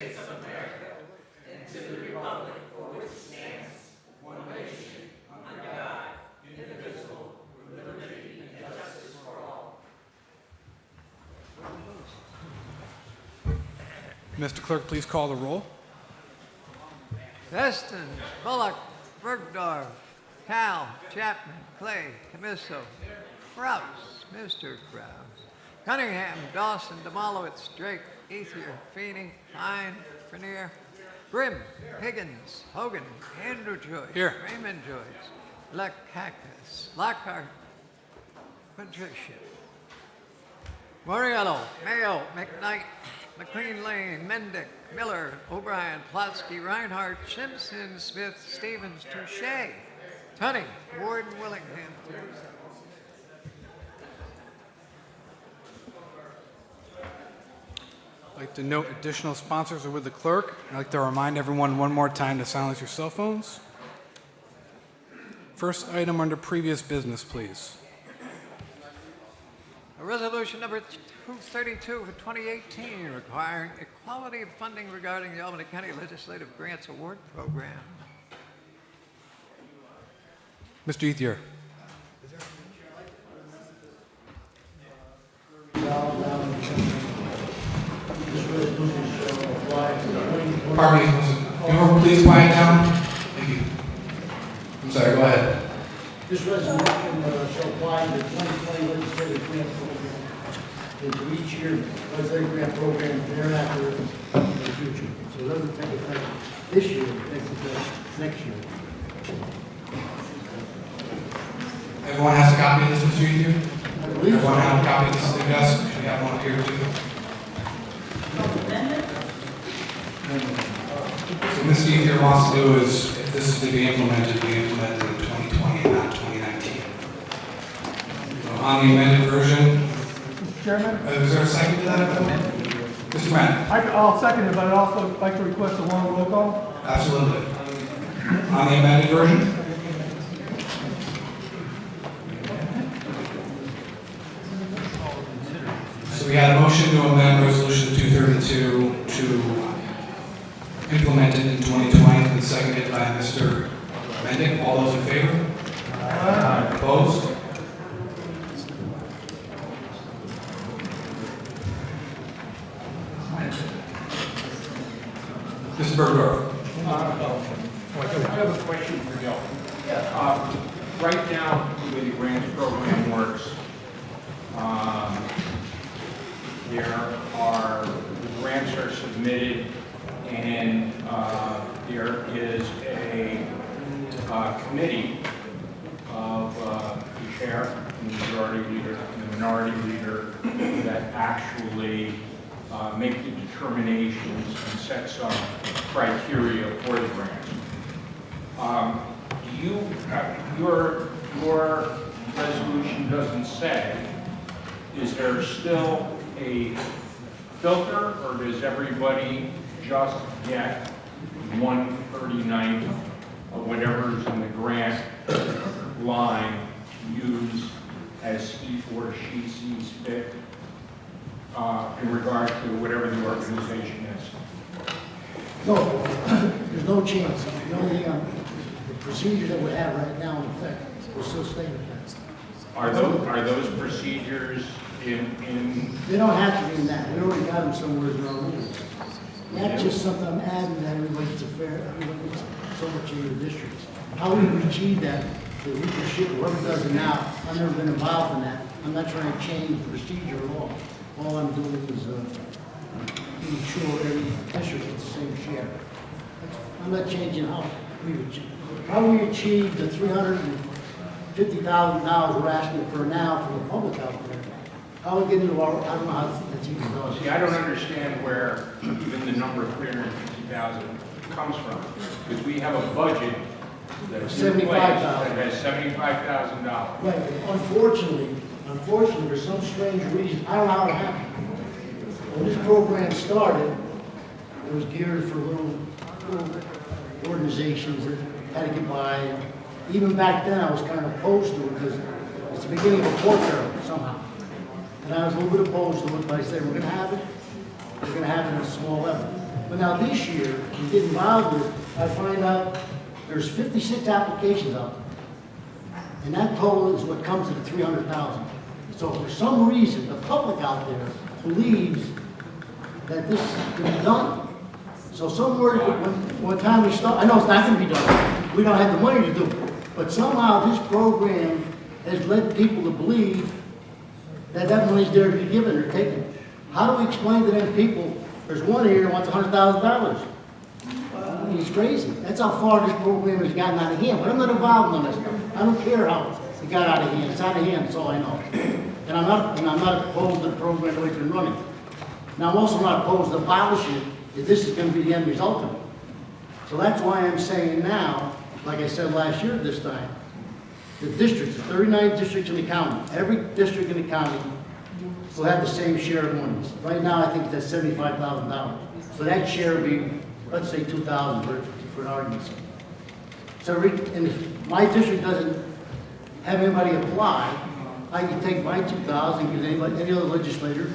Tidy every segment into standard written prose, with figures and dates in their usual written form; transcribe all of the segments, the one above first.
States of America, and to the republic for which it stands, one nation, under God, indivisible, with liberty and justice for all. Mr. Clerk, please call the roll. Destin, Bullock, Bergdorf, Cal, Chapman, Clay, Camiso, Kraus, Mr. Kraus, Cunningham, Dawson, Demolowitz, Drake, Ethier, Feeney, Fine, Frenier, Grimm, Higgins, Hogan, Andrew Joyce, Here. Raymond Joyce, Lakakis, Lockhart, Patricia, Moriello, Mayo, McKnight, McLean Lane, Mendick, Miller, O'Brien, Plotsky, Reinhardt, Simpson, Smith, Stevens, Touche, Tunney, Warden, Willingham. I'd like to note additional sponsors are with the clerk. I'd like to remind everyone one more time to silence your cell phones. First item under previous business, please. A resolution number 232 for 2018 requiring equality of funding regarding the Albany County Legislative Grants Award Program. Mr. Ethier. Pardon me, can you please quiet down? Thank you. I'm sorry, go ahead. This resolution shall apply to the 2020 legislative grant program and to each year legislative grant program thereafter in the future. So it doesn't take effect this year, it takes effect next year. Everyone has a copy of this, Mr. Ethier? I believe Everyone have a copy of this at their desk? Should we have one here too? So Mr. Ethier wants to do is, if this is to be implemented, we implement it in 2020 and not 2019. So on the amended version, Mr. Chairman, is there a second to that amendment? Mr. Mann? I'll second it, but I'd also like to request a long roll call. Absolutely. On the amended version? So we had a motion to amend resolution 232 to implement it in 2020, and seconded by Mr. Mendick. All those in favor? Aye. Opposed? Mr. Bergdorf. I have a question for you. Right now, the way the grants program works, the grants are submitted, and there is a committee of the chair, the majority leader, and the minority leader that actually make the determinations and set some criteria for the grants. Your resolution doesn't say, is there still a filter, or does everybody just get 1/39 of whatever's in the grant line used as he or she sees fit in regard to whatever the organization is? No, there's no chance. The only the procedure that we have right now in effect will still stay in effect. Are those procedures in They don't have to be in that. We already got them somewhere in our rules. That's just something I'm adding that everybody gets everybody gets so much in your districts. How we achieve that leadership, whoever does it now, I've never been involved in that. I'm not trying to change the procedure at all. All I'm doing is making sure every district gets the same share. I'm not changing how we achieve the $350,000 we're asking for now for the public out there. How we get into our, I don't know how that's even done. See, I don't understand where even the number of 350,000 comes from, because we have a budget that's in place that has $75,000. Right, but unfortunately, for some strange reason, I don't know how it happened. When this program started, it was geared for little organizations that had to get by. Even back then, I was kind of opposed to it because it's the beginning of a court era somehow. And I was a little bit opposed to it, but I said, we're going to have it. We're going to have it at a small level. But now this year, to get involved with, I find out there's 56 applications out there. And that total is what comes to the 300,000. So for some reason, the public out there believes that this can be done. So somewhere, one time we start, I know it's not gonna be done. We don't have the money to do it. But somehow this program has led people to believe that that money's there to be given or taken. How do we explain to them people, there's one here who wants $100,000? He's crazy. That's how far this program has gotten out of hand. But I'm not involved in this stuff. I don't care how it got out of hand. It's out of hand, that's all I know. And I'm not opposed to the program the way it's been running. Now, I'm also not opposed to abolishing it if this is going to be the end result of it. So that's why I'm saying now, like I said last year at this time, the districts, the 39 districts in the county, every district in the county will have the same share of monies. Right now, I think that's $75,000. So that share would be, let's say, $2,000 for an argument's sake. So, and if my district doesn't have anybody apply, I can take my $2,000 and give any other legislator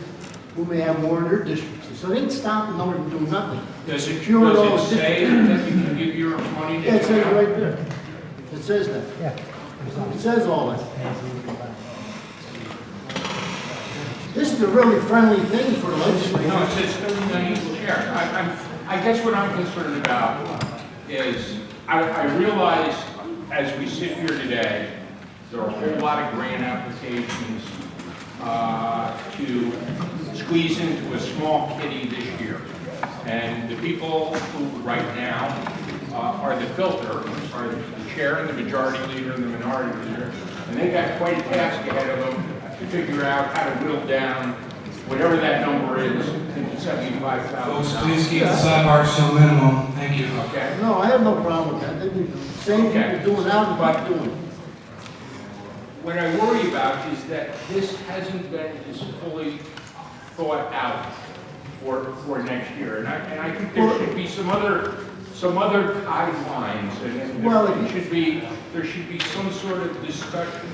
who may have more in their districts. So they can stop the number from doing nothing. Does it Secure all the say that you can give your money to? Yeah, it says right there. It says that. Yeah. It says all that. This is a really friendly thing for the legislature. No, it says 39 equal shares. I guess what I'm concerned about is, I realize as we sit here today, there are a whole lot of grant applications to squeeze into a small kitty this year. And the people who right now are the filter, are the chair and the majority leader and the minority leader, and they got quite a task ahead of them to figure out how to whittle down whatever that number is into $75,000. Folks, please keep the sidebars to a minimum. Thank you. Okay. No, I have no problem with that. Same people doing out and back doing. What I worry about is that this hasn't been as fully thought out for next year, and I think there should be some other guidelines, and Well, there should be some sort of discussion.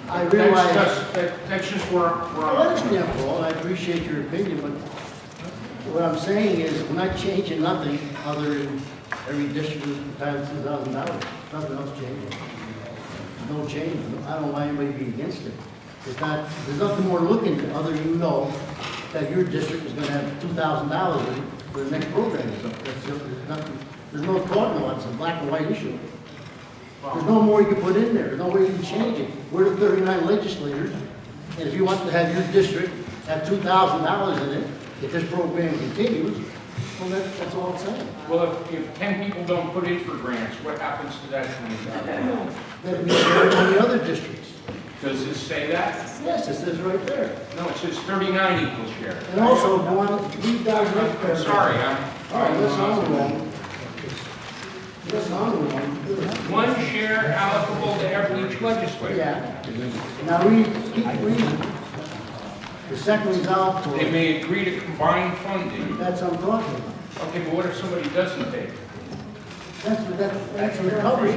I realize. That's just where I understand, Paul, I appreciate your opinion, but what I'm saying is, we're not changing nothing other than every district is entitled to $2,000. Nothing else changes. No change. I don't know why anybody would be against it. It's not, there's nothing more to look into other than you know that your district is going to have $2,000 for the next program. That's just, there's nothing, there's no talking about it. It's a black and white issue. There's no more you can put in there. There's no way you can change it. We're the 39 legislators, and if you want to have your district have $2,000 in it, if this program continues, well, that's all it's saying. Well, if 10 people don't put in for grants, what happens to that $20,000? That means on the other districts. Does it say that? Yes, it says right there. No, it says 39 equal share. And also, if you want to read down the next I'm paragraph. sorry, All right, listen, I'm wrong. Listen, I'm wrong. One share allocable to every each legislator. Yeah. Now read, keep reading. The second one's out for, They may agree to combine funding. that's what I'm talking about. Okay, but what if somebody doesn't take it? That's what it covers.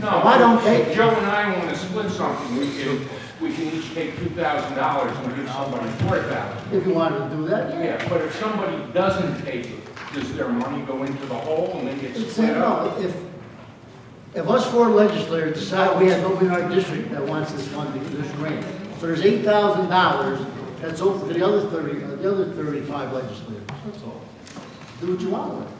No, If I don't take if it, Joe and I want to split something, we can each take $2,000 and give somebody $4,000. if you wanted to do that, yeah. Yeah, but if somebody doesn't take it, does their money go into the hole and then get It's split up? no, if us four legislators decide we have nobody in our district that wants this funding, this grant, so there's $8,000 that's open to the other 35 legislators, that's all. Do what you want with it.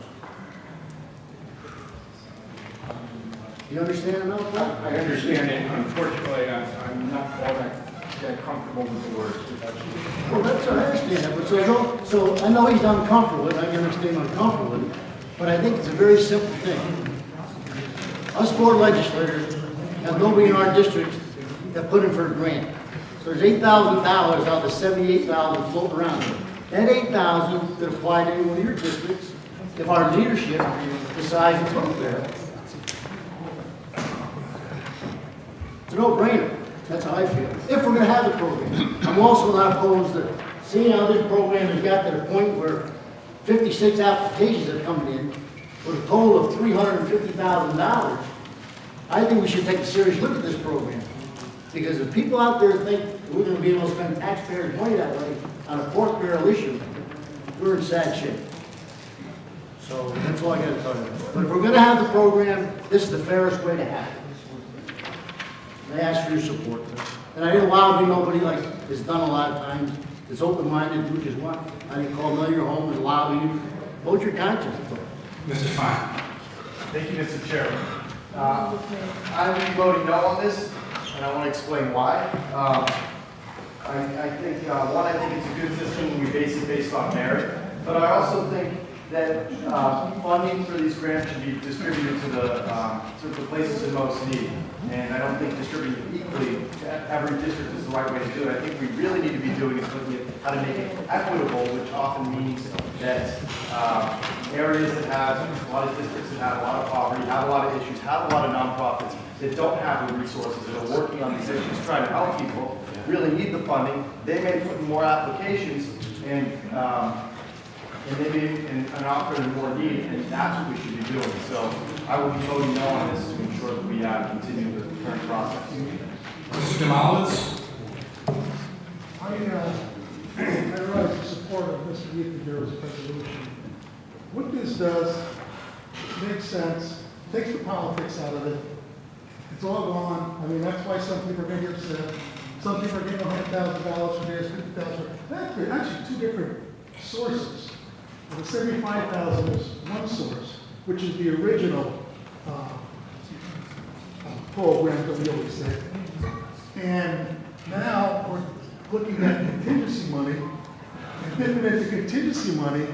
You understand enough, Paul? I understand it. Unfortunately, I'm not all that comfortable with the words. Well, that's, I understand that, but so I know he's uncomfortable with it, I can understand uncomfortable with it, but I think it's a very simple thing. Us four legislators have nobody in our district that put in for a grant. So there's $8,000 out of the $78,000 floating around. That $8,000 could apply to any one of your districts if our leadership decides to put it there. It's a no-brainer. That's how I feel. If we're going to have the program. I'm also not opposed to seeing how this program has got to the point where 56 applications are coming in with a total of $350,000. I think we should take a serious look at this program. Because if people out there think we're going to be able to spend taxpayers' money that way, on a pork barrel issue, we're in sad shape. So that's all I gotta tell you. But if we're gonna have the program, this is the fairest way to have it. And I ask for your support. And I didn't allow to be nobody like it's done a lot of times. It's open-minded, do what you want. I didn't call none of your home and lobby you. Vote your conscience. Mr. Fine. Thank you, Mr. Chairman. I will be voting no on this, and I want to explain why. I think, one, I think it's a good system when we base it based on merit, but I also think that funding for these grants should be distributed to the places in most need. And I don't think distributing it equally to every district is the right way to do it. I think we really need to be doing is looking at how to make it equitable, which often means that areas that have a lot of districts that have a lot of poverty, have a lot of issues, have a lot of nonprofits that don't have the resources, that are working on these issues, trying to help people, really need the funding. They may put in more applications and they may and offer them more need, and that's what we should be doing. So I will be voting no on this to ensure that we continue the current process. Mr. Demowitz? I rise in support of Mr. Ethiger's resolution. What this does makes sense, takes the politics out of it. It's all gone. I mean, that's why some people are going to get upset. Some people are getting $100,000 from this, $50,000. That's actually two different sources. The 75,000 is one source, which is the original program that we always say. And now we're looking at contingency money and dipping into contingency money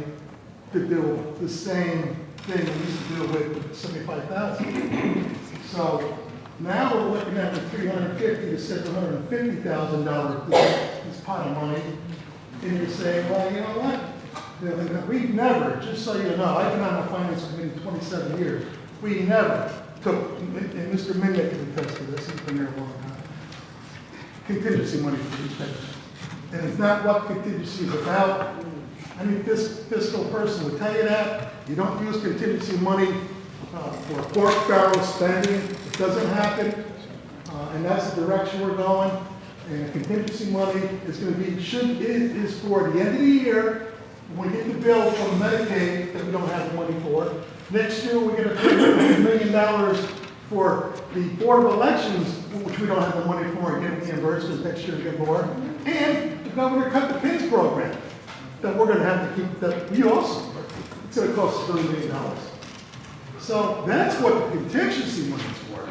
to do the same thing we used to do with 75,000. So now we're looking at the $350,000 to $750,000 this pot of money, and you're saying, well, you know what? We've never, just so you know, I've been on the finance committee 27 years. We never took, and Mr. Minnick can attest to this, he's been there a long time, contingency money for these things. And it's not what contingency is about. Any fiscal person would tell you that. You don't use contingency money for pork barrel spending. It doesn't happen. And that's the direction we're going. And contingency money is going to be, is for the end of the year. When we get the bill from Medicaid that we don't have the money for, next year we're going to pay $1 million for the Board of Elections, which we don't have the money for, and get reimbursed because next year we get more. And the governor cut the PINS program that we're going to have to keep, that we also, it's going to cost us $30 million. So that's what the contingency money is for.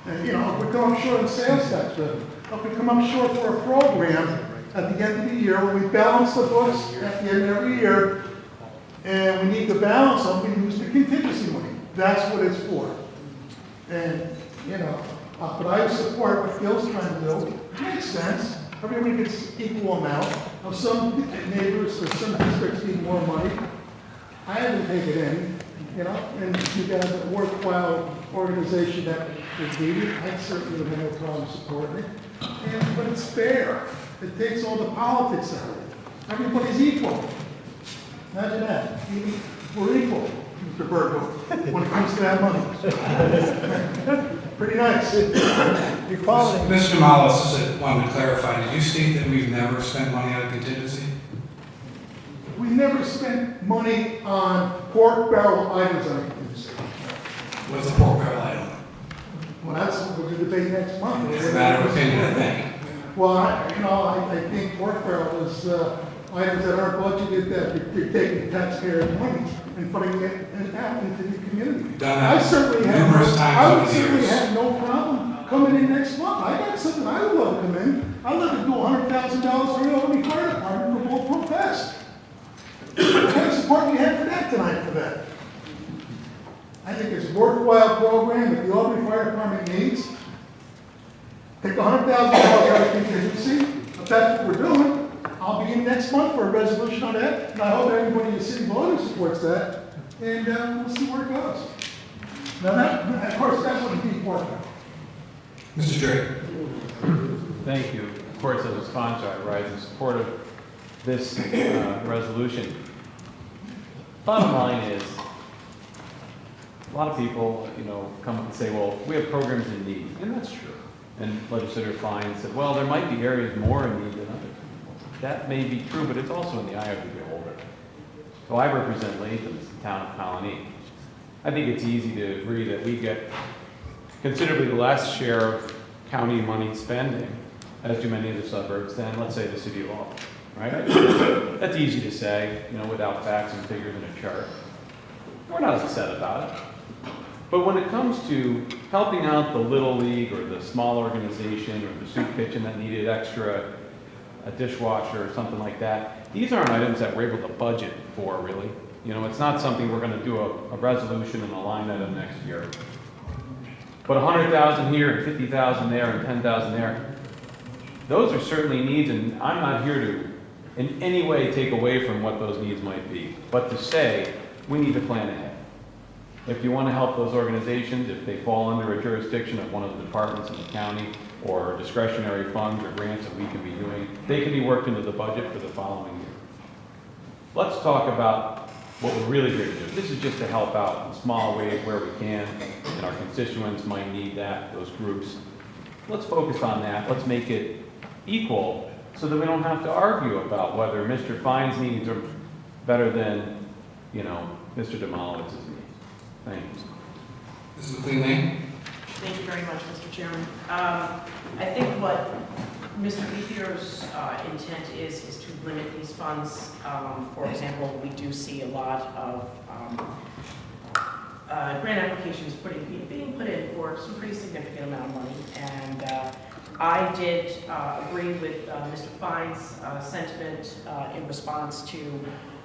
And you know, if we come up short in sales tax revenue, if we come up short for a program at the end of the year, when we balance the books at the end of every year, and we need to balance them, we use the contingency money. That's what it's for. And, you know, but I support what Phil's trying to do. It makes sense. Everybody gets equal amount. Of some neighbors or some districts need more money. I haven't taken any, you know, and you got a worthwhile organization that is needed. I certainly would have no problem supporting it. But it's fair. It takes all the politics out of it. Everybody's equal. Imagine that. We're equal, Mr. Burgo, when it comes to that money. Pretty nice. You're following. Mr. Demowitz, just wanted to clarify, did you state that we've never spent money out of contingency? We never spent money on pork barrel items on contingency. What's a pork barrel item? Well, that's what we're going to debate next month. It's a matter of opinion, I think. Well, I think pork barrel is items that are budgeted that you're taking taxpayers' money and putting it out into the community. I certainly have no problem coming in next month. I got something I would love to come in. I'd love to do $100,000 for the Albany Fire Department for Bulletproof Vest. What kind of support we have for that tonight for that? I think it's a worthwhile program that the Albany Fire Department needs. Take $100,000 out of contingency. If that's what we're doing, I'll be in next month for a resolution on that. And I hope everybody in the city voting supports that. And we'll see where it goes. Now that, of course, that wouldn't be pork barrel. Mr. Drake. Thank you. Of course, as a sponsor, I rise in support of this resolution. Bottom line is, a lot of people, you know, come up and say, well, we have programs in need, and that's true. And Legislator Fine said, well, there might be areas more in need than others. That may be true, but it's also in the eye of the beholder. So I represent Latham, it's the town of Colony. I think it's easy to agree that we get considerably less share of county money spending, as do many of the suburbs, than, let's say, the city of Albany, right? That's easy to say, you know, without facts and figures in a chart. We're not upset about it. But when it comes to helping out the Little League or the small organization or the soup kitchen that needed extra, a dishwasher or something like that, these aren't items that we're able to budget for, really. You know, it's not something we're going to do a resolution and a line item next year. But 100,000 here and 50,000 there and 10,000 there, those are certainly needs, and I'm not here to in any way take away from what those needs might be, but to say we need to plan ahead. If you want to help those organizations, if they fall under a jurisdiction of one of the departments in the county or discretionary funds or grants that we can be doing, they can be worked into the budget for the following year. Let's talk about what we're really here to do. This is just to help out in small ways where we can, and our constituents might need that, those groups. Let's focus on that. Let's make it equal so that we don't have to argue about whether Mr. Fine's needs are better than, you know, Mr. Demolowitz's needs. Thank you. Mrs. McLean-Lane? Thank you very much, Mr. Chairman. I think what Mr. Ethier's intent is to limit these funds. For example, we do see a lot of grant applications being put in for some pretty significant amount of money. And I did agree with Mr. Fine's sentiment in response to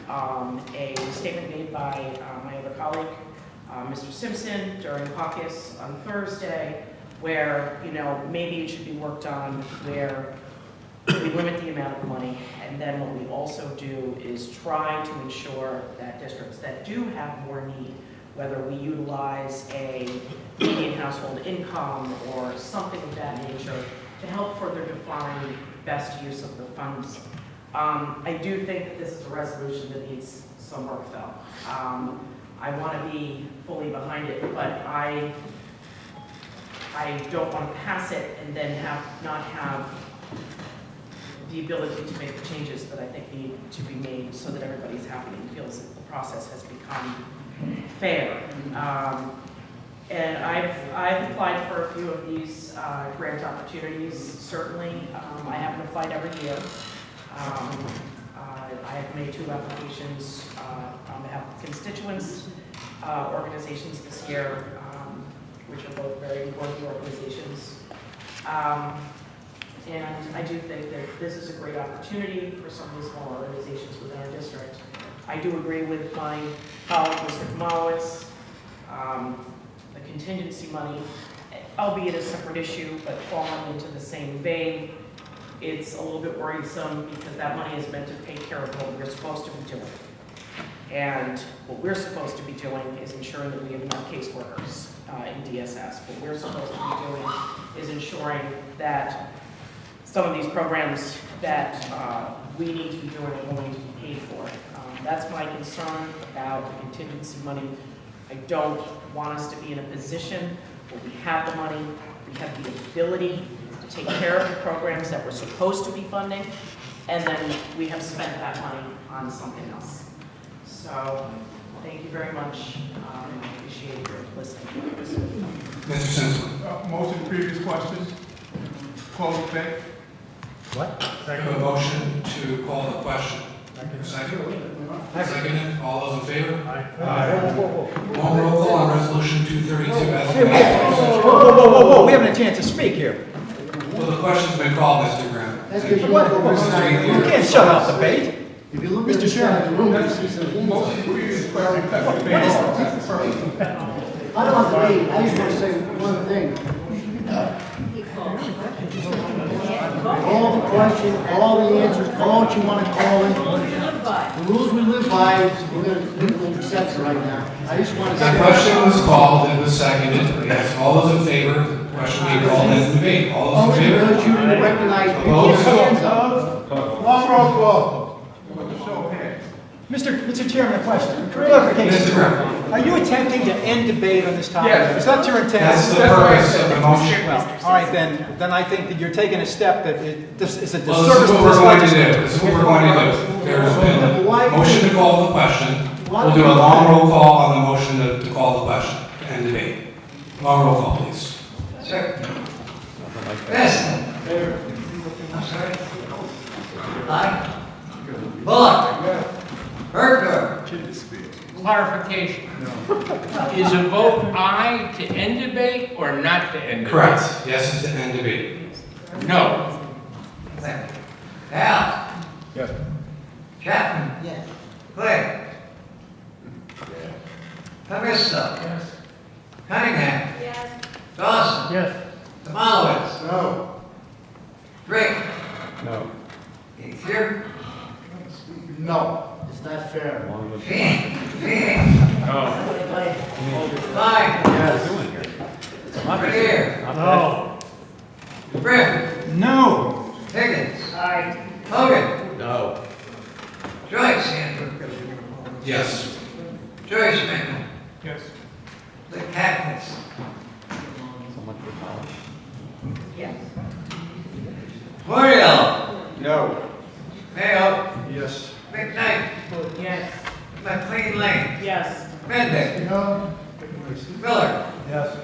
a statement made by my other colleague, Mr. Simpson, during caucus on Thursday, where, you know, maybe it should be worked on where we limit the amount of money, and then what we also do is try to ensure that districts that do have more need, whether we utilize a median household income or something of that nature, to help further define best use of the funds. I do think that this is a resolution that needs some work, though. I want to be fully behind it, but I don't want to pass it and then not have the ability to make the changes that I think need to be made so that everybody's happy and feels that the process has become fair. And I've applied for a few of these grant opportunities, certainly. I haven't applied every year. I have made 2 applications on behalf of constituents, organizations this year, which are both very important organizations. And I do think that this is a great opportunity for some of these small organizations within our district. I do agree with my colleague, Mr. Demolowitz. The contingency money, albeit a separate issue, but falling into the same vein, it's a little bit worrisome because that money is meant to take care of what we're supposed to be doing. And what we're supposed to be doing is ensuring that we have enough caseworkers in DSS. What we're supposed to be doing is ensuring that some of these programs that we need to be doing are going to be paid for. That's my concern about the contingency money. I don't want us to be in a position where we have the money, we have the ability to take care of the programs that we're supposed to be funding, and then we have spent that money on something else. So, thank you very much. I appreciate your listening. Mr. Simpson? Motion to previous questions. Close debate. What? I have a motion to call the question. Second? Seconded. All those in favor? Aye. One roll call on resolution 232 as Hey, whoa, we haven't a chance to speak here. Well, the question's been called, Mr. Graham. That's because you look over the side of the You room. can't shut off debate. If you look at the side of the room, you see some things. Motion to previous question. I don't want to debate, I just want to say one thing. All the questions, all the answers, call what you want to call it. The rules we live by, we're going to accept it right now. I just want to say. The question was called, it was seconded. Yes, all those in favor, the question being called in debate. All those Only in favor? because you didn't recognize people's Opposed? hands up. Long roll call. Show of hands. Mr. Chairman, a question. Clarification. Mr. Graham? Are you attempting to end debate on this topic? Yes. Is that your intent? That's the purpose of the motion. Well, all right, then I think that you're taking a step that this is a Well, disservice this is to what this we're going to do. legislature. This is what we're going to do. There's been a motion to call the question. We'll do a long roll call on the motion to call the question and debate. Long roll call, please. Sir. Best. I'm sorry. Aye. Bullock. Bergdorf. Clarification. Is a vote aye to end debate or not to end debate? Correct. Yes is to end debate. No. Thank you. Al. Yes. Chapman. Yes. Clay. Caristo. Yes. Cunningham. Yes. Dawson. Yes. Tomalowitz. No. Drake. No. Ethier. No. It's not fair. Feeney. No. Fine. Yes. Revere. No. Grimm. No. Higgins. Aye. Hogan. No. Joyce Andrew. Yes. Joyce Mann. Yes. The Cactus. Yes. Morial. No. Mayo. Yes. McKnight. Yes. McLean Lane. Yes. Mendick. No. Miller. Yes.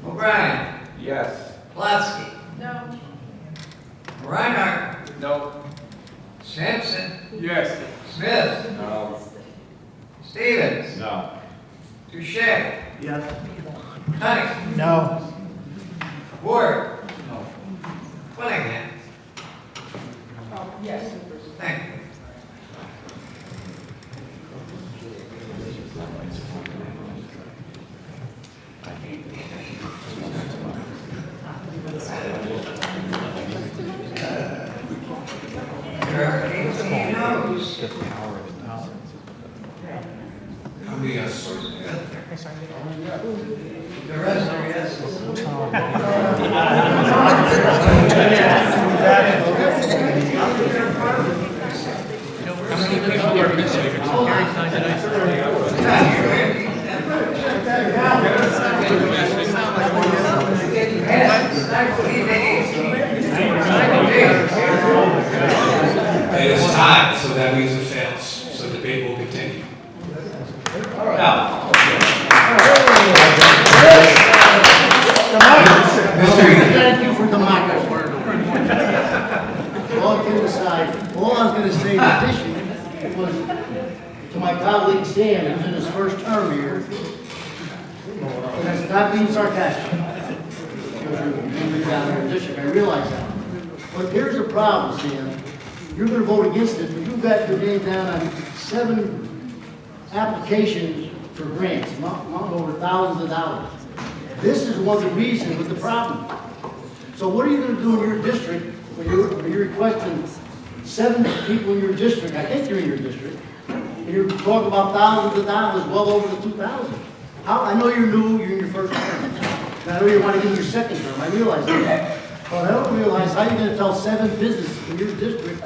O'Brien. Yes. Pulaski. No. Reinhardt. No. Sampson. Yes. Smith. No. Stevens. No. Touche. Yes. Cunningham. No. Ward. Willingham. Yes. Thank you. There are 18 noes. I'll be yes. The rest are yeses. How many people are missing? Carrie signed It is tied, so that means it fails. So debate will continue. Mr. Eden. Thank you for democracy. All kidding aside, all I was gonna say in addition was to my colleague Sam, who's in his first term here, and that's not being sarcastic. Because you're moving down in your district, I realize that. But here's the problem, Sam. You're gonna vote against it, but you've got your name down on 7 applications for grants, amounting over thousands of dollars. This is one of the reasons with the problem. So what are you gonna do in your district when you're requesting 7 people in your district, I think you're in your district, and you're talking about thousands of dollars, well over the 2,000? How, I know you're new, you're in your first term, and I know you wanna get in your second term, I realize that. But I don't realize how you're gonna tell 7 businesses in your district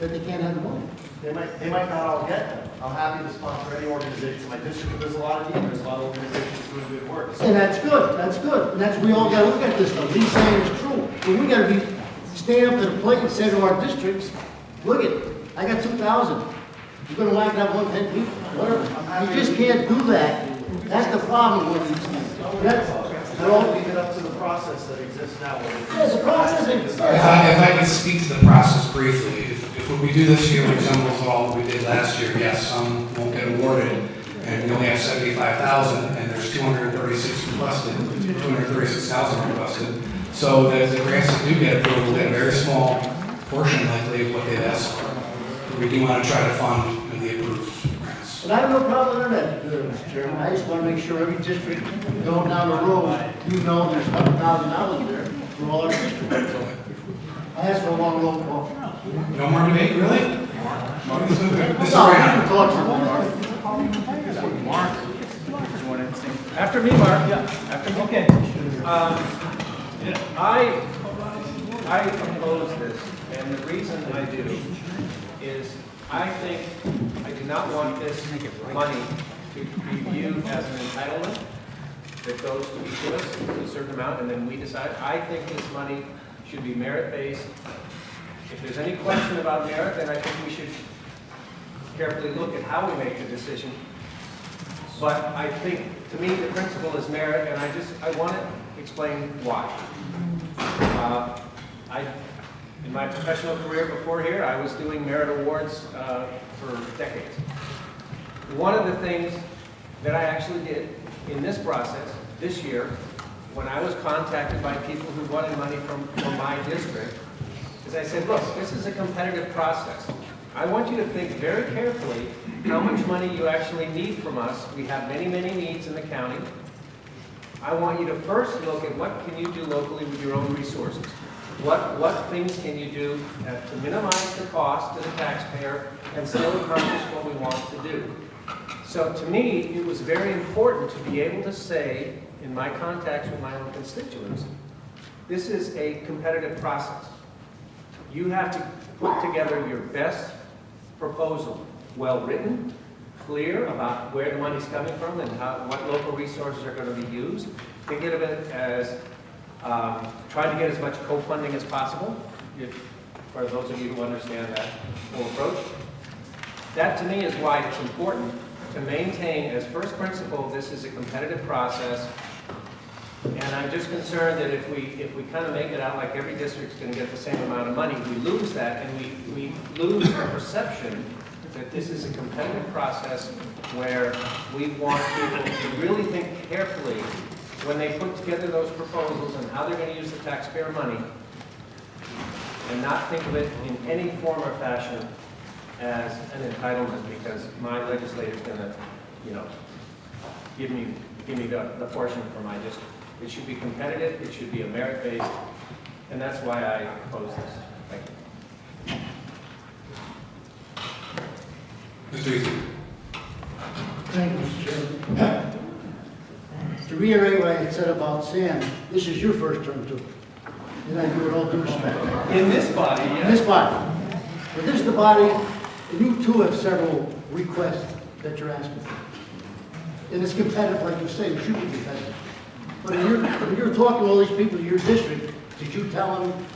that they can't have the money. They might not all get them. I'm happy to sponsor any organization in my district, but there's a lot of need, there's a lot of organizations doing good work. And that's good, and that's, we all gotta look at this stuff, he's saying it's true, but we gotta be, stand up to the plate and say to our districts, look it, I got 2,000, you're gonna whack that 110 people, whatever, you just can't do that, that's the problem with these things. That's, I don't leave it up to the process that exists now. the process If I could speak to the process briefly, if what we do this year resembles all that we did last year, yes, some won't get awarded, and we only have 75,000, and there's 236 requested, 236,000 requested. So the grants that do get approved will get a very small portion likely of what they've asked for. But we do want to try to fund the approved grants. But I have no problem with that, Mr. Chairman, I just wanna make sure every district going down the road, you know there's $100,000 there for all our districts. I asked for a long roll call. No more debate, really? Mr. No, we Reinhardt. can talk some more. After me, Mark, yeah, after me, okay. I oppose this, and the reason I do is I think I do not want this money to be viewed as an entitlement that goes to each of us to a certain amount, and then we decide. I think this money should be merit-based. If there's any question about merit, then I think we should carefully look at how we make the decision. But I think, to me, the principle is merit, and I want to explain why. In my professional career before here, I was doing merit awards for decades. One of the things that I actually did in this process this year, when I was contacted by people who wanted money from my district, is I said, look, this is a competitive process. I want you to think very carefully how much money you actually need from us. We have many, many needs in the county. I want you to first look at what can you do locally with your own resources. What things can you do to minimize the cost to the taxpayer and still accomplish what we want to do. So to me, it was very important to be able to say, in my contacts with my own constituents, this is a competitive process. You have to put together your best proposal, well-written, clear about where the money's coming from and what local resources are going to be used. Think of it as trying to get as much co-funding as possible, for those of you who understand that whole approach. That to me is why it's important to maintain as first principle this is a competitive process. And I'm just concerned that if we kind of make it out like every district's going to get the same amount of money, we lose that, and we lose the perception that this is a competitive process where we want people to really think carefully when they put together those proposals and how they're going to use the taxpayer money, and not think of it in any form or fashion as an entitlement because my legislator's going to, give me the portion for my district. It should be competitive, it should be a merit-based, and that's why I oppose this. Thank you. Mr. Easley. Thank you, Mr. Chairman. To reiterate what I said about Sam, this is your first term too. And I do it all due respect. In this body, In yeah. this body. But this is the body, and you too have several requests that you're asking for. And it's competitive, like you say, it should be competitive. But when you're talking to all these people in your district, did you tell them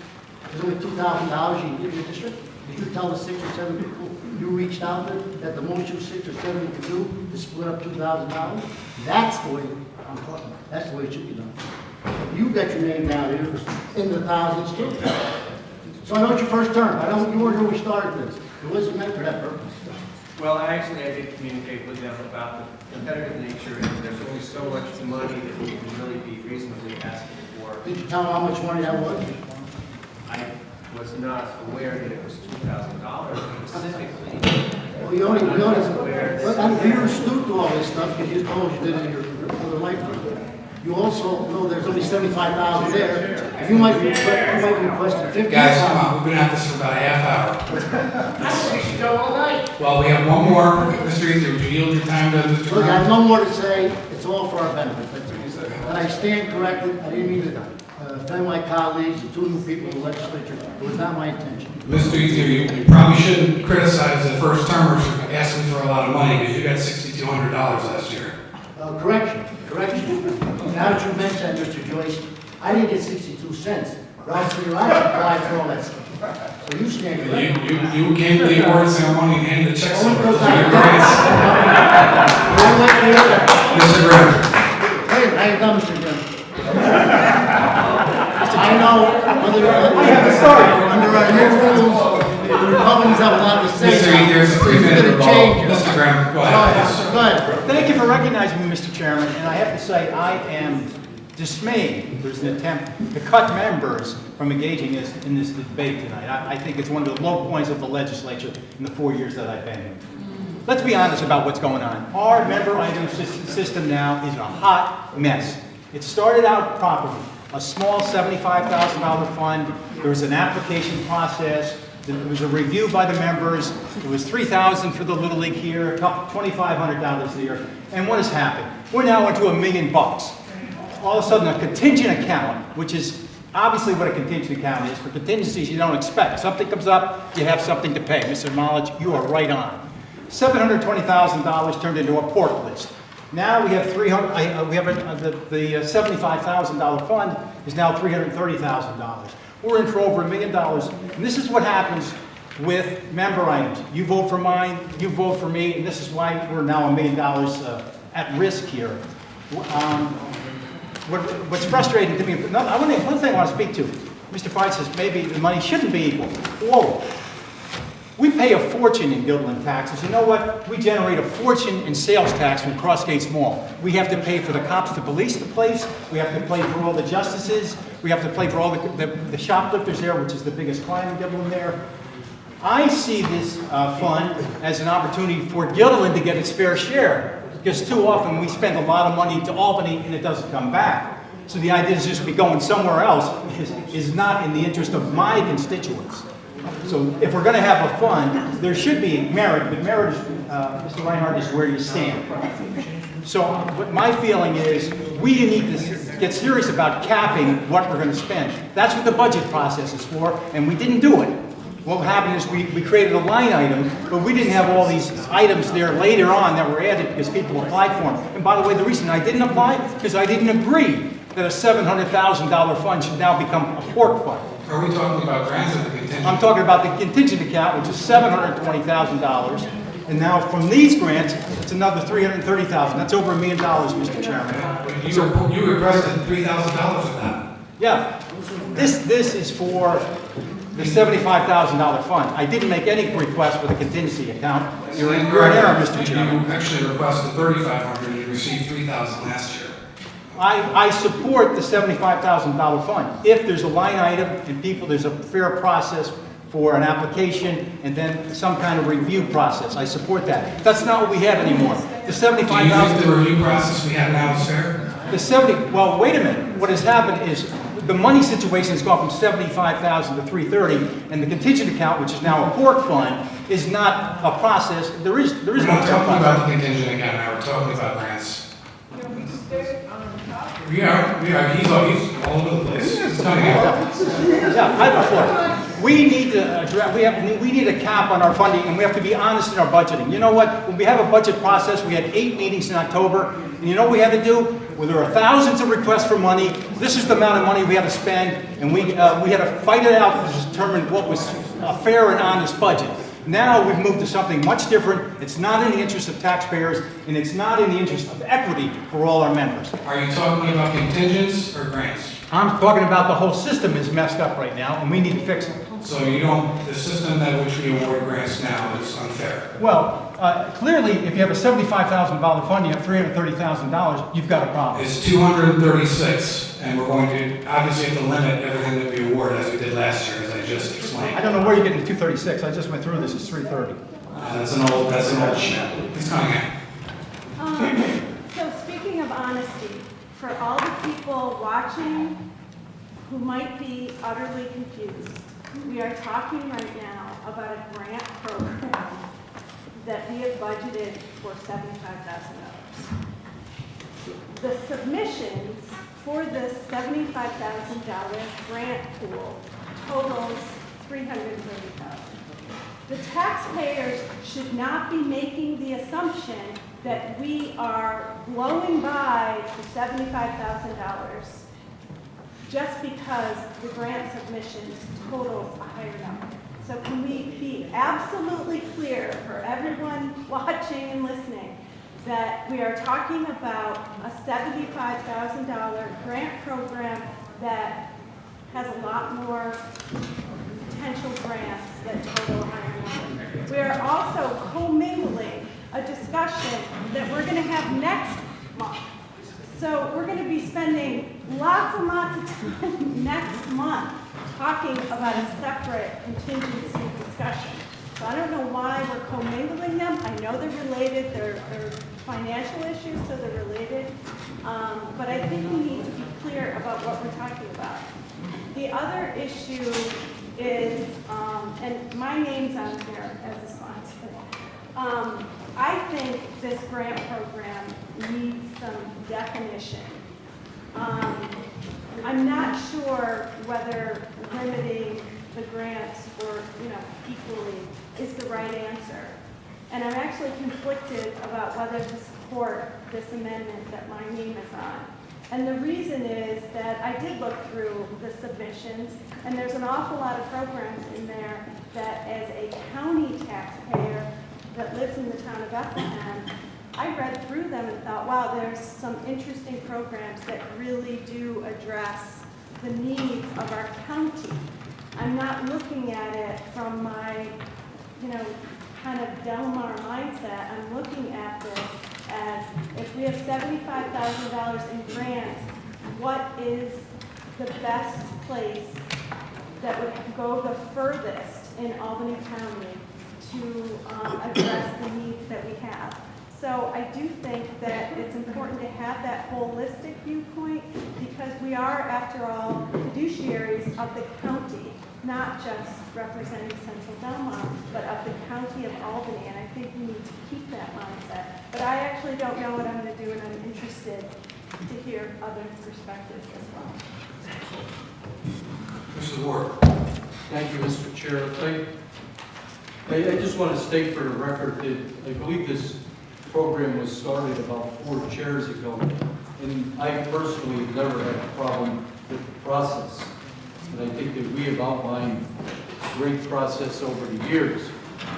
there's only $2,000 you can give your district? Did you tell the 6 or 7 people you reached out to that the most you 6 or 7 you can do is split up $2,000? That's the way I'm talking. That's the way it should be done. You got your name down here in the thousands too. So I know it's your first term. You weren't here when we started this. It wasn't meant for that purpose. Well, I did communicate with them about the competitive nature, and there's only so much money that we can really be reasonably asking for. Did you tell them how much money that was? I was not aware that it was $2,000 specifically. Well, you you're astute to all this stuff because you told you did it in your other lifetime. You also know there's only $75,000 there. You might be requesting $50,000. Guys, come on, we've been at this for about a half hour. I should go all night. Well, we have one more. Mr. Easley, would you yield your time to Mr. Look, I have Brown? no more to say. It's all for our benefit. That's it. And I stand corrected. I didn't mean to offend my colleagues and 2 new people in the legislature. It was not my intention. Mr. Easley, you probably shouldn't criticize the first termers for asking for a lot of money because you got $6,200 last year. Correction. Now that you mentioned, Mr. Joyce, I didn't get 62 cents. Ralph, so I should apply for all that stuff. So you stand corrected. You came to the award ceremony and handed the checks Only over. because So you're great. Mr. Brown. Hey, I ain't done, Mr. Jim. I know, under our new rules, the Republicans have a lot to say. Mr. Easley, there's a 3-minute It's gonna change it. Mr. Graham, go ahead. Go ahead. Thank you for recognizing me, Mr. Chairman, and I have to say I am dismayed there's an attempt to cut members from engaging in this debate tonight. I think it's one of the low points of the legislature in the 4 years that I've been here. Let's be honest about what's going on. Our member item system now is a hot mess. It started out properly, a small $75,000 fund. There was an application process. There was a review by the members. It was $3,000 for the Little League here, $2,500 a year. And what has happened? We're now into $1 million. All of a sudden, a contingent account, which is obviously what a contingent account is, for contingencies you don't expect. Something comes up, you have something to pay. Mr. Molich, you are right on. $720,000 turned into a pork list. Now we have the $75,000 fund is now $330,000. We're in for over $1 million. And this is what happens with member items. You vote for mine, you vote for me, and this is why we're now $1 million at risk here. What's frustrating to me, one thing I want to speak to. Mr. Fite says maybe the money shouldn't be equal. Whoa. We pay a fortune in Gilderland taxes. You know what? We generate a fortune in sales tax from Crossgates Mall. We have to pay for the cops to police the place. We have to pay for all the justices. We have to pay for all the shoplifters there, which is the biggest crime in Gilderland there. I see this fund as an opportunity for Gilderland to get its fair share, because too often we spend a lot of money to Albany and it doesn't come back. So the idea is just be going somewhere else is not in the interest of my constituents. So if we're going to have a fund, there should be merit, but merit, Mr. Reinhardt, is where you stand. So what my feeling is, we need to get serious about capping what we're going to spend. That's what the budget process is for, and we didn't do it. What happened is we created a line item, but we didn't have all these items there later on that were added because people applied for them. And by the way, the reason I didn't apply, because I didn't agree that a $700,000 fund should now become a pork fund. Are we talking about grants or the contingent? I'm talking about the contingent account, which is $720,000. And now from these grants, it's another $330,000. That's over $1 million, Mr. Chairman. You requested $3,000 of that. Yeah. This is for the $75,000 fund. I didn't make any request for the contingency account. You're in error, Mr. Chairman. You actually requested $3,500 and you received $3,000 last year. I support the $75,000 fund. If there's a line item and there's a fair process for an application and then some kind of review process, I support that. That's not what we have anymore. The $75,000. Do you think the review process we have now is fair? Well, wait a minute. What has happened is the money situation has gone from $75,000 to $330, and the contingent account, which is now a pork fund, is not a process. There is no We're not fair talking process. about the contingent account now. We're talking about grants. We are. He's all over the place. It's coming out. Yeah, I have a floor. We need to we need a cap on our funding, and we have to be honest in our budgeting. You know what? When we have a budget process, we had 8 meetings in October, and you know what we had to do? Well, there are thousands of requests for money. This is the amount of money we had to spend, and we had to fight it out to determine what was a fair and honest budget. Now we've moved to something much different. It's not in the interest of taxpayers, and it's not in the interest of equity for all our members. Are you talking about contingents or grants? I'm talking about the whole system is messed up right now, and we need to fix it. So the system that which we award grants now is unfair? Well, clearly, if you have a $75,000 fund, you have $330,000, you've got a problem. It's 236, and we're going to obviously have to limit everything that we award as we did last year, as I just explained. I don't know where you're getting the 236. I just went through this. It's 330. That's an old sheet. It's coming in. So speaking of honesty, for all the people watching who might be utterly confused, we are talking right now about a grant program that we have budgeted for $75,000. The submissions for this $75,000 grant pool totals $330,000. The taxpayers should not be making the assumption that we are blowing by the $75,000 just because the grant submissions totals a higher number. So can we be absolutely clear for everyone watching and listening that we are talking about a $75,000 grant program that has a lot more potential grants that total a higher number. We are also commingling a discussion that we're going to have next month. So we're going to be spending lots and lots of time next month talking about a separate contingency discussion. So I don't know why we're commingling them. I know they're related. They're financial issues, so they're related. But I think we need to be clear about what we're talking about. The other issue is, and my name's on here as a sponsor. I think this grant program needs some definition. I'm not sure whether limiting the grants or, equally is the right answer. And I'm actually conflicted about whether to support this amendment that my name is on. And the reason is that I did look through the submissions, and there's an awful lot of programs in there that as a county taxpayer that lives in the town of Bethlehem, I read through them and thought, wow, there's some interesting programs that really do address the needs of our county. I'm not looking at it from my, kind of Delmar mindset. I'm looking at this as if we have $75,000 in grants, what is the best place that would go the furthest in Albany County to address the needs that we have? So I do think that it's important to have that holistic viewpoint because we are, after all, fiduciaries of the county, not just representing Central Delmar, but of the county of Albany, and I think we need to keep that mindset. But I actually don't know what I'm going to do, and I'm interested to hear other perspectives as well. Mr. Ward. Thank you, Mr. Chair. I just want to state for the record that I believe this program was started about 4 chairs ago, and I personally have never had a problem with the process. And I think that we have outlined a great process over the years.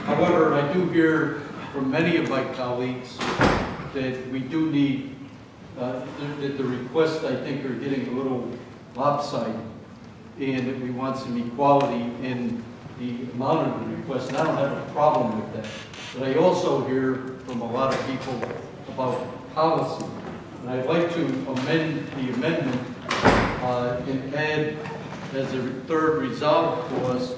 However, I do hear from many of my colleagues that we do need, that the requests, I think, are getting a little lopsided, and that we want some equality in the amount of the requests, and I don't have a problem with that. But I also hear from a lot of people about policy. And I'd like to amend the amendment and add as a third resolve clause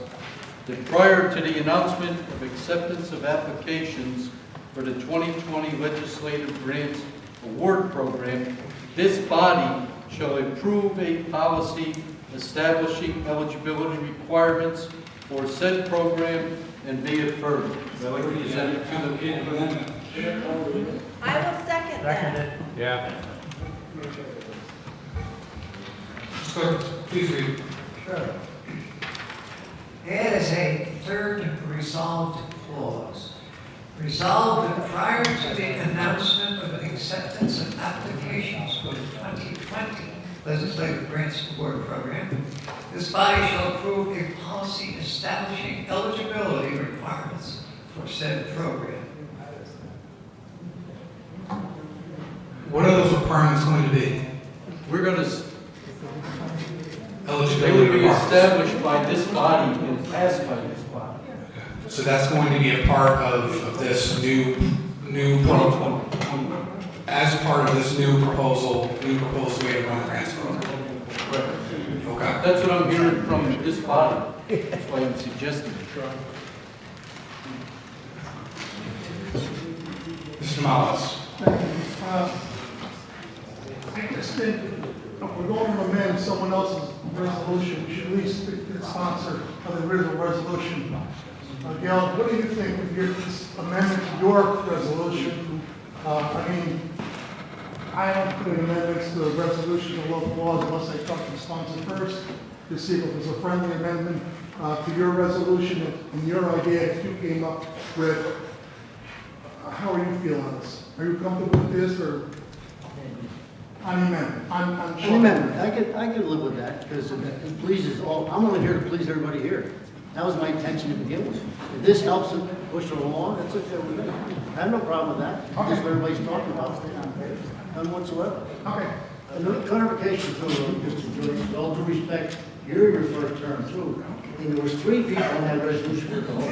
that prior to the announcement of acceptance of applications for the 2020 Legislative Grants Award Program, this body shall approve a policy establishing eligibility requirements for said program and be it further. I'd like to present it to the amendment. I will second that. Yeah. Clerk, please read. Sure. It is a third resolved clause. Resolved that prior to the announcement of acceptance of applications for the 2020 Legislative Grants Award Program, this body shall approve a policy establishing eligibility requirements for said program. What are those requirements going to be? We're going to, they Eligibility will be requirements. established by this body and passed by this body. So that's going to be a part of this new program. As part of this new proposed way to run a grants program. Okay. That's what I'm hearing from this body. That's why I'm suggesting it. Mr. Malas. I just think if we're going to amend someone else's resolution, we should at least sponsor the original resolution. Gail, what do you think of this amendment to your resolution? I don't put in amendments to a resolution of local laws unless I talk to the sponsor first to see if it was a friendly amendment to your resolution and your idea that you came up with. How are you feeling on this? Are you comfortable with this or on the amendment? An amendment, I could live with that, because it pleases all, I'm only here to please everybody here. That was my intention to begin with. If this helps it push it along, that's okay with me. I have no problem with that. That's what everybody's talking about. None whatsoever. Okay. And the clarification too, Mr. Joyce, with all due respect, you're your first term too. And there was 3 people on that resolution with the whole.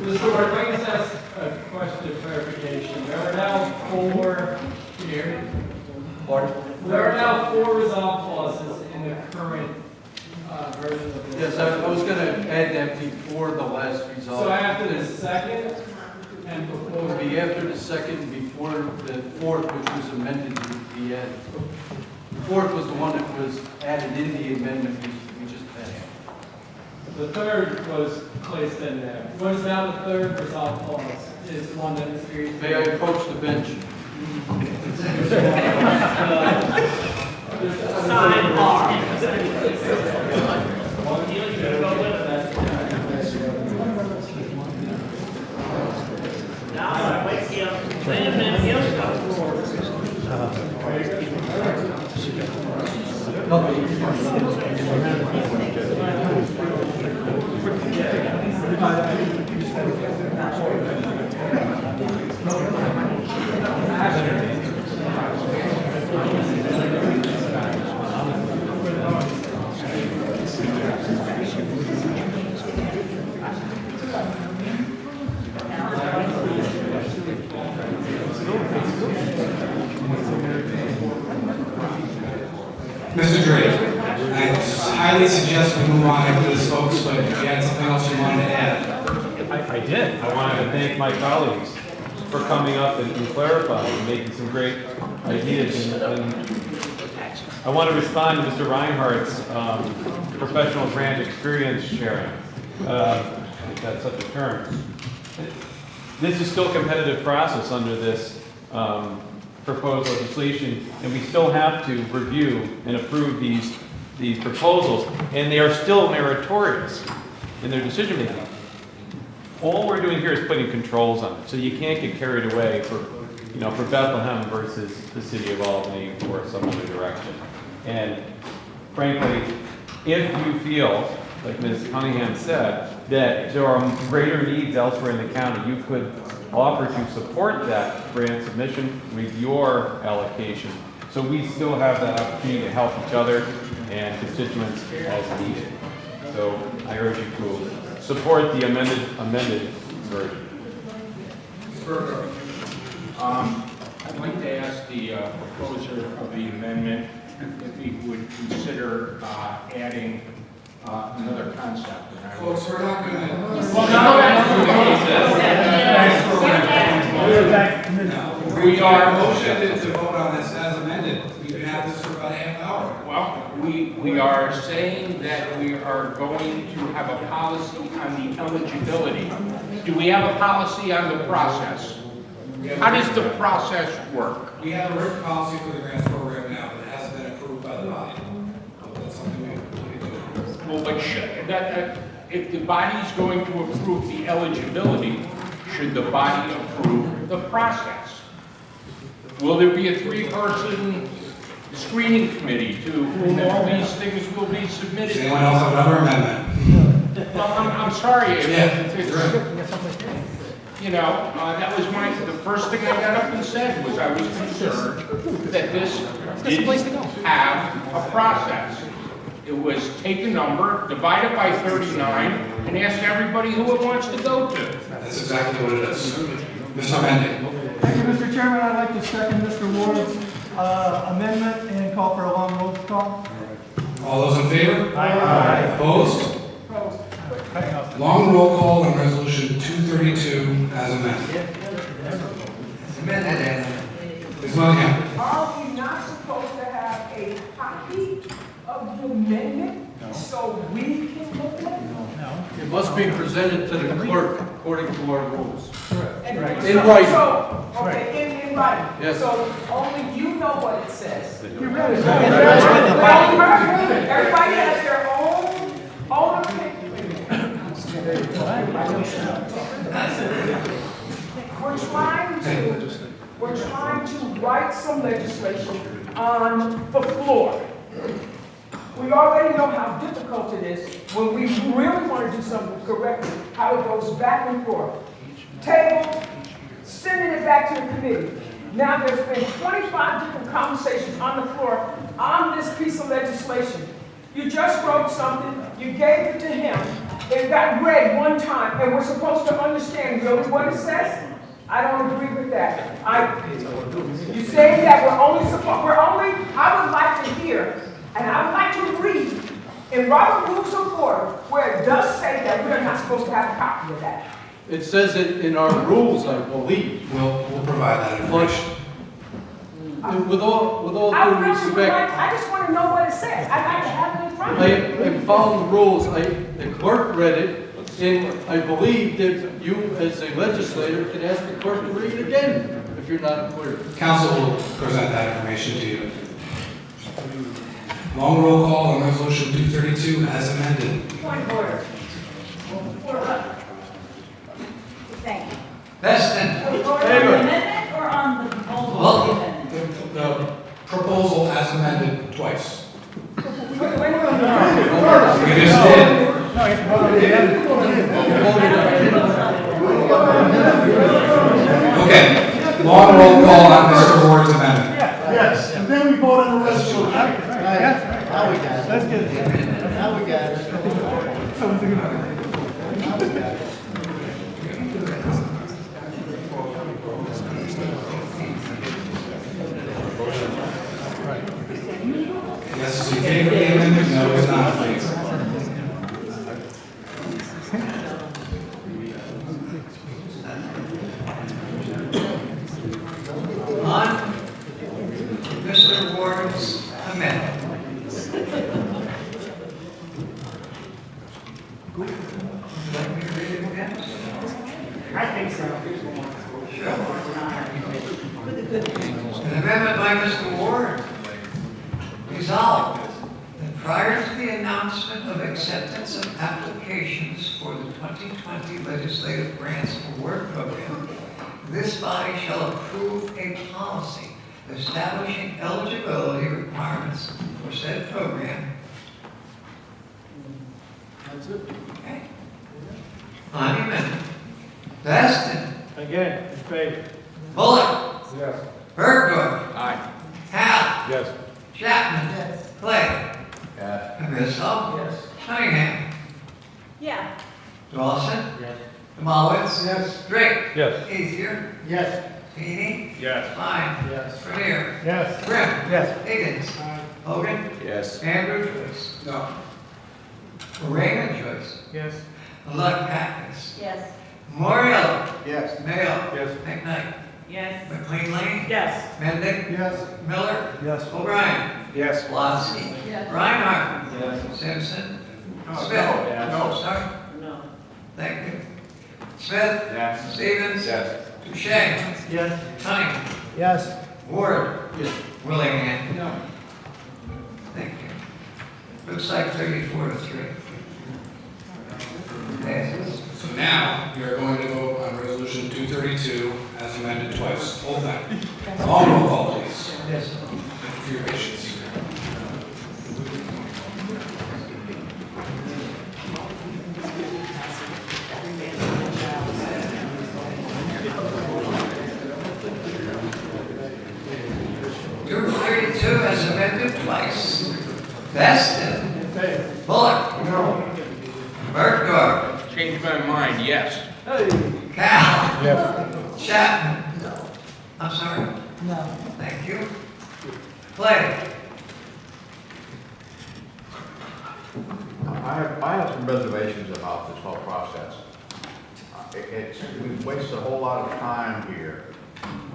Mr. Ward, if I can just ask a question of clarification. There are now 4, can you hear me? There are now 4 resolve clauses in the current version of this. Yes, I was going to add that before the last resolve. So after the second and It before. would be after the second, before the fourth, which was amended to be added. The fourth was the one that was added in the amendment we just passed. The third was placed in there. What is now the third resolve clause is the one that is created. May I approach the bench? Sidebar. I did. I wanted to thank my colleagues for coming up and clarifying and making some great ideas. And I want to respond to Mr. Reinhardt's professional brand experience sharing, if that's such a term. This is still a competitive process under this proposed legislation, and we still have to review and approve these proposals, and they are still meritorious in their decision making. All we're doing here is putting controls on it, so you can't get carried away for Bethlehem versus the city of Albany or some other direction. And frankly, if you feel, like Ms. Cunningham said, that there are greater needs elsewhere in the county, you could offer to support that grant submission with your allocation. So we still have that opportunity to help each other and constituents as needed. So I urge you to support the amended version. I'd like to ask the proposer of the amendment if he would consider adding another concept. Folks, we're not going to... We are motioned to vote on this as amended. We can have this for about a half hour. Well, we are saying that we are going to have a policy on the eligibility. Do we have a policy on the process? How does the process work? We have a written policy for the grants program now, but it hasn't been approved by the body. That's something we do. Well, but if the body's going to approve the eligibility, should the body approve the process? Will there be a 3-person screening committee to whom all these things will be submitted? Does anyone else have another amendment? Well, I'm sorry. Yeah, That was the first thing I got up and said was I was concerned that this didn't have a process. It was take a number, divide it by 39, and ask everybody who it wants to go to. That's exactly what it is. Mr. Mendy. Thank you, Mr. Chairman. I'd like to second Mr. Ward's amendment and call for a long roll call. All those in favor? Aye. Opposed? Long roll call on resolution 232 as amended. Ms. Monahan. Are we not supposed to have a copy of the amendment so we can look at it? No. It must be presented to the clerk according to our rules. And In writing. So, okay, in writing. Yes. So only you know what it says. You read it. Everybody has their own opinion. We're trying to write some legislation on the floor. We already know how difficult it is when we really want to do something correctly, how it goes back and forth. Table, sending it back to the committee. Now there's been 25 different conversations on the floor on this piece of legislation. You just wrote something, you gave it to him, it got read one time, and we're supposed to understand really what it says? I don't agree with that. You say that I would like to hear, and I would like to read in Robert Rules of Order where it does say that we're not supposed to have a copy of that. It says it in our rules, I believe. We'll provide that information. With all due respect, I just want to know what it says. I'd like to have it in front of me. I followed the rules. The clerk read it, and I believe that you, as a legislator, can ask the clerk to read it again if you're not clear. Council will present that information to you. Long roll call on resolution 232 as amended. Point of order. Thank you. Veston. On the amendment or on the proposal? The proposal as amended twice. Wait. We just did. No, you have to vote on the amendment. Okay. Long roll call on Mr. Ward's amendment. Yes, and then we vote on the resolution. Now we got it. Let's get it. Now we got it. Now we got it. Yes, is in favor of the amendment? No, it's not in favor. Would you like me to read it again? I think so. An amendment by Mr. Ward. Resolved that prior to the announcement of acceptance of applications for the 2020 Legislative Grants Award Program, this body shall approve a policy establishing eligibility requirements for said program. That's it. Okay. On the amendment. Baston. Again, in favor. Bullock. Yes. Bergdorf. Aye. Hal. Yes. Chapman. Yes. Clay. Yes. Abyssal. Yes. Cunningham. Yeah. Dawson. Yes. Demowitz. Yes. Drake. Yes. Ethier. Yes. Feeny. Yes. Klein. Yes. Vernier. Yes. Grimm. Yes. Higgins. Hogan. Yes. Andrew Joyce. No. Raymond Joyce. Yes. Ludakis. Yes. Moriello. Yes. Mayo. Yes. McKnight. Yes. McLean Lane. Yes. Mendick. Yes. Miller. Yes. O'Brien. Yes. Flosky. Yes. Reinhardt. Yes. Simpson. No. Smith. Yes. No, sorry. No. Thank you. Smith. Yes. Stevens. Yes. Touche. Yes. Cunningham. Yes. Ward. Yes. Willingham. No. Thank you. Looks like 34 to 3. Passes. So now, we are going to vote on resolution 232 as amended twice. Whole thing. All roll call, please. Yes. Thank you for your patience. Number 32 as amended twice. Baston. Bullock. No. Bergdorf. Change my mind, yes. Cal. Yes. Chapman. I'm sorry. No. Thank you. Clay. I have some reservations about this whole process. We've wasted a whole lot of time here.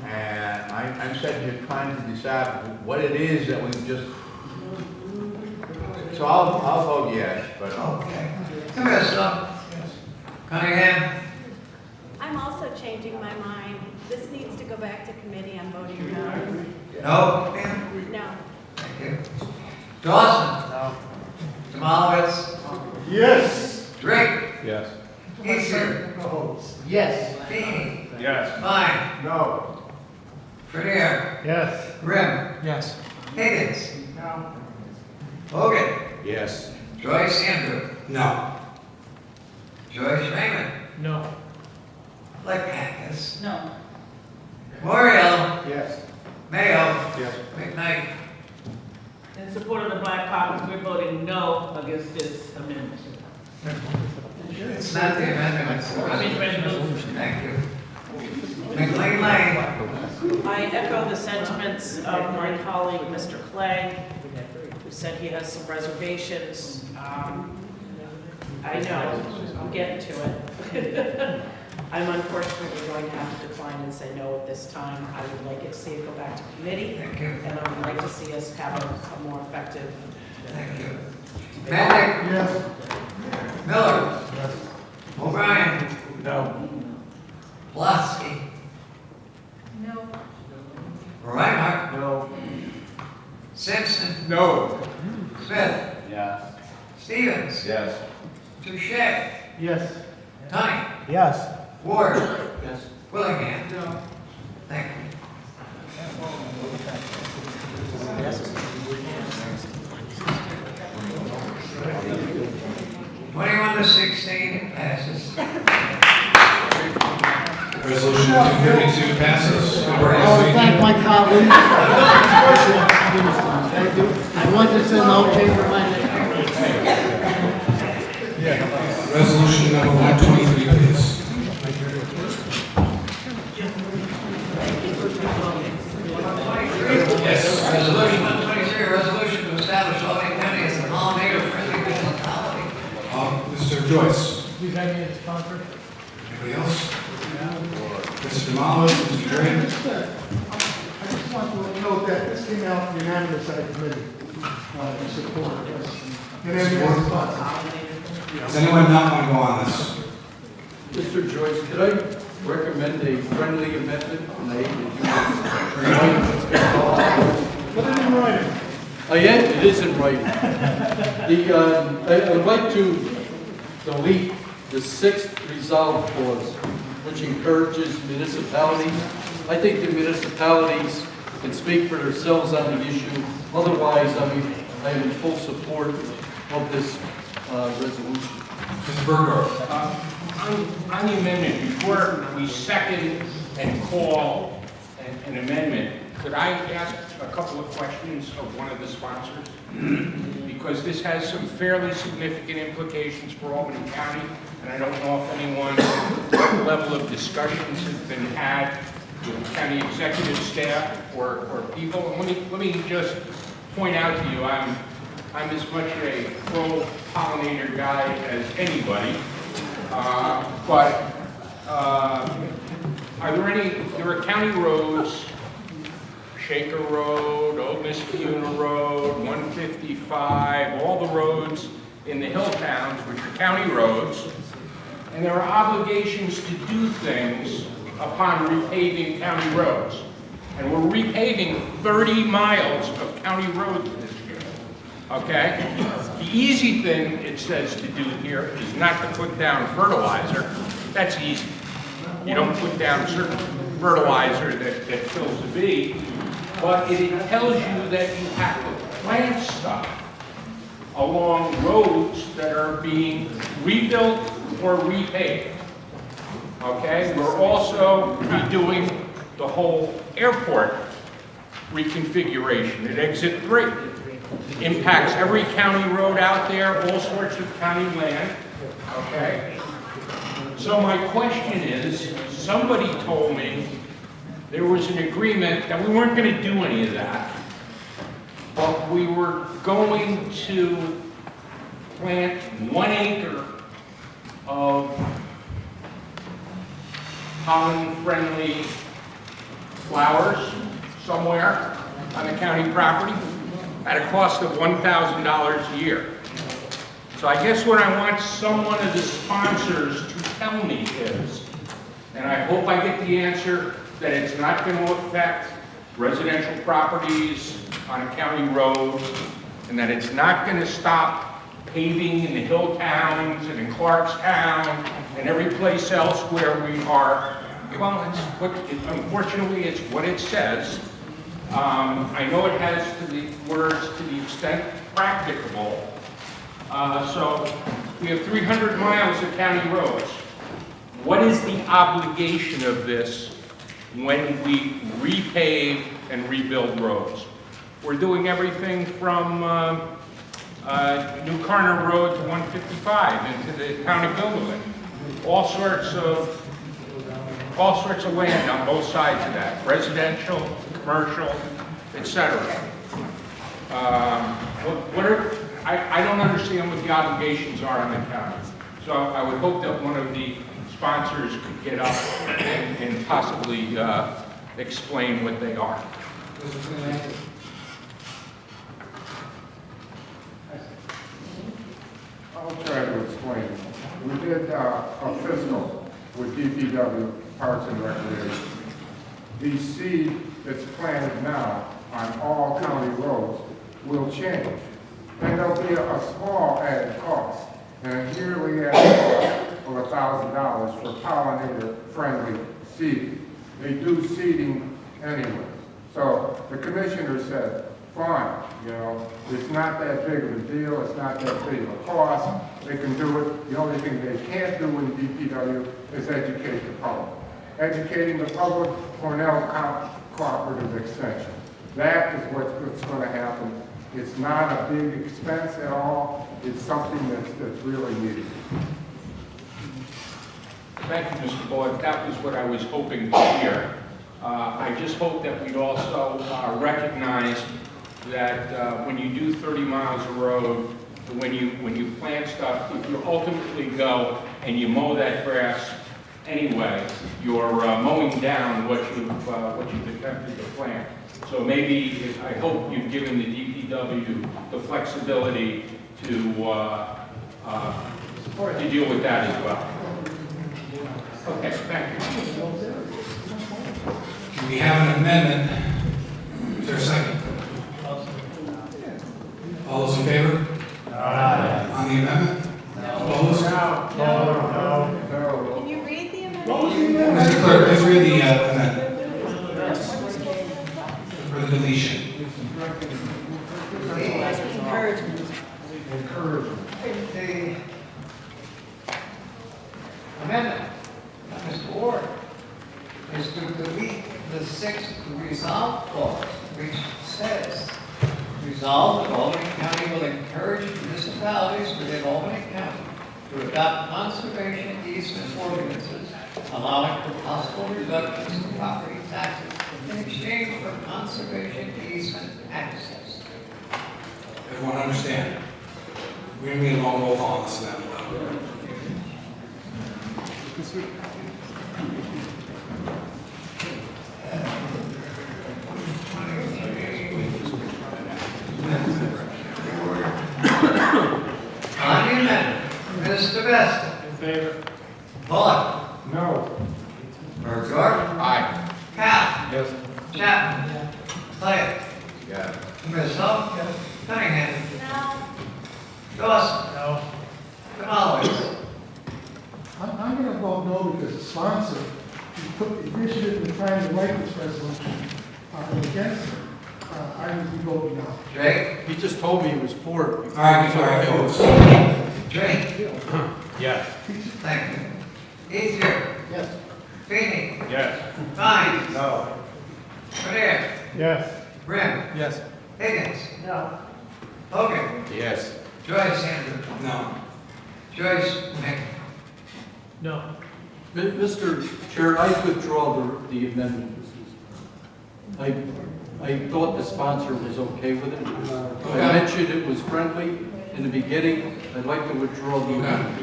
And I'm sitting here trying to decide what it is that we've just, so I'll vote yes, but. Okay. Abyssal. Cunningham. I'm also changing my mind. This needs to go back to committee. I'm voting no. No. No. Thank you. Dawson. No. Demowitz. Yes. Drake. Yes. Ethier. Yes. Feeny. Yes. Klein. No. Vernier. Yes. Grimm. Yes. Higgins. No. Hogan. Yes. Joyce Andrew. No. Joyce Raymond. No. Ludakis. No. Moriel. Yes. Mayo. Yes. McKnight. In support of the Black Caucus, we're voting no against this amendment. It's not the amendment, it's the Resolution. Thank you. McLean Lane. I echo the sentiments of my colleague, Mr. Clay, who said he has some reservations. I know, I'm getting to it. I'm unfortunately going to have to decline and say no at this time. I would like to see it go back to committee, Thank you. and I would like to see us have a more effective. Thank you. Mendick. Yes. Miller. O'Brien. No. Flosky. No. Reinhardt. No. Simpson. No. Smith. Yes. Stevens. Yes. Touche. Yes. Tony. Yes. Ward. Yes. Willingham. No. Thank you. 21 to 16, it passes. Resolution 232 passes. I want to thank my colleagues. Thank you. I want to say no, change my mind. Resolution number 123, please. Yes. Resolution 123, a resolution to establish Albany County as a pollinator-friendly municipality. Mr. Joyce. Please have me as sponsor. Anybody else? Mr. Demolish, Mr. Drain. I just want to note that this came out unanimous at committee, support. And then your response. Does anyone not want to go on this? Mr. Joyce, could I recommend a friendly amendment made that Put it in writing. Yeah, it is in writing. I'd like to delete the 6th resolve clause, which encourages municipalities. I think the municipalities can speak for themselves on the issue. Otherwise, I am in full support of this resolution. Mr. Bergdorf. On the amendment, before we second and call an amendment, could I ask a couple of questions of one of the sponsors? Because this has some fairly significant implications for Albany County, and I don't know if anyone's level of discussions has been had with county executive staff or people. And let me just point out to you, I'm as much a pro-pollinator guy as anybody, but there are county roads, Shaker Road, Old Miss Fiona Road, 155, all the roads in the hill towns, which are county roads, and there are obligations to do things upon repaving county roads. And we're repaving 30 miles of county roads this year, okay? The easy thing it says to do here is not to put down fertilizer. That's easy. You don't put down certain fertilizer that kills the bee, but it tells you that you have to plant stuff along roads that are being rebuilt or repaved. Okay? We're also redoing the whole airport reconfiguration at Exit 3. It impacts every county road out there, all sorts of county land. Okay? So my question is, somebody told me there was an agreement that we weren't going to do any of that, but we were going to plant 1 acre of pollen-friendly flowers somewhere on the county property at a cost of $1,000 a year. So I guess what I want someone of the sponsors to tell me is, and I hope I get the answer, that it's not going to affect residential properties on county roads, and that it's not going to stop paving in the hill towns and in Clarkstown and every place else where we are. Well, unfortunately, it's what it says. I know it has the words to the extent practicable. So we have 300 miles of county roads. What is the obligation of this when we repave and rebuild roads? We're doing everything from New Carner Road to 155 into the town of Gilderland. All sorts of land on both sides of that, residential, commercial, etc. I don't understand what the obligations are on the county. So I would hope that one of the sponsors could get up and possibly explain what they are. I'll try to explain. We did a fiscal with DPW, Parks and Recreation. The seed that's planted now on all county roads will change. And there'll be a small added cost, and a yearly added cost of $1,000 for pollinator-friendly seeding. They do seeding anyway. So the commissioner said, fine, you know, it's not that big of a deal, it's not that big of a cost, they can do it. The only thing they can't do in DPW is educate the public. Educating the public, Cornell Cooperative Extension. That is what's going to happen. It's not a big expense at all, it's something that's really needed. Thank you, Mr. Bullock. That was what I was hoping to hear. I just hope that we'd also recognize that when you do 30 miles of road, when you plant stuff, if you ultimately go and you mow that grass anyway, you're mowing down what you've attempted to plant. So maybe, I hope you've given the DPW the flexibility to to deal with that as well. Okay, thank you. We have an amendment. Is there a second? All those in favor? On the amendment? Opposed? Can you read the amendment? Mr. Clerk, please read the amendment. For the deletion. The amendment, Mr. Ward, is to delete the sixth resolve clause, which says, resolve that Albany County will encourage municipalities within Albany County to adopt conservation easement ordinances allowing for possible reductions in property taxes in exchange for conservation easement access. Everyone understand? We're going to need a long roll call on this amendment. On the amendment, Mr. Vesta. In favor? Bullock. No. Bergdorf. Aye. Cal. Yes. Chapman. Clay. Yes. Myself. Cunningham. No. Dawson. No. Tomales. I'm going to vote no because the sponsor, who took the initiative in trying to write this resolution, against it. I would be voting no. Drake. He just told me he was for it. All right, folks. Drake. Yes. Thank you. Ethier. Yes. Feeney. Yes. Fine. No. Padilla. Yes. Grimm. Yes. Higgins. No. Hogan. Yes. Joyce Andrew. No. Joyce Nick. No. Mr. Chair, I withdraw the amendment. I thought the sponsor was okay with it. I mentioned it was friendly in the beginning. I'd like to withdraw the amendment.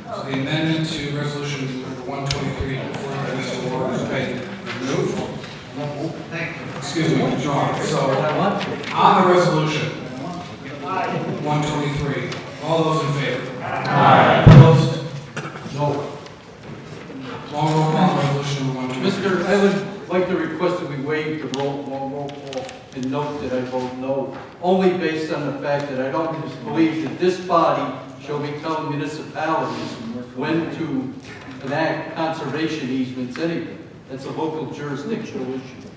So the amendment to resolution number 123, before by Mr. Ward, has been removed. Thank you. Excuse me, withdrawn. So on the resolution, 123, all those in favor? Aye. Opposed? No. Long roll call on resolution number 123. Mr. I would like to request that we waive the long roll call and note that I vote no, only based on the fact that I don't believe that this body shall be telling municipalities when to enact conservation easements anyway. That's a local jurisdictional issue.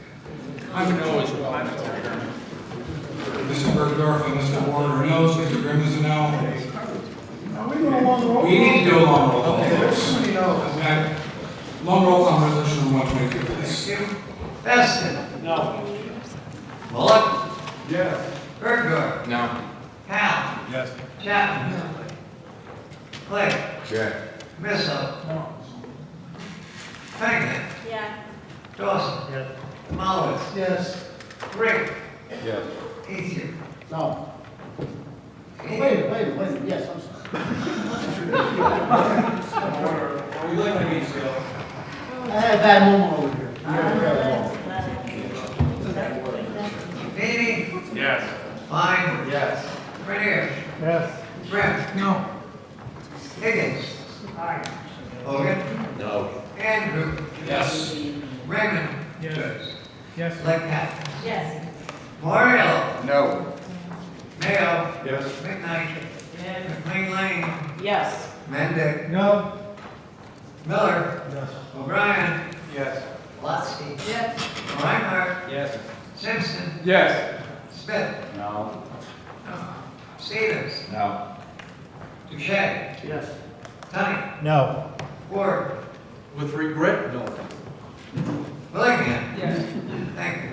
I'm a no as well. Mr. Bergdorf and Mr. Ward are no's, Mr. Grimm is a no. Are we going to long roll? We need to do a long roll call, folks. Somebody knows. Okay. Long roll call on resolution number 123, please. Thank you. Veston. No. Bullock. Yes. Bergdorf. No. Cal. Yes. Chapman. Clay. Yes. Missile. No. Cunningham. Yes. Dawson. Yes. Tomales. Yes. Rick. Yes. Ethier. No. Wait, yes, I'm sorry. Are we like to be still? I had a bad moment over here. Meany. Yes. Fine. Yes. Grenier. Yes. Grimm. No. Higgins. Hogan. No. Andrew. Yes. Raymond. Yes. Yes. Lightcap. Yes. Mario. No. Mayo. Yes. McKnight. McLean Lane. Yes. Mendick. No. Miller. Yes. O'Brien. Yes. Lotsky. Yes. Reinhardt. Yes. Simpson. Yes. Smith. No. Stevens. No. Touche. Yes. Tony. No. Ward. With regret, no. Willingham. Yes. Thank you.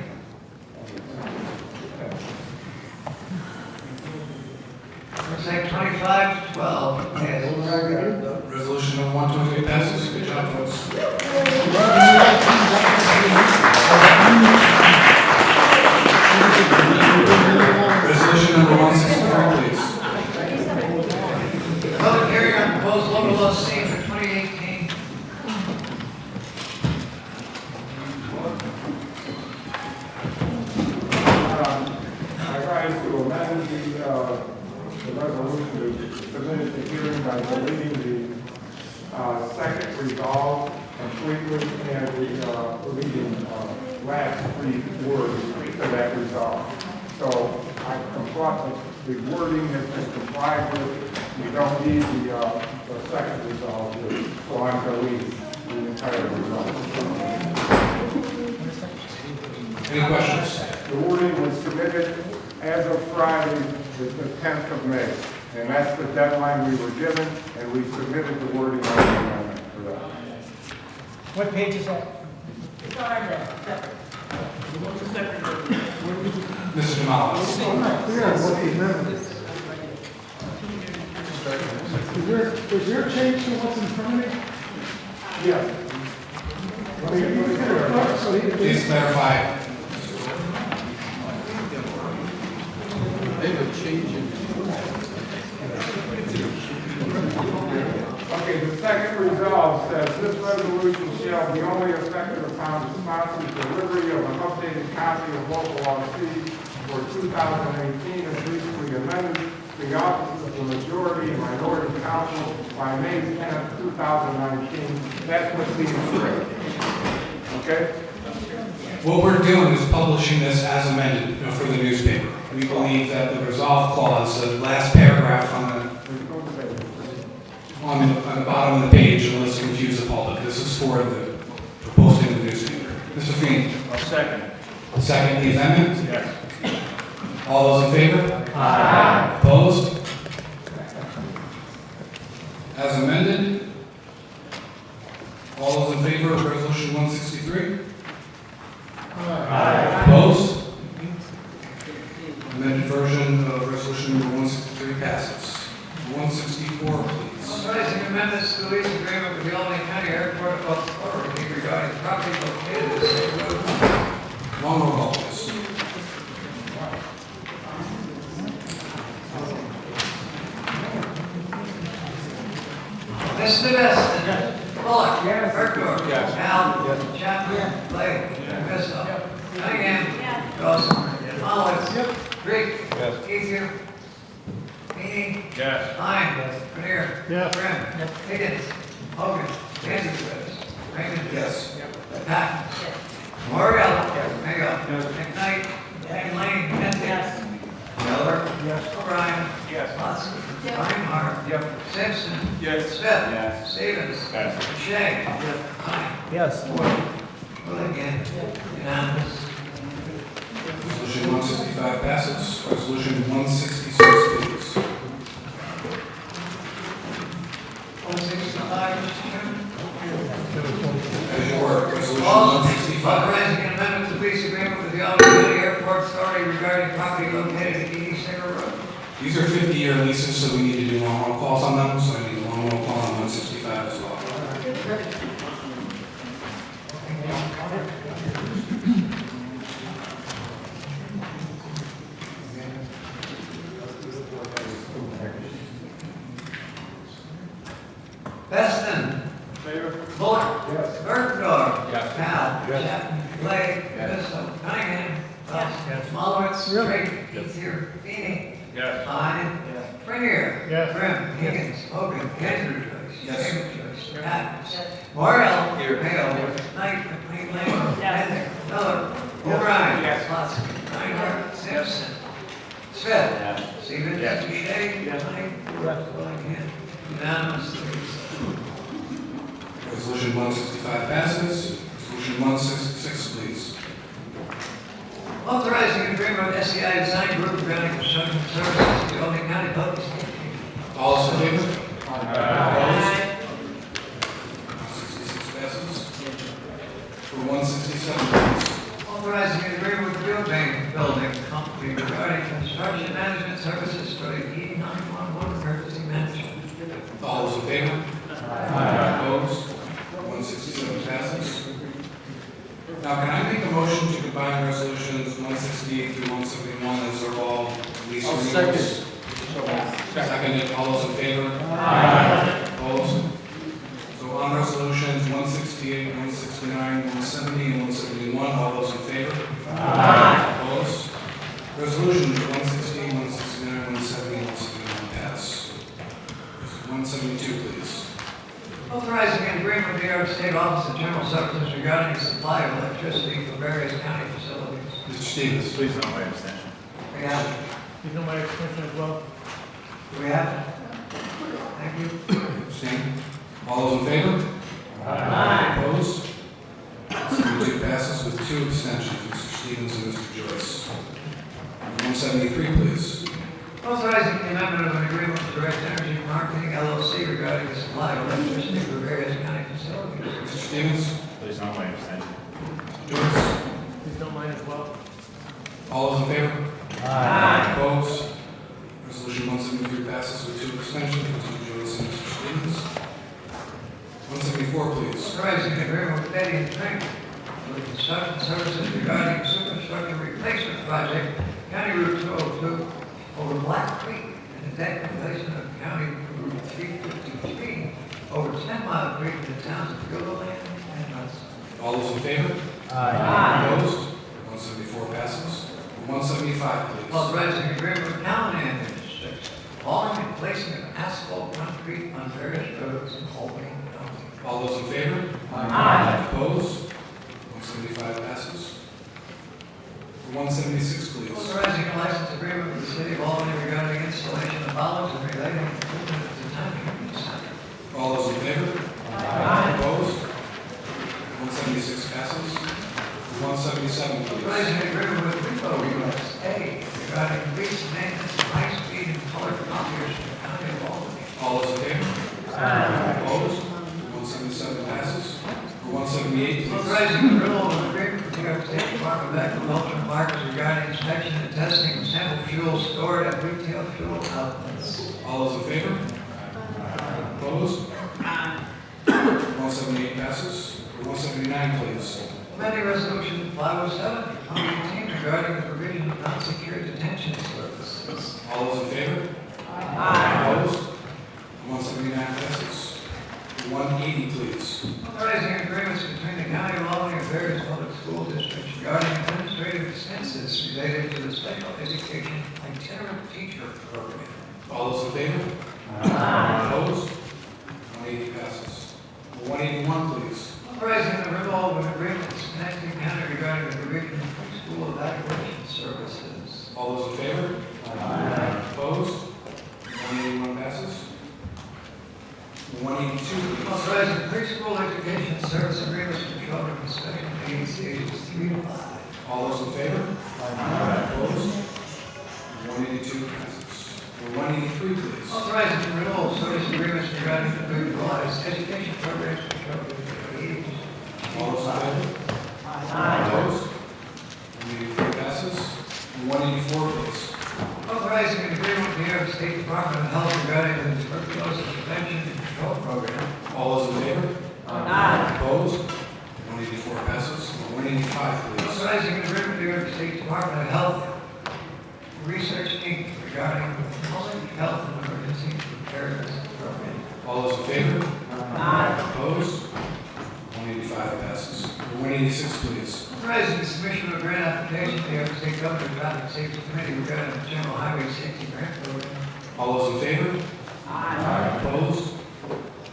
Looks like 25-12. Yes. Resolution number 123 passes. Good job, folks. Resolution number 163, please. Public hearing on proposed local law C for 2018. I rise to amend the resolution to submit the hearing by deleting the second resolve completely and reading last three words to that resolve. So I comply, the wording has been complied with. We don't need the second resolve here, so I'm deleting the entire resolve. Any questions? The wording was submitted as of Friday, the 10th of May. And that's the deadline we were given, and we submitted the wording on the amendment for that. What page is that? It's all right there. Separate. It's a separate vote. Mr. Demolis. I'm not clear on what the amendment is. Is there a change to what's in front of me? Yeah. Please clarify. They have a change in. Okay, the second resolve says, this resolution shall be only effective upon the sponsor's delivery of an updated copy of local law C for 2018 as recently amended to the offices of the majority and minority council by May 10th, 2019. That's what's being strict. Okay? What we're doing is publishing this as amended, for the newspaper. We believe that the resolve clause, the last paragraph on the bottom of the page, will just confuse the public. This is for the posting in the newspaper. Mr. Feeney? I'll second. Second the amendment? Yes. All those in favor? Aye. Opposed? As amended? All those in favor of resolution 163? Aye. Opposed? Amended version of resolution number 163 passes. 164, please. Authorizing amendments to the lease agreement with the Albany County Airport Authority regarding property located at the same road. Long roll call, please. Mr. Weston. Bullock. Bergdorf. Al. Chapman. Blake. Christoph. Cunningham. Dawson. Mullins. Rick. Ethier. Meany. Yes. Klein. Grenier. Grimm. Higgins. Hogan. Andrews. Raymond. Yes. Patton. Morrell. Mayo. McKnight. Lane. Henry. Miller. O'Brien. Yes. Watson. Reinhardt. Simpson. Yes. Smith. Yes. Stevens. Yes. Shea. Klein. Yes. Again. Unanimous. Resolution 165 passes. Resolution 166, please. 165, Mr. Chairman. As you were, resolution Authorizing 165. an amendment to the lease agreement with the Albany County Airport Authority regarding property located at 80 Singer Road. These are 50-year leases, so we need to do long roll calls on them, so I need a long roll call on 165 as well. Beston. Bullock. Bergdorf. Yes. Powell. Chapman. Blake. Bissell. Cunningham. Mullins. Drake. Ethier. Feeney. Yes. Klein. Grenier. Grimm. Higgins. Hogan. Andrews. Yes. Joyce. Patton. Morrell. Mayo. Knight. McLean. Henry. Miller. O'Brien. Yes. Watson. Reinhardt. Simpson. Smith. Stevens. Yes. Shea. Knight. Unanimous. Resolution 165 passes. Resolution 166, please. Authorizing an agreement with SEI Design Group regarding construction services to the Albany County Public Safety. All those in favor? Aye. 166 passes. For 167, please. Authorizing an agreement with Field Bank Building Company regarding construction management services for the E911 emergency management. All those in favor? Opposed? 167 passes. Now, can I make a motion to combine resolutions 168 through 171 as they're all lease renewals? Seconded. All those in favor? Opposed? So on resolutions 168, 169, 170, and 171, all those in favor? Opposed? Resolutions 168, 169, 170, and 171 pass. 172, please. Authorizing an agreement with the New York State Office of General Services regarding the supply of electricity for various county facilities. Mr. Stevens. Please note my abstention. We have it. You know my extension as well? Do we have it? Thank you. Abstain. All those in favor? Aye. Opposed? 72 passes with 2 abstentions, Mr. Stevens and Mr. Joyce. 173, please. Authorizing the amendment of an agreement with Direct Energy Marketing LLC regarding the supply of electricity for various county facilities. Mr. Stevens? Please note my abstention. Joyce? Please don't mind as well. All those in favor? Aye. Opposed? Resolution 173 passes with 2 abstentions, Mr. Joyce and Mr. Stevens. 174, please. Authorizing an agreement with Betty and Frank for the construction services regarding superstructure replacement project, County Route 202 over Black Creek, and the deck replacement of County Route 353 over 10 Mile Creek in the towns of Gilliland and Hudson. All those in favor? Aye. Opposed? 174 passes. 175, please. Authorizing an agreement with Callahan Industries, hauling and placing of asphalt concrete on various roads in Albany County. All those in favor? Aye. Opposed? 175 passes. 176, please. Authorizing a license agreement with the city of Albany regarding installation of bollards and related improvements to the town community center. All those in favor? Aye. Opposed? 176 passes. 177, please. Authorizing an agreement with Rico USA regarding lease maintenance of high-speed and color copiers for the county of Albany. All those in favor? Aye. Opposed? 177 passes. 178, please. Authorizing the renewal of an agreement with the New York State Department of Agriculture and Markets regarding inspection and testing of sample fuel stored at retail fuel outlets. All those in favor? Opposed? 178 passes. 179, please. Amending Resolution 507 for 2018 regarding the provision of non-secure detention services. All those in favor? Aye. Opposed? 179 passes. 180, please. Authorizing agreements between the county of Albany and various public school districts regarding administrative expenses related to the special education itinerant teacher program. All those in favor? Aye. Opposed? 180 passes. 181, please. Authorizing the renewal of an agreement with Schenectady County regarding the provision of preschool evaluation services. All those in favor? Opposed? 181 passes. 182, please. Authorizing preschool education service agreements for children with special needs ages 3 to 5. All those in favor? Opposed? 182 passes. 183, please. Authorizing the renewal of service agreements regarding the individualized education programs for children with age. All those in favor? Opposed? 183 passes. 184, please. Authorizing an agreement with the New York State Department of Health regarding the tuberculosis prevention and control program. All those in favor? Opposed? 184 passes. 185, please. Authorizing an agreement with the New York State Department of Health Research Inc. regarding the public health and emergency preparedness program. All those in favor? Opposed? 185 passes. 186, please. Authorizing the submission of a grant application to the New York State Government Traffic Safety Committee regarding the General Highway Safety Grant Program. All those in favor? Opposed?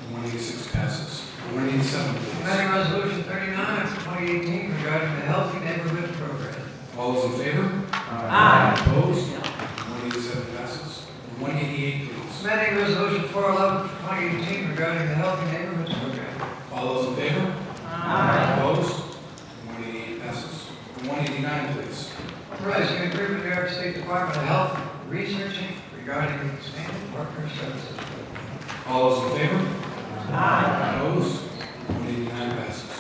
186 passes. 187, please. Amending Resolution 39 of 2018 regarding the Healthy Neighborhood Program. All those in favor? Opposed? 187 passes. 188, please. Amending Resolution 411 of 2018 regarding the Healthy Neighborhoods Program. All those in favor? Opposed? 188 passes. 189, please. Authorizing an agreement with the New York State Department of Health Research Inc. regarding the expanded partner services program. All those in favor? Opposed? 189 passes.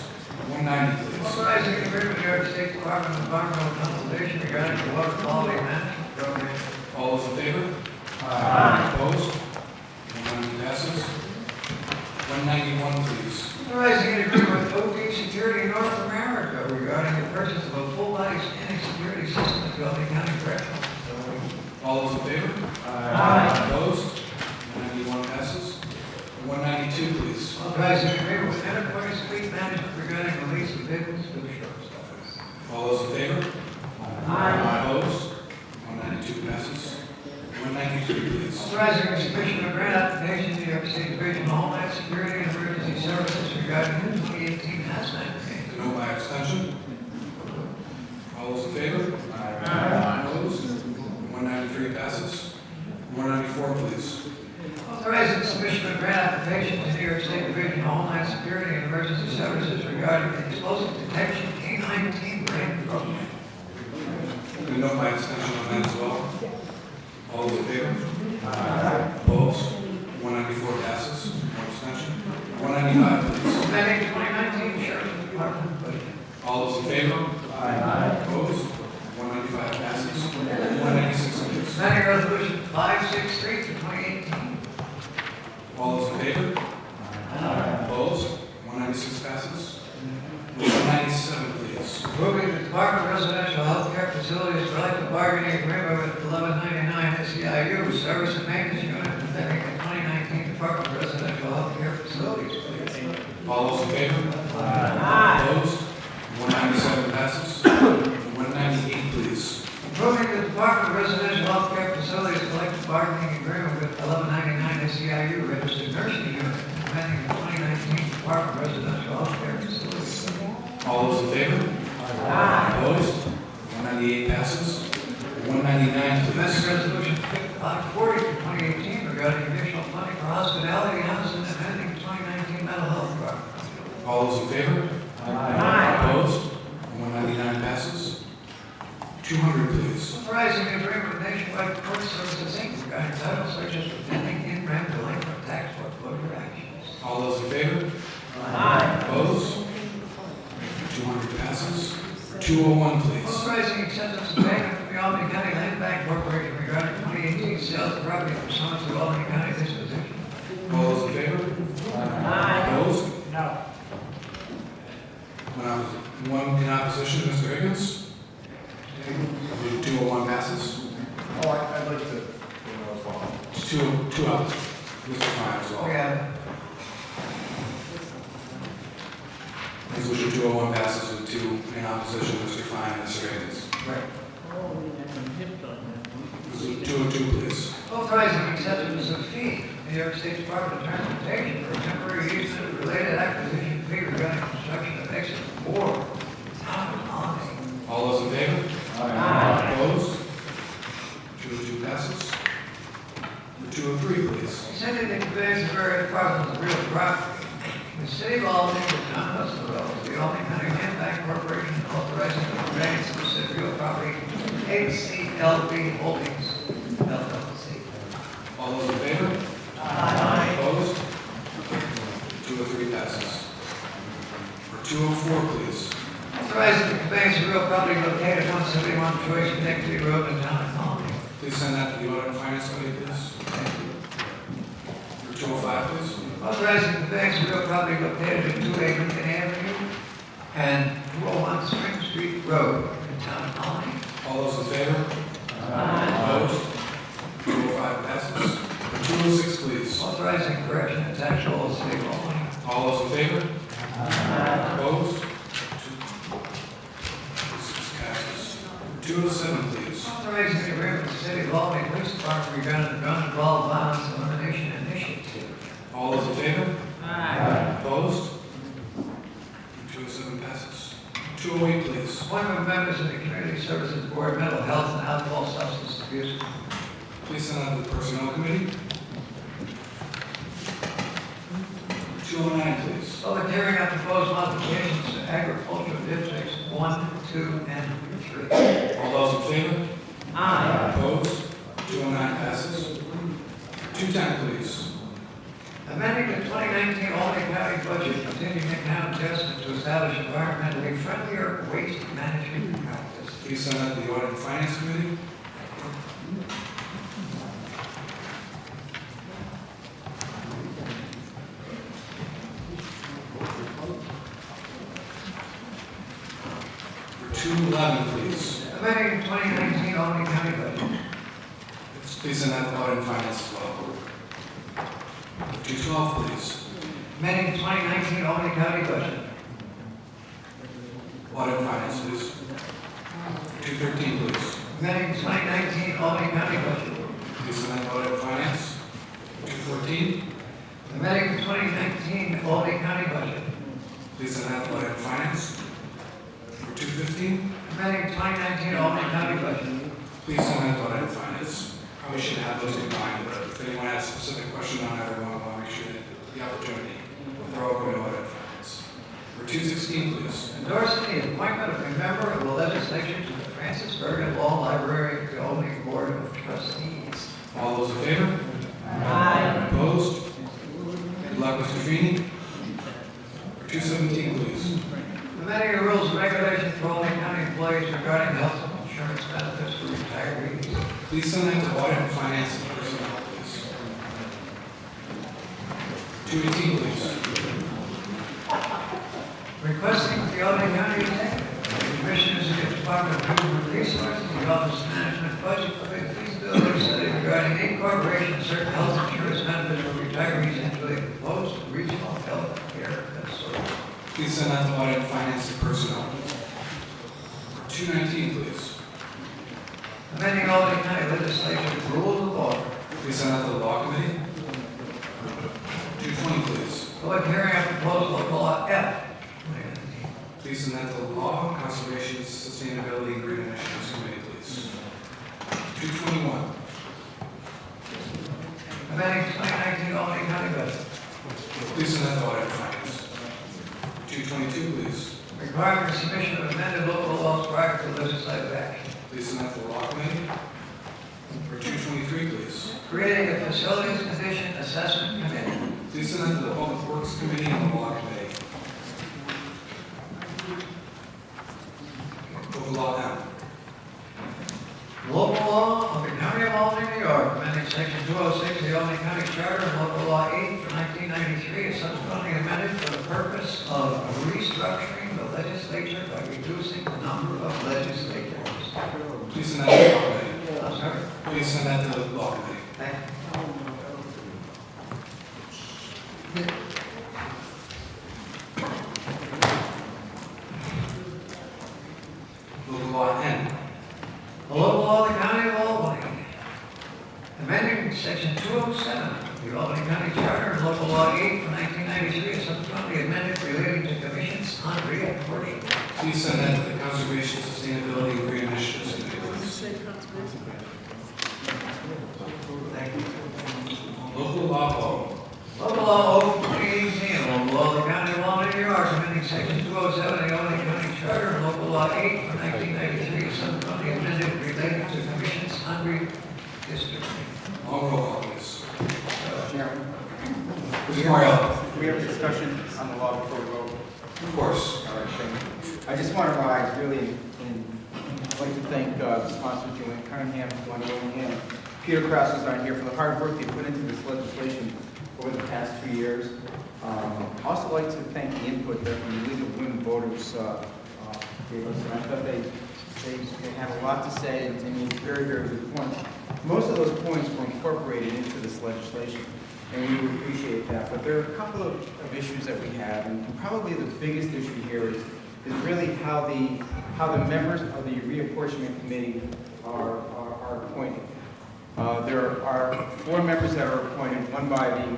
190, please. Authorizing an agreement with the New York State Department of Environmental Conservation regarding the water quality management program. All those in favor? Opposed? 190 passes. 191, please. Authorizing an agreement with OP Security North America regarding the purchase of a full-body scanning security system at the Albany County Correctional Facility. All those in favor? Opposed? 191 passes. 192, please. Authorizing an agreement with Enterprise Fleet Management regarding the lease of vehicles for the sheriff's office. All those in favor? Opposed? 192 passes. 193, please. Authorizing the submission of a grant application to the New York State Division of Homeland Security and Emergency Emergency Services regarding the 2018 hazmat pay. Denote by abstention. All those in favor? Opposed? 193 passes. 194, please. Authorizing submission of grant application to New York State Division of Homeland Security and Emergency Services regarding the explosive detection K-19 grant program. Denote by abstention on that as well. All those in favor? Opposed? 194 passes. No abstention. 195, please. Amending 2019 Sheriff's Department budget. All those in favor? Opposed? 195 passes. 196, please. Amending Resolution 563 to 2018. All those in favor? Opposed? 196 passes. 197, please. Approving the Department of Residential Health Care Facilities collective bargaining agreement with 1199 SEIU Service and Maintenance Unit, amending the 2019 Department of Residential Health Care Facilities. All those in favor? Opposed? 197 passes. 198, please. Approving the Department of Residential Health Care Facilities collective bargaining agreement with 1199 SEIU Registered Nursing Unit, amending the 2019 Department of Residential Health Care Facilities. All those in favor? Opposed? 198 passes. 199, please. Amending Resolution 540 for 2018 regarding additional funding for hospitality housing and amending 2019 mental health program. All those in favor? Opposed? 199 passes. 200, please. Authorizing the agreement with Nationwide Court Services Inc. regarding title searches for pending in-rem delinquent tax foreclosure actions. All those in favor? Opposed? 200 passes. 201, please. Authorizing acceptance of payment from the Albany County Land Bank Corporation regarding 2018 sales of property pursuant to Albany County disposition. All those in favor? Opposed? No. One in opposition, Mr. Higgins. 201 passes. Oh, I'd like to, as well. Two up. Mr. Fine as well. Yeah. Resolution 201 passes with 2 in opposition, Mr. Fine and Mr. Higgins. Right. Resolution 202, please. Authorizing acceptance of fee from New York State Department of Transportation for temporary use of related acquisition fee regarding construction of exit 4. Town of Albany. All those in favor? Opposed? 202 passes. 203, please. Considering the conveyance of various parcels of real property, the city of Albany, the town of Russellville, the Albany County Land Bank Corporation authorizing the conveyance of said real property, HCLB Holdings, LLC. All those in favor? Opposed? 203 passes. For 204, please. Authorizing the conveyance of real property located at 171 Choice Connectity Road in town of Albany. Please send that to the Audit and Finance Committee, please. For 205, please. Authorizing the conveyance of real property located at 2 Lincoln Avenue and 201 Spring Street Road in town of Albany. All those in favor? Opposed? 205 passes. For 206, please. Authorizing correction of tax roll of city of Albany. All those in favor? Opposed? 206 passes. 207, please. Authorizing the agreement with the city of Albany Police Department regarding the gun and ball violence elimination initiative. All those in favor? Opposed? 207 passes. 208, please. Appointment of members of the Community Services Board, Mental Health and Alcohol Substance Abuse. Please send that to the Personnel Committee. 209, please. Public hearing on proposed modifications to agricultural districts 1, 2, and 3. All those in favor? Opposed? 209 passes. 210, please. Amending the 2019 Albany County budget, continuing account adjustment to establish environmentally friendlier waste management practice. Please send that to the Audit and Finance Committee. For 211, please. Amending the 2019 Albany County budget. Please send that to Audit and Finance as well. 212, please. Amending the 2019 Albany County budget. Audit and Finance, please. 213, please. Amending the 2019 Albany County budget. Please send that to Audit and Finance. 214. Amending the 2019 Albany County budget. Please enact the budget of finance. For 215, Amending 2019 Albany County budget. please enact the budget of finance. Probably should have those combined, but if anyone has a specific question on either one, I want to make sure that the opportunity. They're all going to budget of finance. For 216, please. Endorsing the appointment of a member of the legislature to the Francis Bergen Law Library of the Albany Board of Trustees. All those in favor? Aye. Opposed? Good luck, Mr. Feeney. For 217, please. Amending the rules and regulations for Albany County employees regarding health insurance benefits for retirees. Please send that to audit and finance and personnel, please. 218, please. Requesting the Albany County Commissioners of the Department of Human Resources, the Office of Management Budget, feasibility study regarding incorporation of certain health insurance benefits for retirees into a proposed regional health care facility. Please send that to audit and finance and personnel. 219, please. Amending Albany County Legislature rules of order. Please send that to the law committee. 220, please. Public hearing on proposal of law F. Please send that to the Law, Conservation, Sustainability, and Green Initiatives Committee, please. 221. Amending 2019 Albany County budget. Please send that to audit and finance. 222, please. Requiring the submission of amended local laws prior to legislative action. Please send that to the Law Committee. For 223, please. Creating a facilities condition assessment committee. Please send that to the Public Works Committee and the Law Committee. Local Law M. Local law of the County of Albany, New York, amending section 206 of the Albany County Charter and local law 8 from 1993 is subsequently amended for the purpose of restructuring the legislature by reducing the number of legislators. Please send that to the Law Committee. I'm sorry. Please send that to the Law Committee. Thank you. Local Law N. The local law of the County of Albany, amending section 207 of the Albany County Charter and local law 8 from 1993 is subsequently amended relating to commissions on reapportionment. Please send that to the Conservation, Sustainability, and Green Initiatives Committee, please. Thank you. Local Law O. Local law 0 from 2018, local law of the County of Albany, New York, amending section 207 of the Albany County Charter and local law 8 from 1993 is subsequently amended relating to commissions on redistricting. All roll call, please. Chairman, Mr. Morello. we have a discussion on the law before we vote. Of course. All right, thank you. I just want to rise really, and I'd like to thank the sponsors, Joanne Cunningham, Glenn Willingham, Peter Krause, who's on here, for the hard work they put into this legislation over the past 2 years. I'd also like to thank the input that the League of Women Voters gave us. And I thought they had a lot to say and made very, very good points. Most of those points were incorporated into this legislation, and we would appreciate that. But there are a couple of issues that we have, and probably the biggest issue here is really how the members of the reapportionment committee are appointed. There are 4 members that are appointed, one by the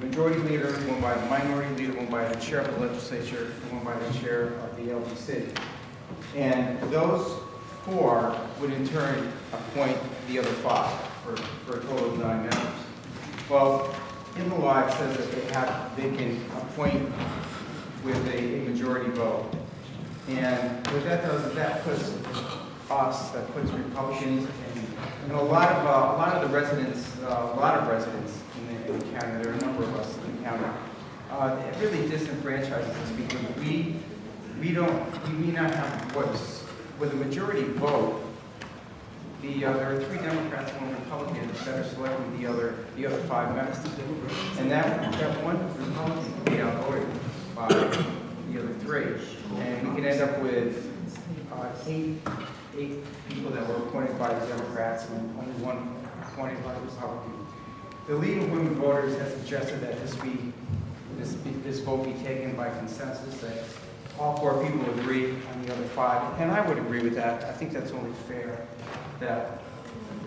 majority leader, one by the minority leader, one by the chair of the legislature, and one by the chair of the LDC. And those 4 would in turn appoint the other 5 for a total of 9 members. Well, in the law it says that they can appoint with a majority vote. And what that does is that puts us, that puts Republicans and a lot of the residents, in the county, there are a number of us in the county, it really disenfranchises us because we may not have a voice. With a majority vote, there are 3 Democrats and 1 Republican that are selecting the other 5 members. And that one Republican can be outvoted by the other 3. And we could end up with 8 people that were appointed by the Democrats and only 1 appointed by the Republicans. The League of Women Voters has suggested that this vote be taken by consensus, that all 4 people agree on the other 5, and I would agree with that. I think that's only fair that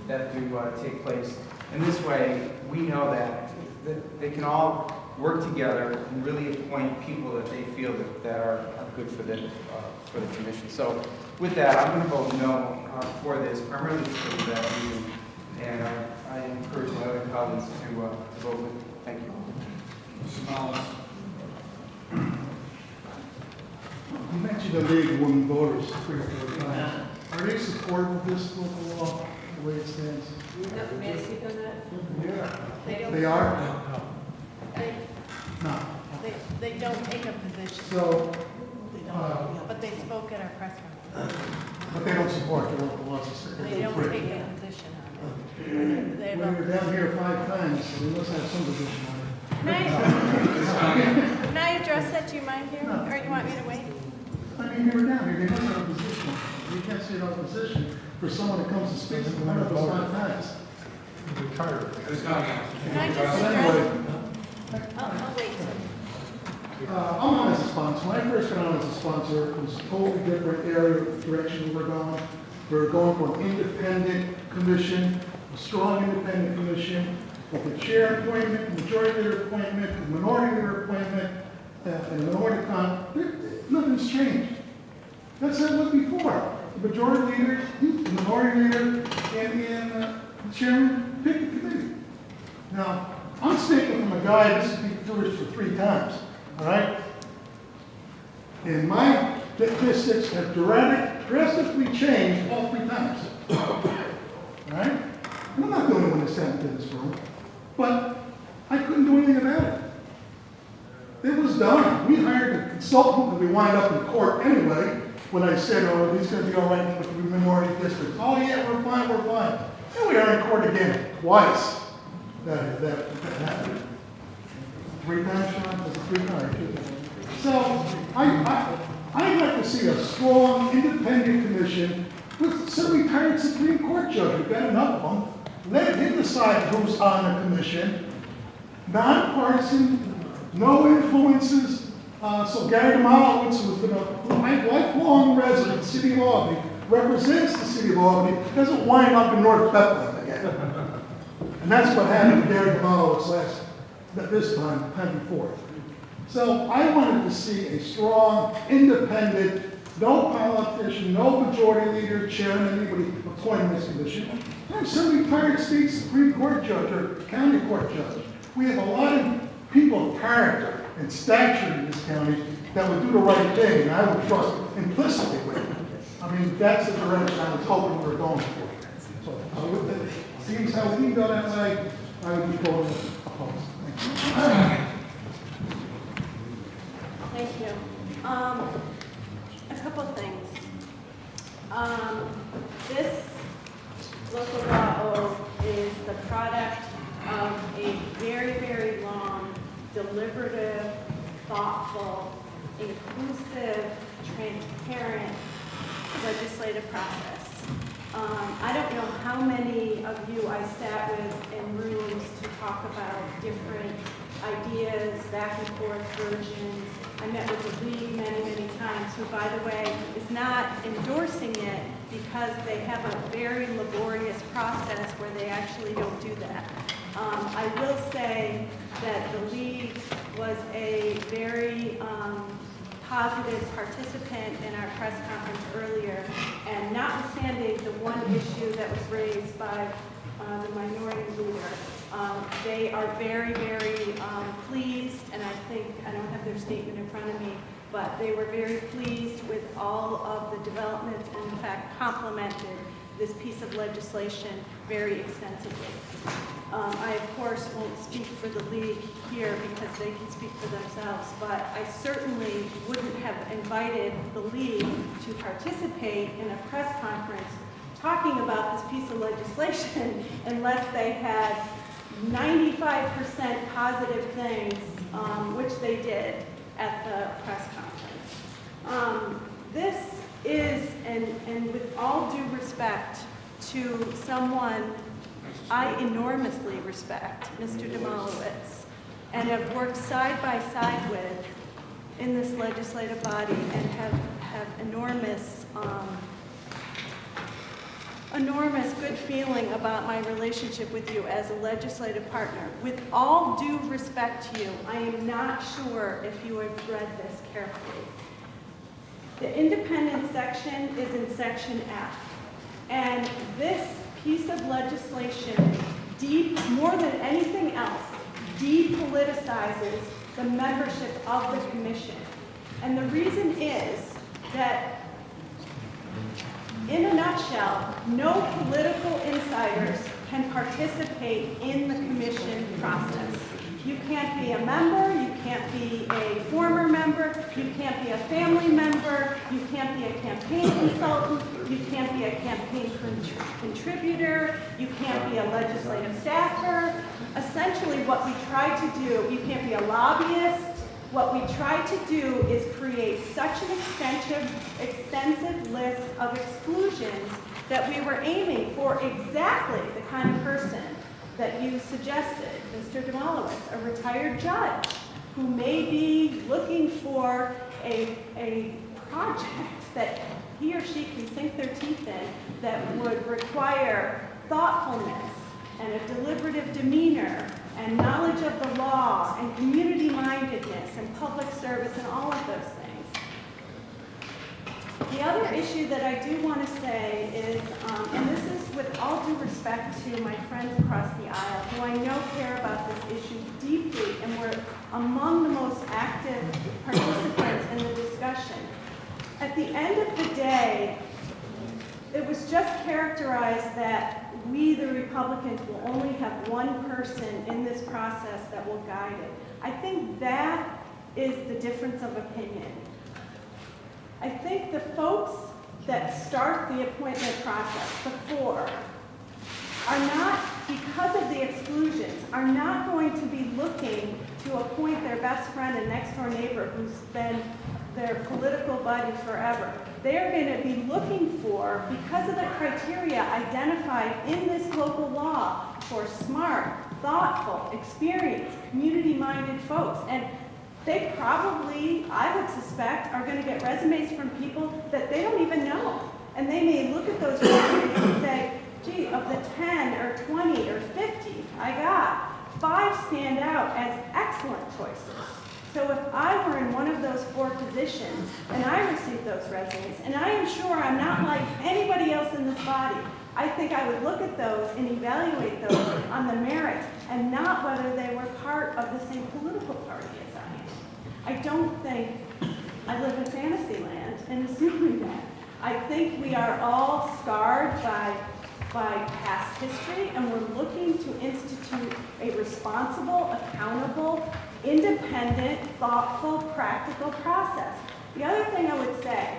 do take place. In this way, we know that they can all work together and really appoint people that they feel that are good for the commission. So with that, I'm going to vote no for this, primarily for that reason. And I encourage my other colleagues to vote with me. Thank you. Mr. Collins. You mentioned the League of Women Voters 3 or 4 times. Are they supportive of this local law, the way it stands? May I speak on that? They are? No. They don't take a position. So, But they spoke at our press conference. but they don't support the local laws. They don't take a position on it. When you're down here 5 times, so we must have some position on it. Can I address that? Do you mind here? Or you want me to wait? I mean, you were down here, they must have a position. You can't say no position for someone that comes to speak to one of those 5 times. Retired. Can I just So address? anyway, I'll wait. I'm on as a sponsor. When I first got on as a sponsor, it was a totally different area, direction we were going. We were going for an independent commission, a strong independent commission, with a chair appointment, majority leader appointment, minority leader appointment, and a minority nothing's changed. That's how it was before. The majority leader, the minority leader, and the chairman pick the committee. Now, I'm speaking from a guy, this has been through this for 3 times, all right? And my statistics have drastically changed all 3 times, all right? And I'm not the only one that's happened in this room, but I couldn't do anything about it. It was done. We hired a consultant, and we wind up in court anyway, when I said, oh, he's going to be all right with the minority districts. Oh, yeah, we're fine, we're fine. And we are in court again, twice. That happened. 3 times, Sean? Was it 3 times? So, I'd like to see a strong, independent commission with some retired Supreme Court judge. We've got enough of them. Let him decide who's on the commission. Nonpartisan, no influences. So Gary Demolowitz, who's been a lifelong resident of the city of Albany, represents the city of Albany, doesn't wind up in North Bethlehem again. And that's what happened to Gary Demolowitz this time before. So I wanted to see a strong, independent, no politician, no majority leader, chairman, anybody appointing this commission. And some retired state Supreme Court judge or county court judge. We have a lot of people of character and stature in this county that would do the right thing, and I would trust implicitly with it. I mean, that's the direction I was hoping we were going for. So, seeing how we go that way, I would be going opposed. Thank you. Thank you. A couple things. This local law is the product of a very, very long, deliberative, thoughtful, inclusive, transparent legislative process. I don't know how many of you I sat with in rooms to talk about different ideas, back and forth versions. I met with the league many, many times, who, by the way, is not endorsing it because they have a very laborious process where they actually don't do that. I will say that the league was a very positive participant in our press conference earlier, and notwithstanding the one issue that was raised by the minority leader, they are very, very pleased, and I think, I don't have their statement in front of me, but they were very pleased with all of the developments and in fact complimented this piece of legislation very extensively. I, of course, won't speak for the league here because they can speak for themselves, but I certainly wouldn't have invited the league to participate in a press conference talking about this piece of legislation unless they had 95% positive things, which they did at the press conference. This is, and with all due respect to someone I enormously respect, Mr. Demolowitz, and have worked side by side with in this legislative body and have enormous enormous good feeling about my relationship with you as a legislative partner. With all due respect to you, I am not sure if you have read this carefully. The independent section is in section F. And this piece of legislation, more than anything else, depoliticizes the membership of the commission. And the reason is that, in a nutshell, no political insiders can participate in the commission process. You can't be a member, you can't be a former member, you can't be a family member, you can't be a campaign consultant, you can't be a campaign contributor, you can't be a legislative staffer. Essentially what we try to do, you can't be a lobbyist. What we try to do is create such an extensive list of exclusions that we were aiming for exactly the kind of person that you suggested, Mr. Demolowitz, a retired judge who may be looking for a project that he or she can sink their teeth in that would require thoughtfulness and a deliberative demeanor and knowledge of the law and community-mindedness and public service and all of those things. The other issue that I do want to say is, and this is with all due respect to my friends across the aisle, who I know care about this issue deeply and were among the most active participants in the discussion. At the end of the day, it was just characterized that we, the Republicans, will only have one person in this process that will guide it. I think that is the difference of opinion. I think the folks that start the appointment process, the four, are not, because of the exclusions, are not going to be looking to appoint their best friend and next door neighbor who's been their political buddy forever. They're going to be looking for, because of the criteria identified in this local law, for smart, thoughtful, experienced, community-minded folks. And they probably, I would suspect, are going to get resumes from people that they don't even know. And they may look at those resumes and say, gee, of the 10 or 20 or 50 I got, 5 stand out as excellent choices. So if I were in one of those 4 positions and I received those resumes, and I am sure I'm not like anybody else in this body, I think I would look at those and evaluate those on the merits and not whether they were part of the same political party as I am. I don't think I live in fantasy land in assuming that. I think we are all scarred by past history, and we're looking to institute a responsible, accountable, independent, thoughtful, practical process. The other thing I would say,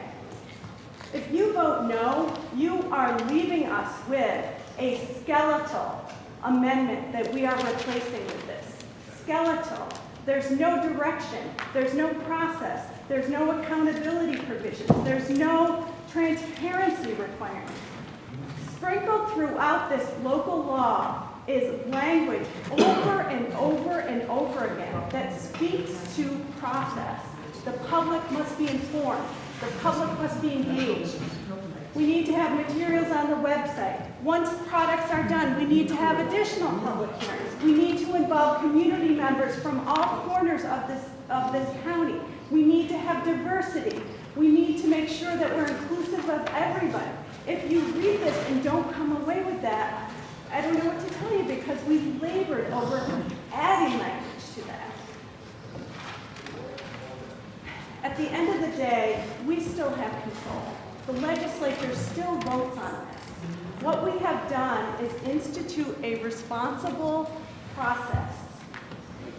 if you vote no, you are leaving us with a skeletal amendment that we are replacing with this. Skeletal. There's no direction. There's no process. There's no accountability provisions. There's no transparency requirements. Sprinkled throughout this local law is language over and over and over again that speaks to process. The public must be informed. The public must be engaged. We need to have materials on the website. Once products are done, we need to have additional public hearings. We need to involve community members from all corners of this county. We need to have diversity. We need to make sure that we're inclusive of everybody. If you read this and don't come away with that, I don't know what to tell you, because we've labored over adding language to that. At the end of the day, we still have control. The legislature still votes on this. What we have done is institute a responsible process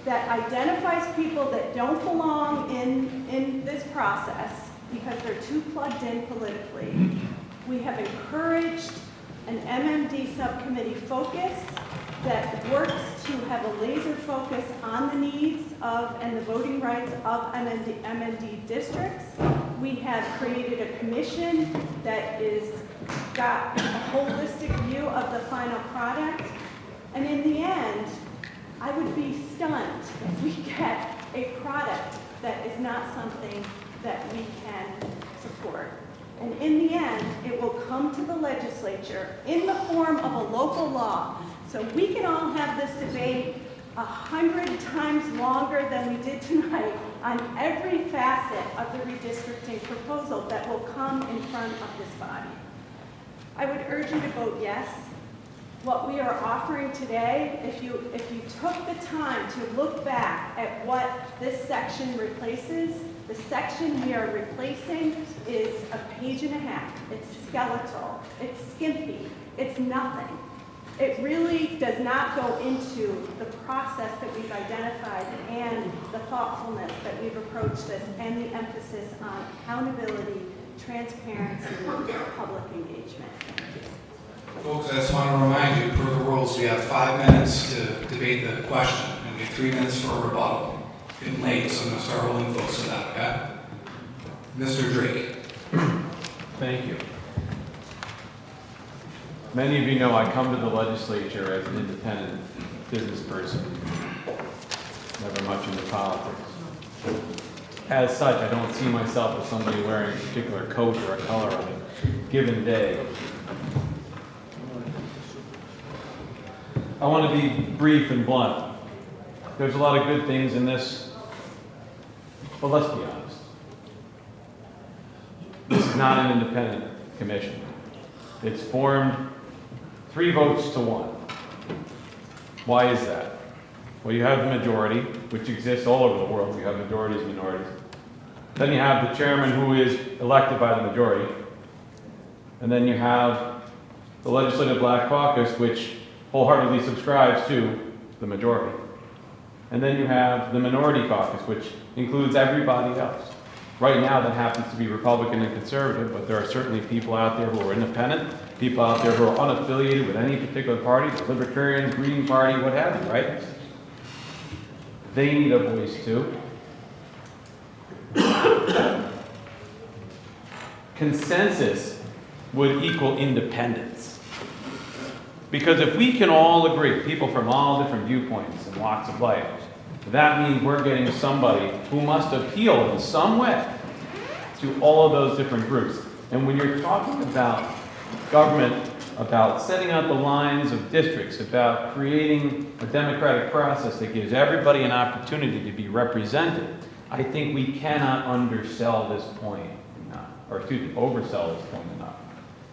that identifies people that don't belong in this process because they're too plugged in politically. We have encouraged an MMD subcommittee focus that works to have a laser focus on the needs of and the voting rights of MMD districts. We have created a commission that is got a holistic view of the final product. And in the end, I would be stunned if we get a product that is not something that we can support. And in the end, it it will come to the legislature in the form of a local law. So we can all have this debate 100 times longer than we did tonight on every facet of the redistricting proposal that will come in front of this body. I would urge you to vote yes. What we are offering today, if you took the time to look back at what this section replaces, the section we are replacing is a page and a half. It's skeletal, it's skimpy, it's nothing. It really does not go into the process that we've identified and the thoughtfulness that we've approached this and the emphasis on accountability, transparency, and public engagement. Folks, I just want to remind you, per the rules, we have 5 minutes to debate the question, and we have 3 minutes for a rebuttal. It's getting late, so I'm going to start rolling folks to that, okay? Mr. Drake. Thank you. Many of you know I come to the legislature as an independent business person, never much into politics. As such, I don't see myself as somebody wearing a particular coat or a color on a given day. I want to be brief and blunt. There's a lot of good things in this, but let's be honest. This is not an independent commission. It's formed 3 votes to 1. Why is that? Well, you have the majority, which exists all over the world. You have majorities, minorities. Then you have the chairman who is elected by the majority. And then you have the Legislative Black Caucus, which wholeheartedly subscribes to the majority. And then you have the minority caucus, which includes everybody else. Right now, that happens to be Republican and conservative, but there are certainly people out there who are independent, people out there who are unaffiliated with any particular party, the Libertarian, Green Party, what have you, right? They need a voice too. Consensus would equal independence. Because if we can all agree, people from all different viewpoints and walks of life, that means we're getting somebody who must appeal in some way to all of those different groups. And when you're talking about government, about setting out the lines of districts, about creating a democratic process that gives everybody an opportunity to be represented, I think we cannot undersell this point enough, or excuse me, oversell this point enough.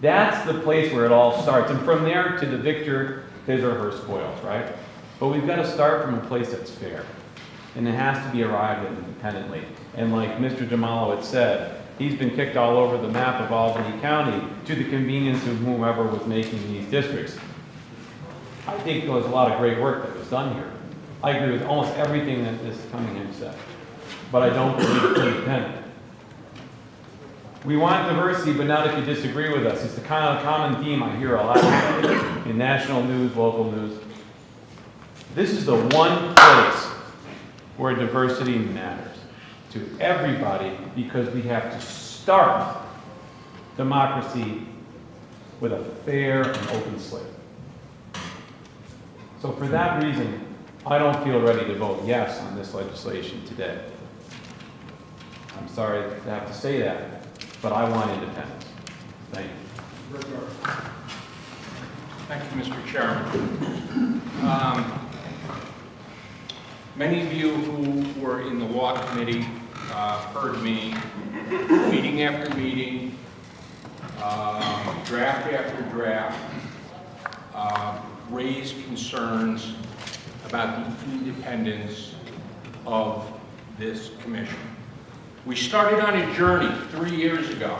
That's the place where it all starts. And from there to the victor, his or her spoils, right? But we've got to start from a place that's fair. And it has to be arrived at independently. And like Mr. Jamalo had said, he's been kicked all over the map of Albany County to the convenience of whomever was making these districts. I think there was a lot of great work that was done here. I agree with almost everything that Ms. Cunningham said. But I don't believe it's independent. We want diversity, but not if you disagree with us. It's the kind of common theme I hear a lot in national news, local news. This is the one place where diversity matters to everybody, because we have to start democracy with a fair and open slate. So for that reason, I don't feel ready to vote yes on this legislation today. I'm sorry to have to say that, but I want independence. Thank you. Thank you, Mr. Chairman. Many of you who were in the law committee heard me, meeting after meeting, draft after draft, raise concerns about the independence of this commission. We started on a journey 3 years ago.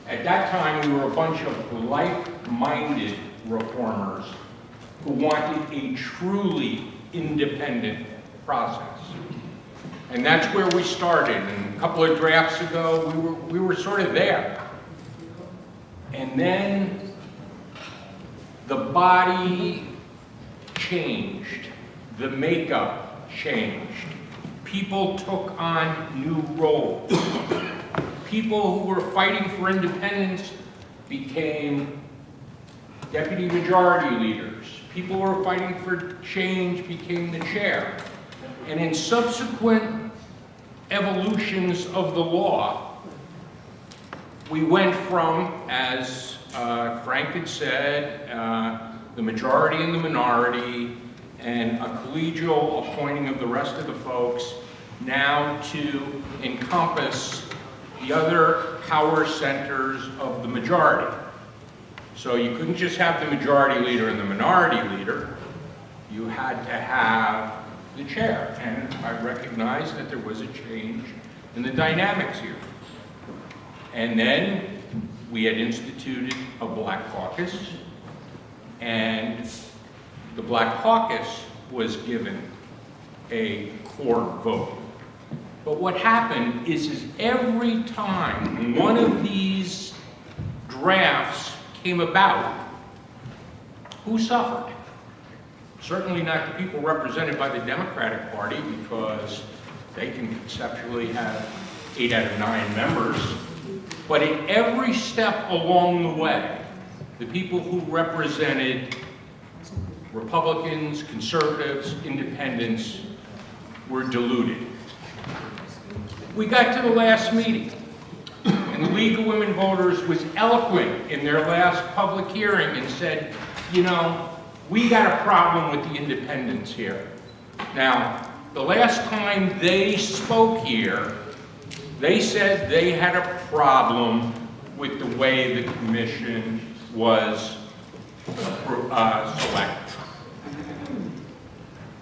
At that time, we were a bunch of like-minded reformers who wanted a truly independent process. And that's where we started. And a couple of drafts ago, we were sort of there. And then the body changed. The makeup changed. People took on new roles. People who were fighting for independence became deputy majority leaders. People who were fighting for change became the chair. And in subsequent evolutions of the law, we went from, as Frank had said, the majority and the minority, and a collegial appointing of the rest of the folks, now to encompass the other power centers of the majority. So you couldn't just have the majority leader and the minority leader. You had to have the chair. And I recognized that there was a change in the dynamics here. And then we had instituted a Black Caucus, and the Black Caucus was given a core vote. But what happened is every time one of these drafts came about, who suffered? Certainly not the people represented by the Democratic Party, because they can conceptually have 8 out of 9 members. But at every step along the way, the people who represented Republicans, conservatives, independents were diluted. We got to the last meeting, and the League of Women Voters was eloquent in their last public hearing and said, you know, we got a problem with the independents here. Now, the last time they spoke here, they said they had a problem with the way the commission was selected.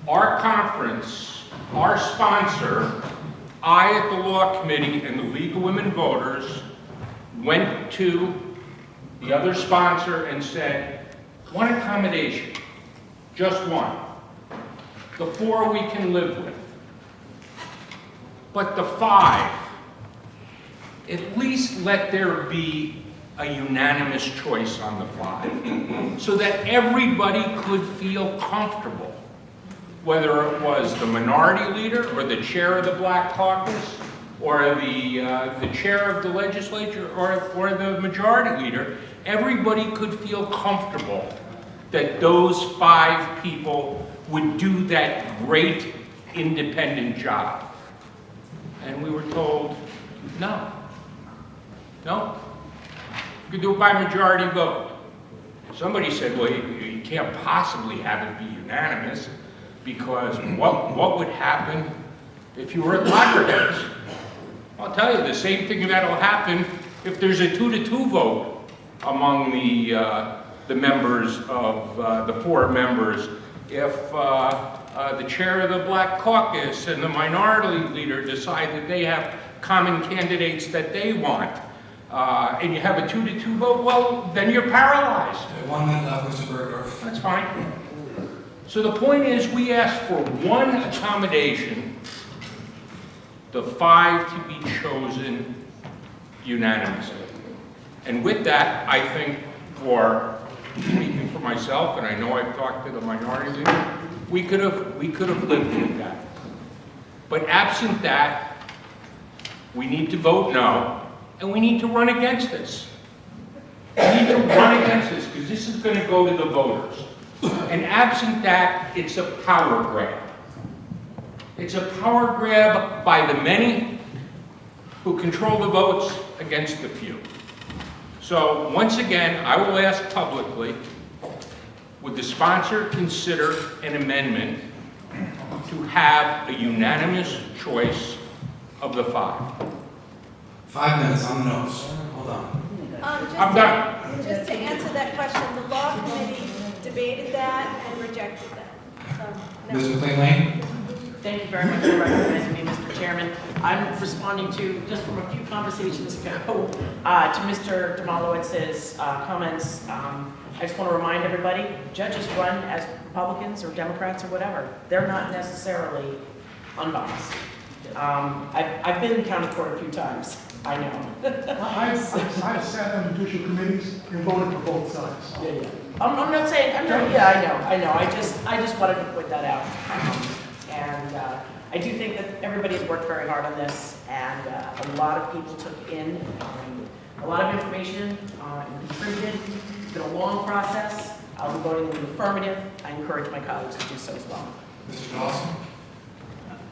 Our conference, our sponsor, I at the Law Committee and the League of Women Voters went to the other sponsor and said, one accommodation, just one. The 4 we can live with. But the 5, at least let there be a unanimous choice on the 5, so that everybody could feel comfortable, whether it was the minority leader or the chair of the Black Caucus or the chair of the legislature or the majority leader. Everybody could feel comfortable that those 5 people would do that great independent job. And we were told, no. No, you could do it by majority vote. Somebody said, well, you can't possibly have it be unanimous, because what would happen if you were at loggerheads? I'll tell you, the same thing that'll happen if there's a 2-2 vote among the members of the 4 members. If the chair of the Black Caucus and the minority leader decide that they have common candidates that they want, and you have a 2-2 vote, well, then you're paralyzed. 1 minute left, Mr. Bergdorf. That's fine. So the point is, we asked for one accommodation, the 5 to be chosen unanimously. And with that, I think, for speaking for myself, and I know I've talked to the minority leader, we could have lived with that. But absent that, we need to vote no, and we need to run against this. We need to run against this, because this is going to go to the voters. And absent that, it's a power grab. It's a power grab by the many who control the votes against the few. So once again, I will ask publicly, would the sponsor consider an amendment to have a unanimous choice of the 5? 5 minutes on the nose. Hold on. I'm done. Just to answer that question, the law committee debated that and rejected that. So, no. Ms. McLean-Lane? Thank you very much for recognizing me, Mr. Chairman. I'm responding to, just from a few conversations ago, to Mr. Demalowitz's comments. I just want to remind everybody, judges run as Republicans or Democrats or whatever. They're not necessarily unbiased. I've been in county court a few times. I know. I've sat on judicial committees and voted for both sides. Yeah. I'm not saying, I know. I just wanted to point that out. And I do think that everybody's worked very hard on this, and a lot of people took in a lot of information and contributed. It's been a long process. I'll be voting in the affirmative. I encourage my colleagues to do so as well. Mr. Dawson?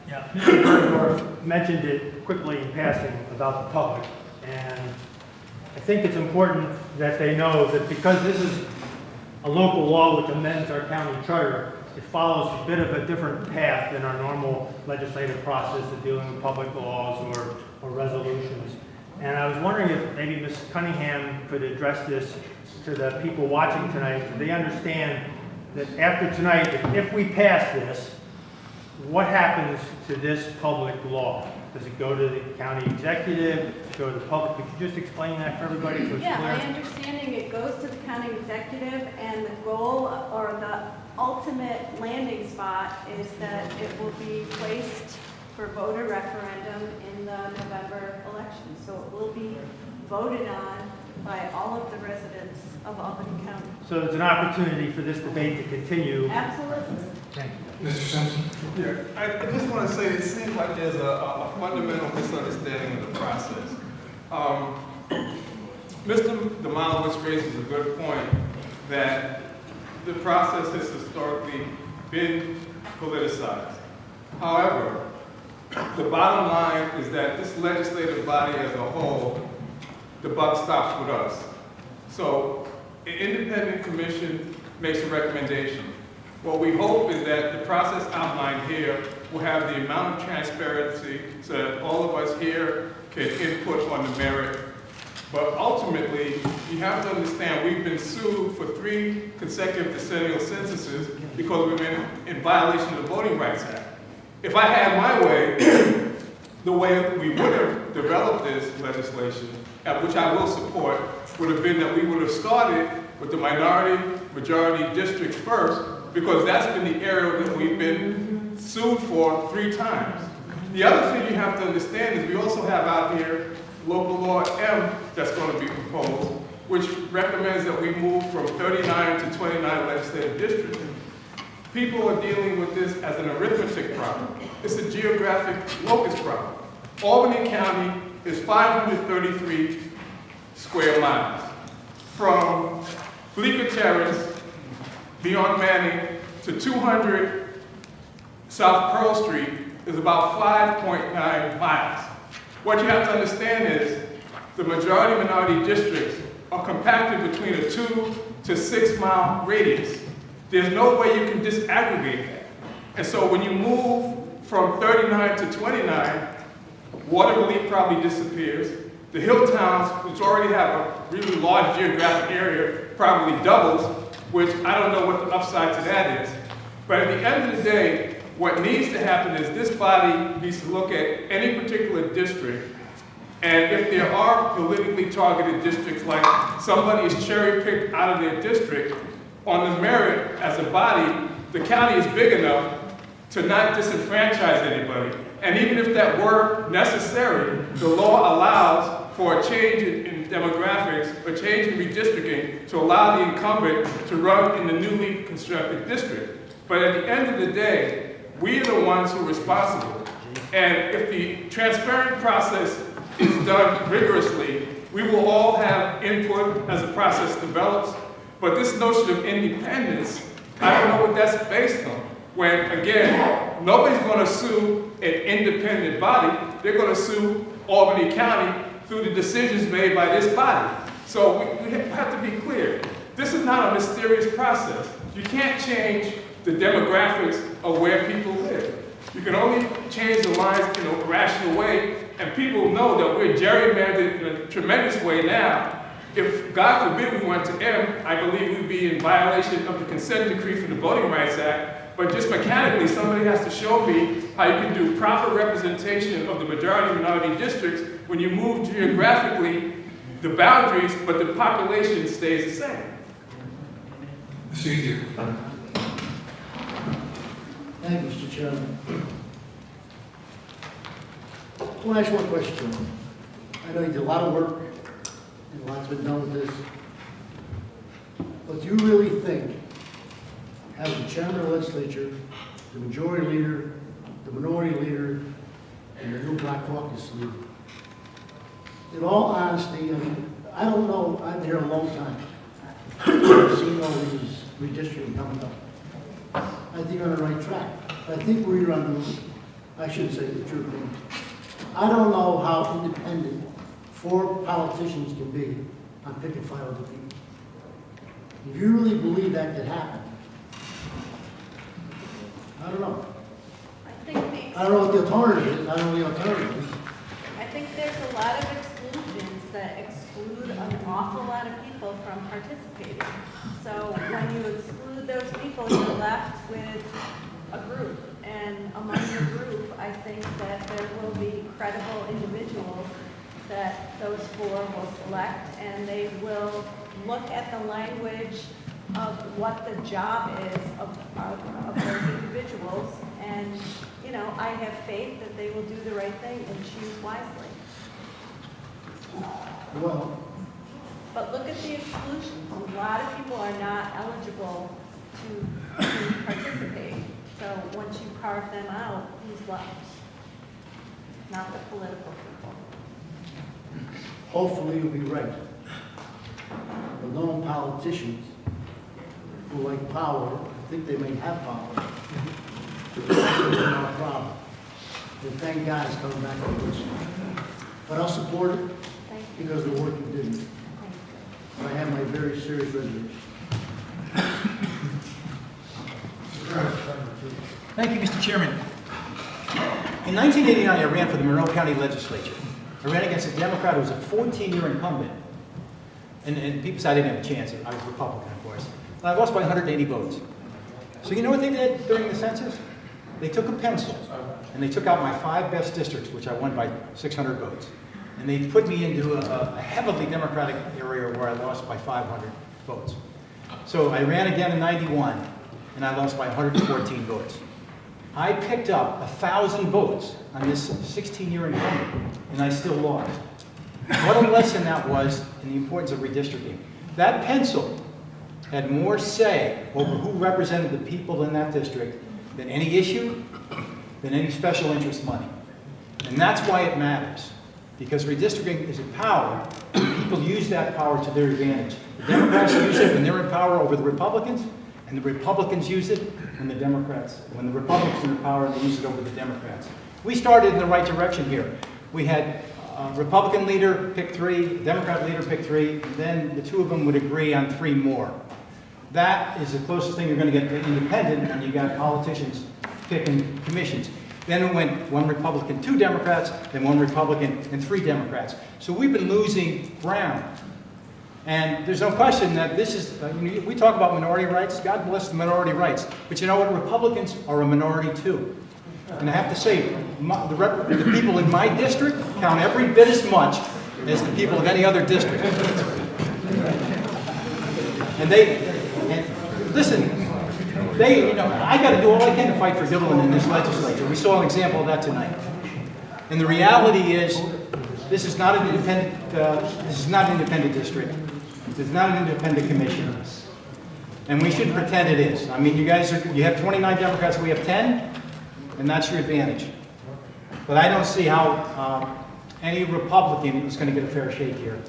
Yeah, Mr. Bergdorf mentioned it quickly in passing about the public, and I think it's important that they know that because this is a local law which amends our county charter, it follows a bit of a different path than our normal legislative process of dealing with public laws or resolutions. And I was wondering if maybe Ms. Cunningham could address this to the people watching tonight, so they understand that after tonight, if we pass this, what happens to this public law? Does it go to the county executive? Does it go to the public? Could you just explain that for everybody so it's Yeah, clear? my understanding, it goes to the county executive, and the goal or the ultimate landing spot is that it will be placed for voter referendum in the November election. So it will be voted on by all of the residents of Albany County. So there's an opportunity for this debate to continue. Absolutely. Thank you. Mr. Simpson? Yeah, I just want to say it seems like there's a fundamental misunderstanding of the process. Mr. Demolowitz raises a good point that the process has historically been politicized. However, the bottom line is that this legislative body as a whole, the buck stops with us. So an independent commission makes a recommendation. What we hope is that the process outlined here will have the amount of transparency so that all of us here can input on the merit. But ultimately, you have to understand we've been sued for 3 consecutive decennial censuses because we've been in violation of the Voting Rights Act. If I had my way, the way we would have developed this legislation, which I will support, would have been that we would have started with the minority-majority districts first, because that's been the area that we've been sued for 3 times. The other thing you have to understand is we also have out here local law M that's going to be proposed, which recommends that we move from 39 to 29 legislative districts. People are dealing with this as an arithmetic problem. It's a geographic locus problem. Albany County is 533 square miles. From Bleecker Terrace, beyond Manning, to 200 South Pearl Street is about 5.9 miles. What you have to understand is the majority-minority districts are compacted between a 2 to 6 mile radius. There's no way you can disaggregate that. And so when you move from 39 to 29, water relief probably disappears. The hill towns, which already have a really large geographic area, probably doubles, which I don't know what the upside to that is. But at the end of the day, what needs to happen is this body needs to look at any particular district, and if there are politically targeted districts, like somebody is cherry-picked out of their district, on the merit as a body, the county is big enough to not disenfranchise anybody. And even if that were necessary, the law allows for a change in demographics, a change in redistricting to allow the incumbent to run in the newly constructed district. But at the end of the day, we are the ones who are responsible. And if the transparent process is done rigorously, we will all have input as the process develops. But this notion of independence, I don't know what that's based on. When, again, nobody's going to sue an independent body. They're going to sue Albany County through the decisions made by this body. So we have to be clear. This is not a mysterious process. You can't change the demographics of where people live. You can only change the lines in a rational way, and people know that we're gerrymandered in a tremendous way now. If, God forbid, we went to M, I believe we'd be in violation of the consent decree for the Voting Rights Act. But just mechanically, somebody has to show me how you can do proper representation of the majority-minority districts when you move geographically the boundaries, but the population stays the same. Mr. Ethier. Thank you, Mr. Chairman. I want to ask one question. I know you did a lot of work, and lots been done with this. But do you really think having the chairman of the legislature, the majority leader, the minority leader, and the new Black Caucus leader, in all honesty, I mean, I don't know, I've been here a long time. I've seen all these redistricting coming up. I think you're on the right track. I think we're on the, I shouldn't say the true thing. I don't know how independent 4 politicians can be on picking 5 other people. If you really believe that could happen, I don't know. I think I don't know what the alternative is. I don't know the alternative is. I think there's a lot of exclusions that exclude an awful lot of people from participating. So when you exclude those people, you're left with a group. And among the group, I think that there will be credible individuals that those 4 will select, and they will look at the language of what the job is of those individuals. And, you know, I have faith that they will do the right thing and choose wisely. Well, But look at the exclusions. A lot of people are not eligible to participate. So once you carve them out, who's left? Not the political people. hopefully you'll be right. But known politicians who like power, think they may have power, that's not a problem. And thank God it's coming back to this. But I'll support it because of the work you did. I have my very serious reservations. Thank you, Mr. Chairman. In 1989, I ran for the Monroe County Legislature. I ran against a Democrat who was a 14-year incumbent. And people said I didn't have a chance. I was Republican, of course. And I lost by 180 votes. So you know what they did during the census? They took a pencil, and they took out my 5 best districts, which I won by 600 votes. And they put me into a heavily Democratic area where I lost by 500 votes. So I ran again in 91, and I lost by 114 votes. I picked up 1,000 votes on this 16-year incumbent, and I still lost. What a lesson that was in the importance of redistricting. That pencil had more say over who represented the people in that district than any issue, than any special interest money. And that's why it matters, because redistricting is a power, and people use that power to their advantage. The Democrats use it when they're in power over the Republicans, and the Republicans use it when the Republicans are in power, they use it over the Democrats. We started in the right direction here. We had Republican leader pick 3, Democrat leader pick 3, and then the 2 of them would agree on 3 more. That is the closest thing you're going to get to independent when you got politicians picking commissions. Then it went 1 Republican, 2 Democrats, then 1 Republican, and 3 Democrats. So we've been losing ground. And there's no question that this is, we talk about minority rights, God bless the minority rights, but you know what, Republicans are a minority too. And I have to say, the people in my district count every bit as much as the people of any other district. And listen, I got to do all I can to fight for Dillon in this legislature. We saw an example of that tonight. And the reality is, this is not an independent district. This is not an independent commission. And we should pretend it is. I mean, you have 29 Democrats, we have 10, and that's your advantage. But I don't see how any Republican is going to get a fair shake here,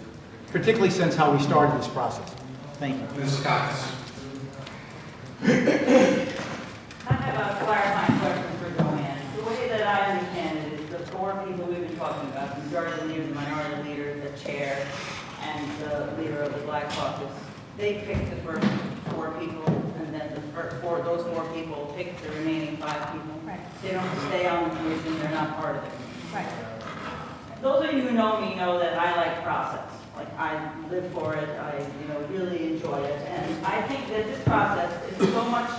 particularly since how we started this process. Thank you. Ms. Cox. I have a clarifying question for Joanne. The way that I understand it is the 4 people we've been talking about, the majority leader, the minority leader, the chair, and the leader of the Black Caucus, they pick the first 4 people, and then those 4 people pick the remaining 5 people. Right. They don't stay on the commission, they're not part of it. Right. Those of you who know me know that I like process. Like, I live for it, I really enjoy it, and I think that this process is so much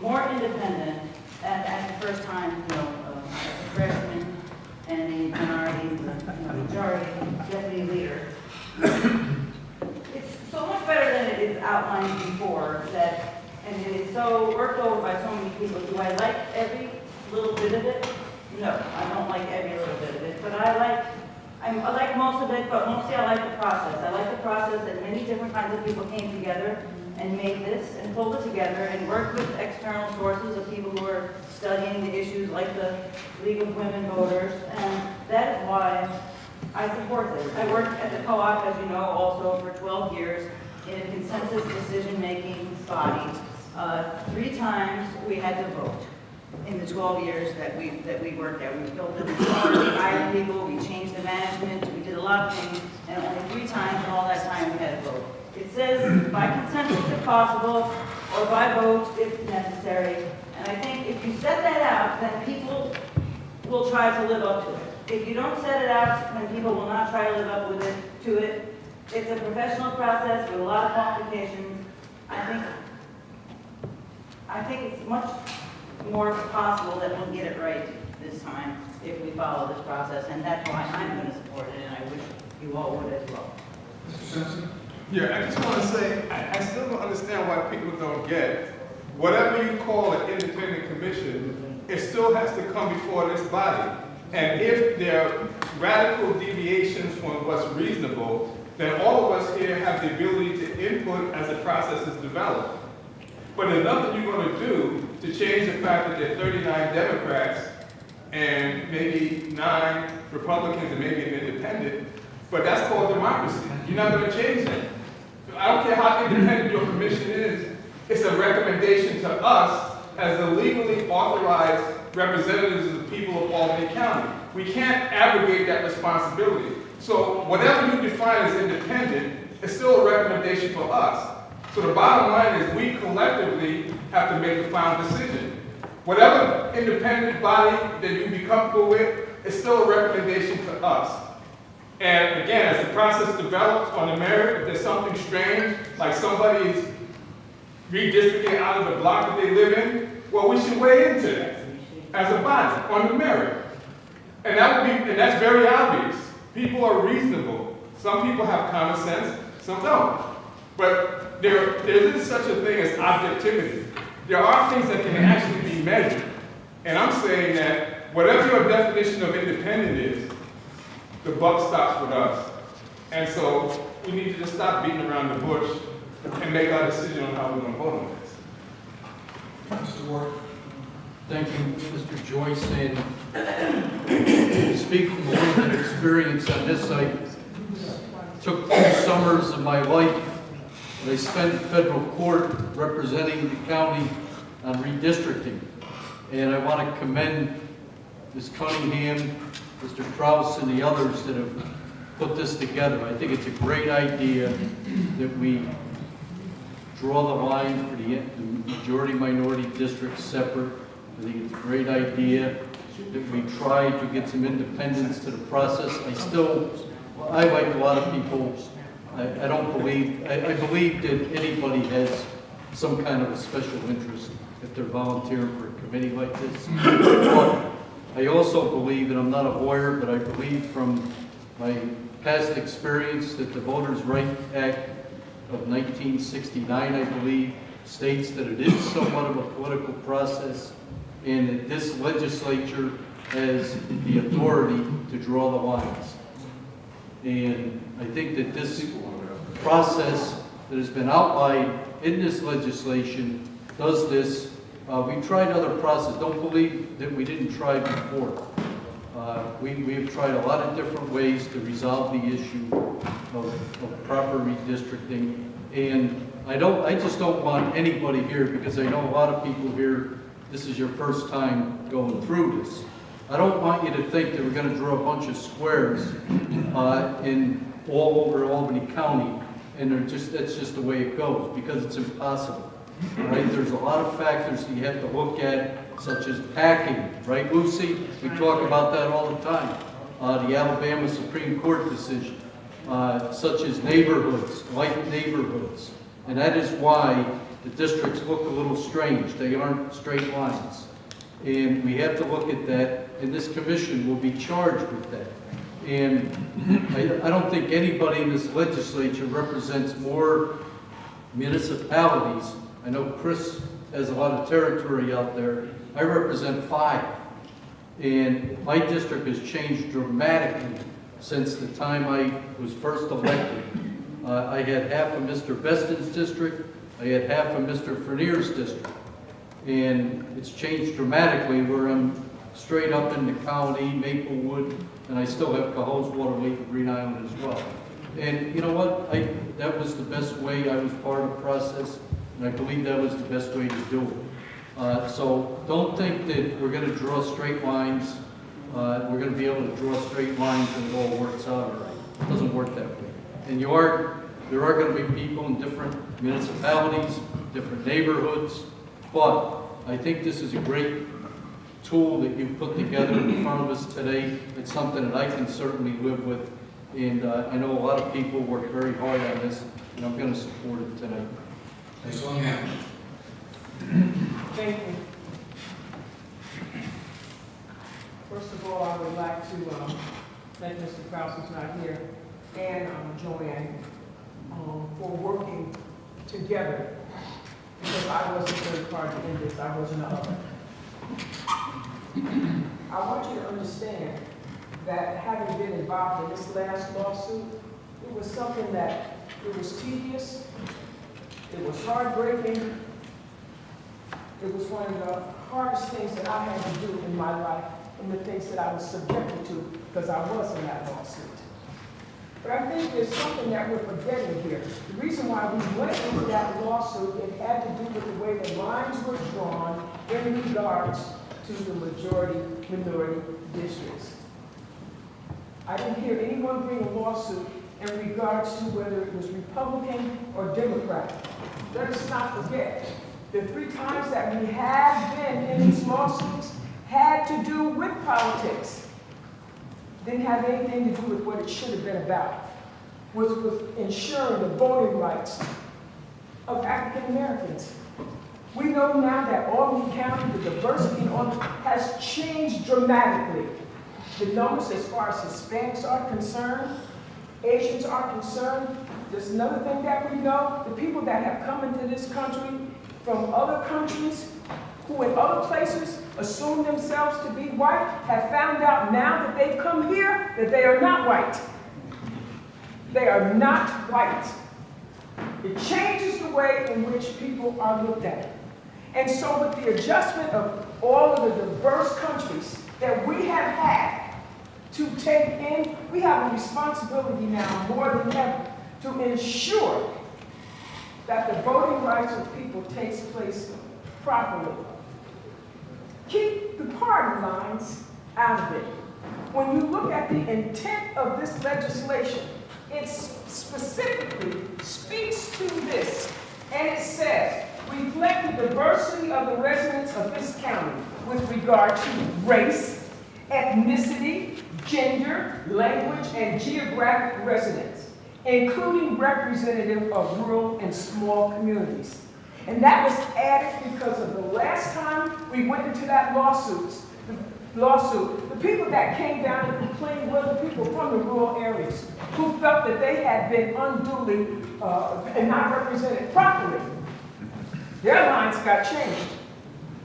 more independent at the first time, as a freshman and the minority, the majority deputy leader. It's so much better than it is outlined before, and it is so worked over by so many people. Do I like every little bit of it? No, I don't like every little bit of it, but I like most of it, but mostly I like the process. I like the process that many different kinds of people came together and made this and pulled it together and worked with external sources of people who are studying the issues like the League of Women Voters, and that is why I support this. I worked at the co-op, as you know, also for 12 years in a consensus decision-making body. 3 times we had to vote in the 12 years that we worked there. We built the majority, we hired people, we changed the management, we did did a lot of things, and only 3 times in all that time we had a vote. It says by consensus if possible, or by vote if necessary. And I think if you set that out, then people will try to live up to it. If you don't set it out, then people will not try to live up with to it. It's a professional process with a lot of complications. I think it's much more possible that we'll get it right this time if we follow this process, and that's why I'm going to support it, and I wish you all would as well. Mr. Simpson? Yeah, I just want to say, I still don't understand why people don't get, whatever you call an independent commission, it still has to come before this body. And if there are radical deviations from what's reasonable, then all of us here have the ability to input as the process is developed. But there's nothing you're going to do to change the fact that there are 39 Democrats and maybe 9 Republicans and maybe an independent, but that's called democracy. You're not going to change that. I don't care how independent your commission is, it's a recommendation to us as the legally authorized representatives of the people of Albany County. We can't abrogate that responsibility. So whatever you define as independent, it's still a recommendation for us. So the bottom line is we collectively have to make the final decision. Whatever independent body that you be comfortable with, it's still a recommendation to us. And again, as the process develops on the merit, if there's something strange, like somebody's redistricting out of the block that they live in, well, we should weigh into that as a body on the merit. And that's very obvious. People are reasonable. Some people have common sense, some don't. But there isn't such a thing as objectivity. There are things that can actually be measured. And I'm saying that whatever your definition of independent is, the buck stops with us. And so we need to just stop beating around the bush and make our decision on how we're going to vote on this. Mr. Ward? Thank you, Mr. Joyce. And speak from a little bit of experience on this, I took 2 summers of my life that I spent in federal court representing the county on redistricting. And I want to commend Ms. Cunningham, Mr. Krause, and the others that have put this together. I think it's a great idea that we draw the line for the majority-minority districts separate. I think it's a great idea that we try to get some independence to the process. I like a lot of people, I believe that anybody has some kind of a special interest if they're volunteering for a committee like this. But I also believe, and I'm not a lawyer, but I believe from my past experience that the Voters' Right Act of 1969, I believe, states that it is somewhat of a political process and that this legislature has the authority to draw the lines. And I think that this process that has been outlined in this legislation does this. We tried other processes. Don't believe that we didn't try before. We have tried a lot of different ways to resolve the issue of proper redistricting. And I just don't want anybody here, because I know a lot of people here, this is your first time going through this. I don't want you to think that we're going to draw a bunch of squares in all over Albany County, and that's just the way it goes, because it's impossible. Right? There's a lot of factors that you have to look at, such as packing, right, Lucy? We talk about that all the time. The Alabama Supreme Court decision, such as neighborhoods, light neighborhoods. And that is why the districts look a little strange. They aren't straight lines. And we have to look at that, and this commission will be charged with that. And I don't think anybody in this legislature represents more municipalities. I know Chris has a lot of territory out there. I represent 5. And my district has changed dramatically since the time I was first elected. I had half of Mr. Beston's district. I had half of Mr. Frenier's district. And it's changed dramatically where I'm straight up in the county, Maplewood, and I still have Cohoes, Water Lake, and Green Island as well. And you know what? That was the best way. I was part of the process, and I believe that was the best way to do it. So don't think that we're going to draw straight lines. We're going to be able to draw straight lines and it all works out all right. It doesn't work that way. And there are going to be people in different municipalities, different neighborhoods, but I think this is a great tool that you've put together in front of us today. It's something that I can certainly live with, and I know a lot of people work very hard on this, and I'm going to support it tonight. Thanks, William. Thank you. First of all, I would like to thank Mr. Krause, who's not here, and Joanne for working together, because I was a third party in this, I wasn't a other. I want you to understand that having been involved in this last lawsuit, it was something that, it was tedious, it was heartbreaking, it was one of the hardest things that I had to do in my life, and the things that I was subjected to, because I was in that lawsuit. But I think there's something that we're forgetting here. The reason why we went into that lawsuit, it had to do with the way the lines were drawn in regards to the majority-minority districts. I didn't hear anyone bring a lawsuit in regards to whether it was Republican or Democrat. Let us not forget, the 3 times that we have been in these lawsuits had to do with politics. Didn't have anything to do with what it should have been about, was with ensuring the voting rights of African Americans. We know now that Albany County, the diversity has changed dramatically. The numbers as far as Hispanics are concerned, Asians are concerned. There's another thing that we know, the people that have come into this country from other countries, who in other places assume themselves to be white, have found out now that they've come here that they are not white. They are not white. It changes the way in which people are looked at. And so with the adjustment of all of the diverse countries that we have had to take in, we have a responsibility now more than ever to ensure that the voting rights of people takes place properly. Keep the party lines out of it. When you look at the intent of this legislation, it specifically speaks to this, and it says, reflect the diversity of the residents of this county with regard to race, ethnicity, gender, language, and geographic residence, including representative of rural and small communities. And that was added because of the last time we went into that lawsuit, the people that came down and complained were the people from the rural areas who felt that they had been unduly and not represented properly. Their lines got changed,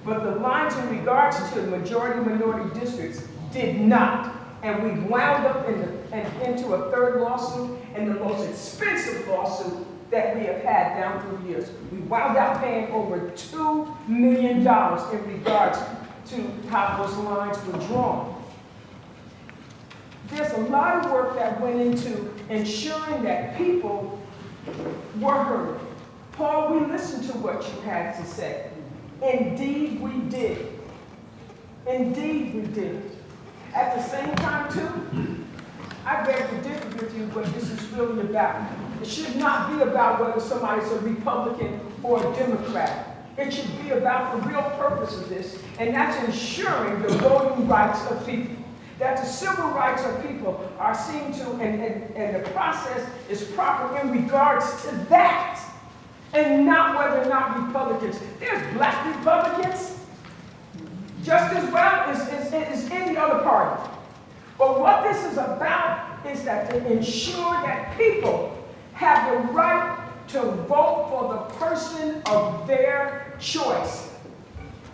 but the lines in regards to the majority-minority districts did not. And we wound up into a third lawsuit, and the most expensive lawsuit that we have had down through the years. We wound up paying over $2 million in regards to how those lines were drawn. There's a lot of work that went into ensuring that people were heard. Paul, we listened to what you had to say. Indeed, we did. Indeed, we did. At the same time, too, I beg to differ with you what this is really about. It should not be about whether somebody's a Republican or a Democrat. It should be about the real purpose of this, and that's ensuring the voting rights of people. That the civil rights of people are seen to, and the process is proper in regards to that, and not whether or not Republicans. There's black Republicans just as well as any other party. But what this is about is that to ensure that people have the right to vote for the person of their choice.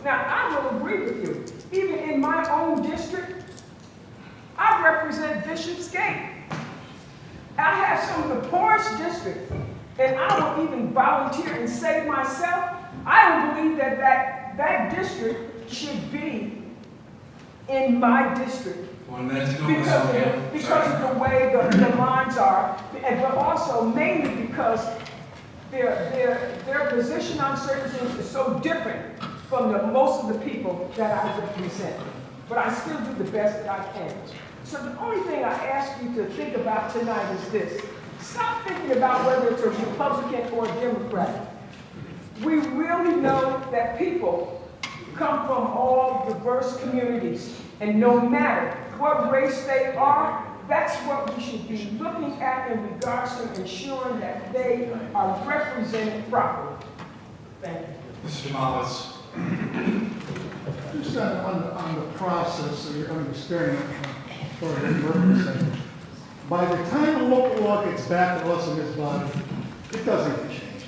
Now, I will agree with you. Even in my own district, I represent Bishopsgate. I have some of the poorest districts, and I will even volunteer and say myself, I don't believe that that district should be in my district. 1 minute to go. Because of the way the lines are, but also mainly because their position on certain things is so different from most of the people that I represent. But I still do the best that I can. So the only thing I ask you to think about tonight is this. Stop thinking about whether it's a Republican or a Democrat. We really know that people come from all diverse communities, and no matter what race they are, that's what we should be looking at in regards to ensuring that they are represented properly. Thank you. Mr. Demowitz. Just on the process, so you're understanding for the purpose. By the time a local law gets back to us in this body, it doesn't get changed.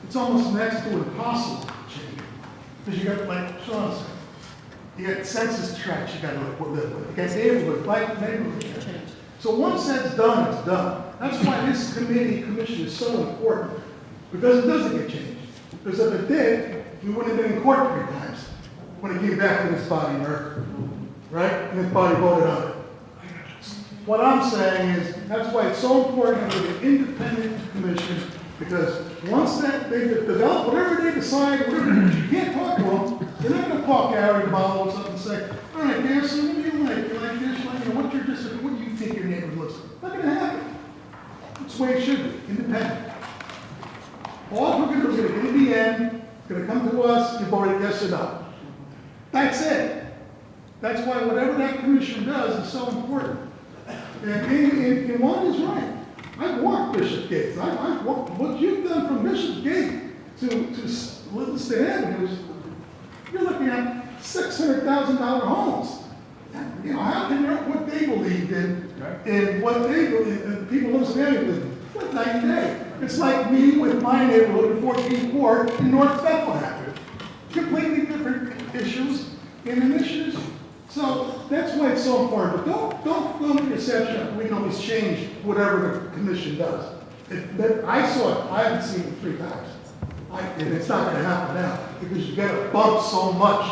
It's almost next to impossible to change. Because you got, like Sean said, you got census tracts you got to live with. You got neighborhood, like neighborhood. So once that's done, it's done. That's why this commission is so important. Because it doesn't get changed. Because if it did, we wouldn't have been in court 3 times when it came back to this body, Merck. Right? And this body voted on it. What I'm saying is, that's why it's so important to have an independent commission, because once that they develop whatever they decide, whatever, you can't talk to them. You're not going to call Gary tomorrow or something and say, all right, Dan, so what do you like? You like this? Like, you know, what's your district? What do you think your neighborhood looks like? Not going to happen. That's the way it should be, independent. All we're going to do is going to get in the end, going to come to us, you voted yes or no. That's it. That's why whatever that commission does is so important. And one is right. I've walked Bishop Gates. I've walked what you've done from Bishop Gate to Livingston Avenue. You're looking at $600,000 homes. You know, how can you what they believed in what they believe in people in Livingston Avenue? What night and day? It's like me with my neighborhood in 14th Ward in North Bethlehem. Completely different issues and initiatives. So that's why it's so important. But don't make the exception. We can always change whatever the commission does. I saw it. I haven't seen it 3 times. And it's not going to happen now because you got to bump so much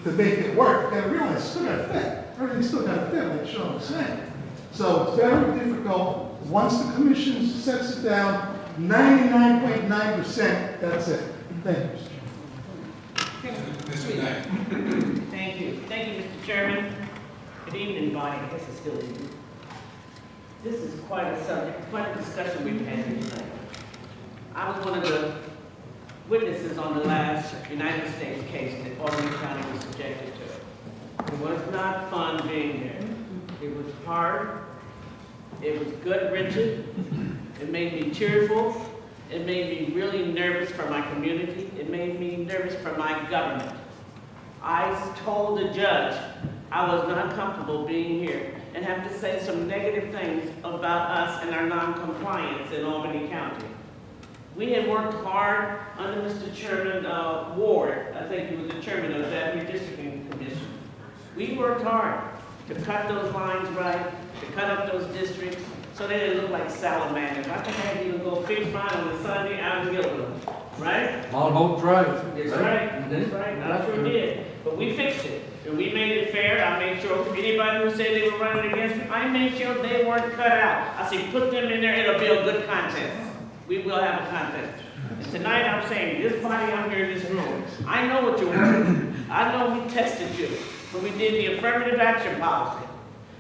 to make it work. You got to realize it's still got to fit. Everything's still got to fit, like Sean was saying. So it's very difficult. Once the commission sets it down, 99.9%, that's it. Thank you, Mr. Knight. Thank you. Thank you, Mr. Chairman. Good evening, body. I guess it's still evening. This is quite a subject, quite a discussion we've had here tonight. I was one of the witnesses on the last United States case that Albany County was subjected to. It was not fun being there. It was hard. It was gut-wrenching. It made me tearful. It made me really nervous for my community. It made me nervous for my government. I told the judge I was not comfortable being here and have to say some negative things about us and our non-compliance in Albany County. We had worked hard under Mr. Chairman Ward. I think he was the chairman of that redistricting commission. We worked hard to cut those lines right, to cut up those districts, so they didn't look like salamanders. I think I had to even go fish mine on the Sunday, I was guilty of them, right? All about drive. That's right, that's right, that's what we did. But we fixed it, and we made it fair. I made sure anybody who said they were running against me, I made sure they weren't cut out. I said, put them in there, it'll be a good contest. We will have a contest. And tonight I'm saying, this body out here in this room, I know what you're working. I know we tested you when we did the affirmative action policy.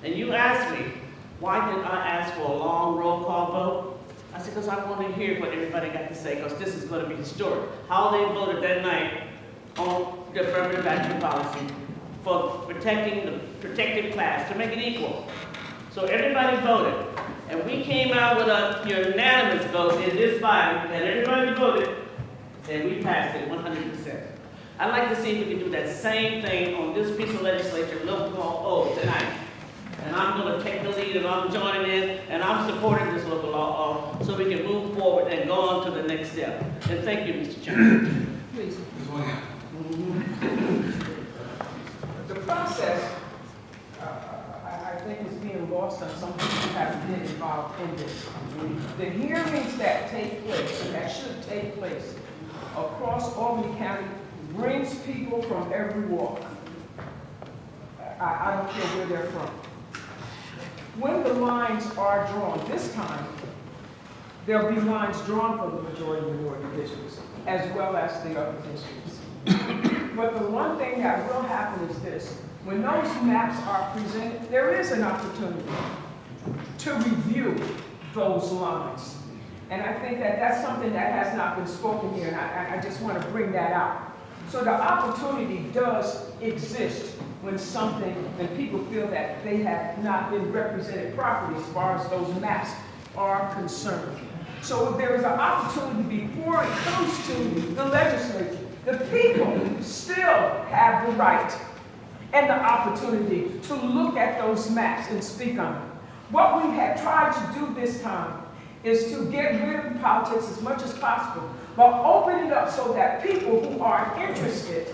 And you asked me, why did I ask for a long roll call vote? I said, because I want to hear what everybody got to say, because this is going to be historic. How they voted that night on the affirmative action policy for protecting the protected class, to make it equal. So everybody voted. And we came out with a unanimous vote in this body, and everybody voted, and we passed it 100%. I'd like to see if we can do that same thing on this piece of legislature, local law O, tonight. And I'm going to take the lead, and I'm joining in, and I'm supporting this local law O, so we can move forward and go on to the next step. And thank you, Mr. Chairman. Please. Ms. Williams. The process, I think, is being lost on some people who haven't been involved in this. The hearings that take place, and that should take place across Albany County, brings people from every walk. I don't care where they're from. When the lines are drawn, this time, there'll be lines drawn for the majority minority districts, as well as the other districts. But the one thing that will happen is this. When those maps are presented, there is an opportunity to review those lines. And I think that that's something that has not been spoken here, and I just want to bring that out. So the opportunity does exist when people feel that they have not been represented properly as far as those maps are concerned. So there is an opportunity before it comes to the legislature. The people still have the right and the opportunity to look at those maps and speak on them. What we have tried to do this time is to get rid of the politics as much as possible, but open it up so that people who are interested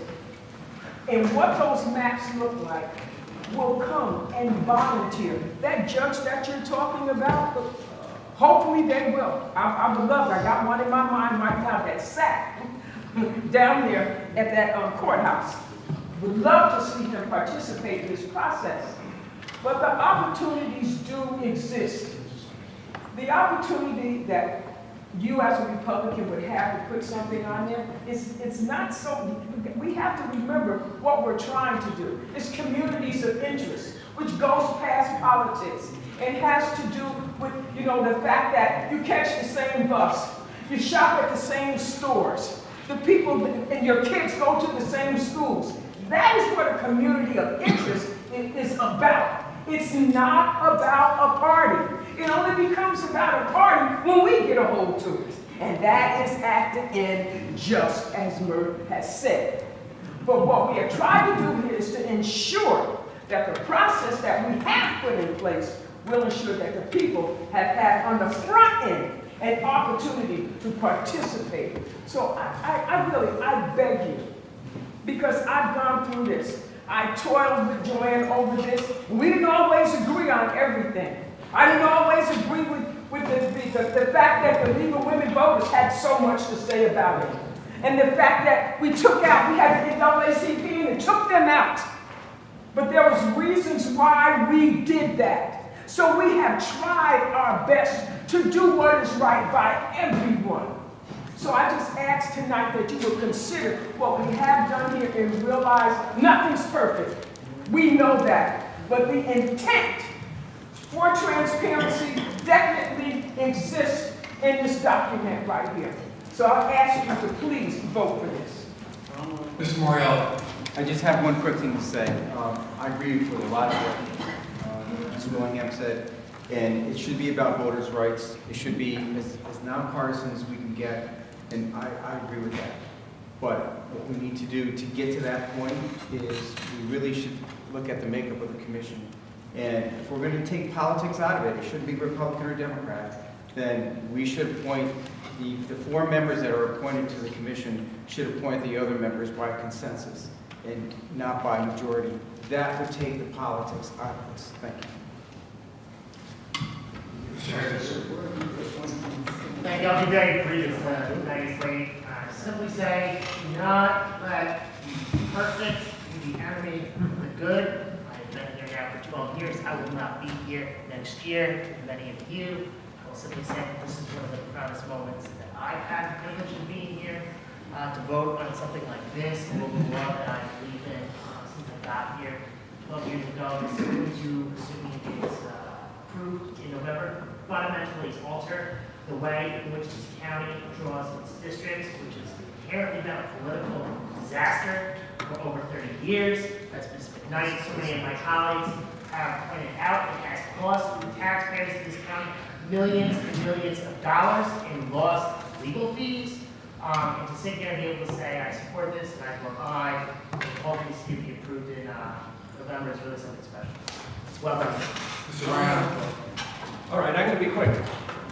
in what those maps look like will come and volunteer. That judge that you're talking about, hopefully they will. I would love it. I got one in my mind right now that sat down there at that courthouse. Would love to see him participate in this process. But the opportunities do exist. The opportunity that you as a Republican would have to put something on there, it's not so, we have to remember what we're trying to do. It's communities of interest, which goes past politics and has to do with, the fact that you catch the same bus, you shop at the same stores, the people and your kids go to the same schools. That is what a community of interest is about. It's not about a party. It only becomes about a party when we get a hold to it. And that is acted in just as Mert has said. But what we are trying to do here is to ensure that the process that we have put in place will ensure that the people have had on the front end an opportunity to participate. So I beg you, because I've gone through this. I toiled with Joanne over this. We didn't always agree on everything. I didn't always agree with the fact that the League of Women Voters had so much to say about it. And the fact that we had the NAACP and took them out. But there was reasons why we did that. So we have tried our best to do what is right by everyone. So I just ask tonight that you will consider what we have done here and realize nothing's perfect. We know that. But the intent for transparency definitely exists in this document right here. So I'll ask you to please vote for this. Mr. Morial. I just have one quick thing to say. I agree with a lot of what Mr. Willingham said, and it should be about voters' rights. It should be as nonpartisan as we can get, and I agree with that. But what we need to do to get to that point is we really should look at the makeup of the commission. And if we're going to take politics out of it, it shouldn't be Republican or Democrat, then we should appoint the 4 members that are appointed to the commission should appoint the other members by consensus and not by majority. That would take the politics out of this. Thank you. Thank you. I'll be very brief, nicely. Simply say, do not let the perfect be the enemy of the good. I've been here now for 12 years. I will not be here next year. Many of you, I will simply say that this is one of the proudest moments that I've had the privilege of being here to vote on something like this, the rule of law that I believe in since I got here 12 years ago. This is going to, assuming it's approved in November, fundamentally alter the way in which this county draws its districts, which has inherently been a political disaster for over 30 years. That's been ignited. So many of my colleagues have pointed out it has cost the taxpayers of this county millions and millions of dollars in lost legal fees. And to sit here and be able to say, I support this and I vote aye, and hopefully see it be approved in November is really something special. Well done. Mr. Ryan. All right, I'm going to be quick.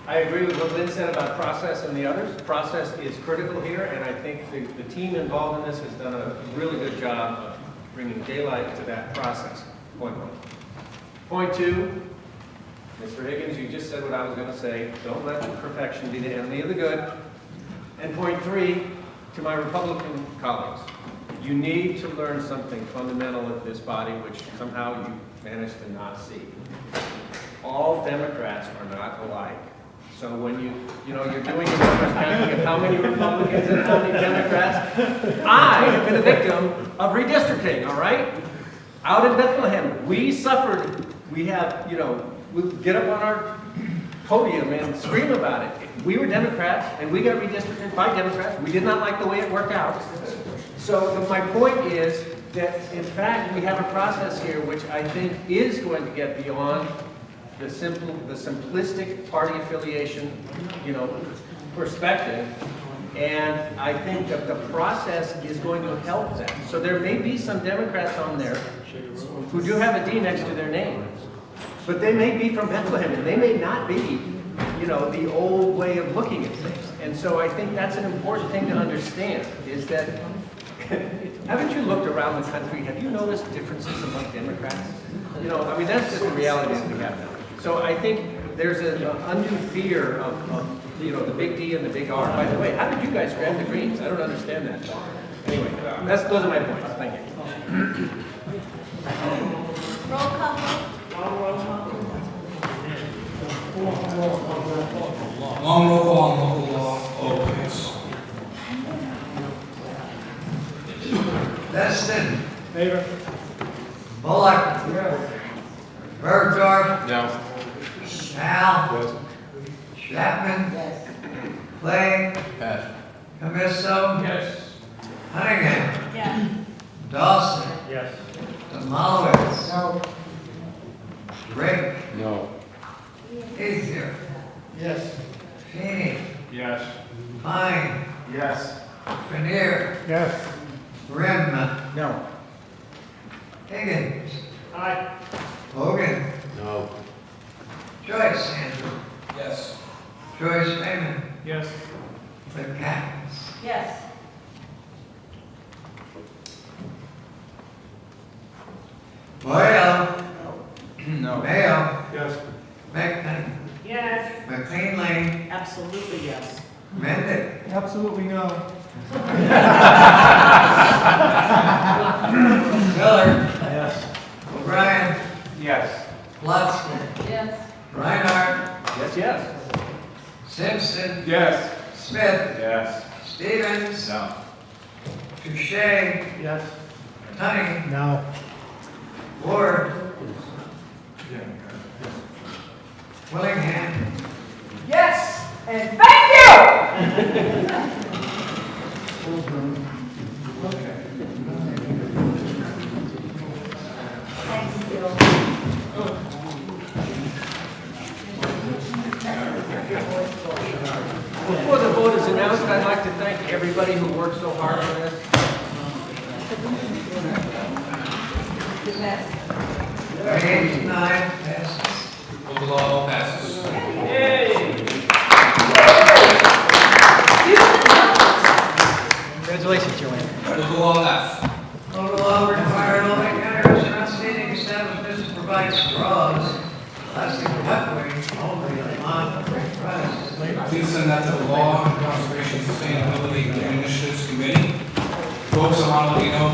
I agree with what Lynn said about process and the others. Process is critical here, and I think the team involved in this has done a really good job of bringing daylight to that process. Point 1. Point 2, Mr. Higgins, you just said what I was going to say. Don't let perfection be the enemy of the good. And point 3, to my Republican colleagues, you need to learn something fundamental of this body, which somehow you managed to not see. All Democrats are not alike. So when you're doing your numbers counting of how many Republicans and how many Democrats, I have been a victim of redistricting, all right? Out in Bethlehem, we suffered, we get up on our podium and scream about it. We were Democrats, and we got redistricted by Democrats. We did not like the way it worked out. So my point is that, in fact, we have a process here which I think is going to get beyond the simplistic party affiliation, perspective. And I think that the process is going to help that. So there may be some Democrats on there who do have a D next to their name, but they may be from Bethlehem, and they may not be, the old way of looking at things. And so I think that's an important thing to understand, is that, haven't you looked around the country? Have you noticed differences among Democrats? That's just the reality that we have now. So I think there's an undue fear of the big D and the big R. By the way, how did you guys grab the Greens? I don't understand that. Anyway, those are my points. Thank you. Roll call vote. Long roll call on local law. Oh, please. Destin. Favor. Bullock. Bergdorf. No. Al. Yes. Chapman. Yes. Clay. Pass. Camiso. Yes. Cunningham. Yes. Dawson. Yes. Demolowitz. No. Rick. No. Ethier. Yes. Feeney. Yes. Fine. Yes. Grenier. Yes. Grimm. No. Higgins. Aye. Hogan. No. Joyce Andrew. Yes. Joyce Raymond. Yes. McCackins. Yes. Boyle. No. Mayo. Yes. McKinney. Yes. McLean. Absolutely, yes. Mendick. Absolutely no. Miller. Yes. O'Brien. Yes. Plutzman. Yes. Reinhardt. Yes. Simpson. Yes. Smith. Yes. Stevens. No. Touche. Yes. Honey. No. Ward. Willingham. Yes, and thank you! Thanks, Bill. Before the vote is announced, I'd like to thank everybody who worked so hard on this. 39 passes. Local law passes. Congratulations, Joanne. Local law F. Local law required Albany County restaurants needing establishments to provide straws, plastic cutlery, only on fixed prices. Please send that to the Law, Conservation, Sustainability, and Initiatives Committee. Folks, I want to let you know,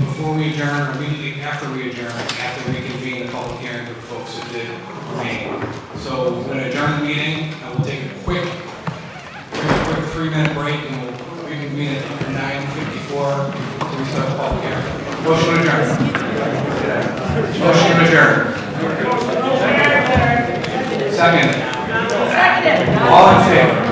before we adjourn, or immediately after we adjourn, after we convene the public hearing for the folks that did remain. So we're going to adjourn the meeting, and we'll take a quick 3-minute break, and we'll reconvene at 9:54 to restart the public hearing. Motion to adjourn. Motion to adjourn. Second. All in favor?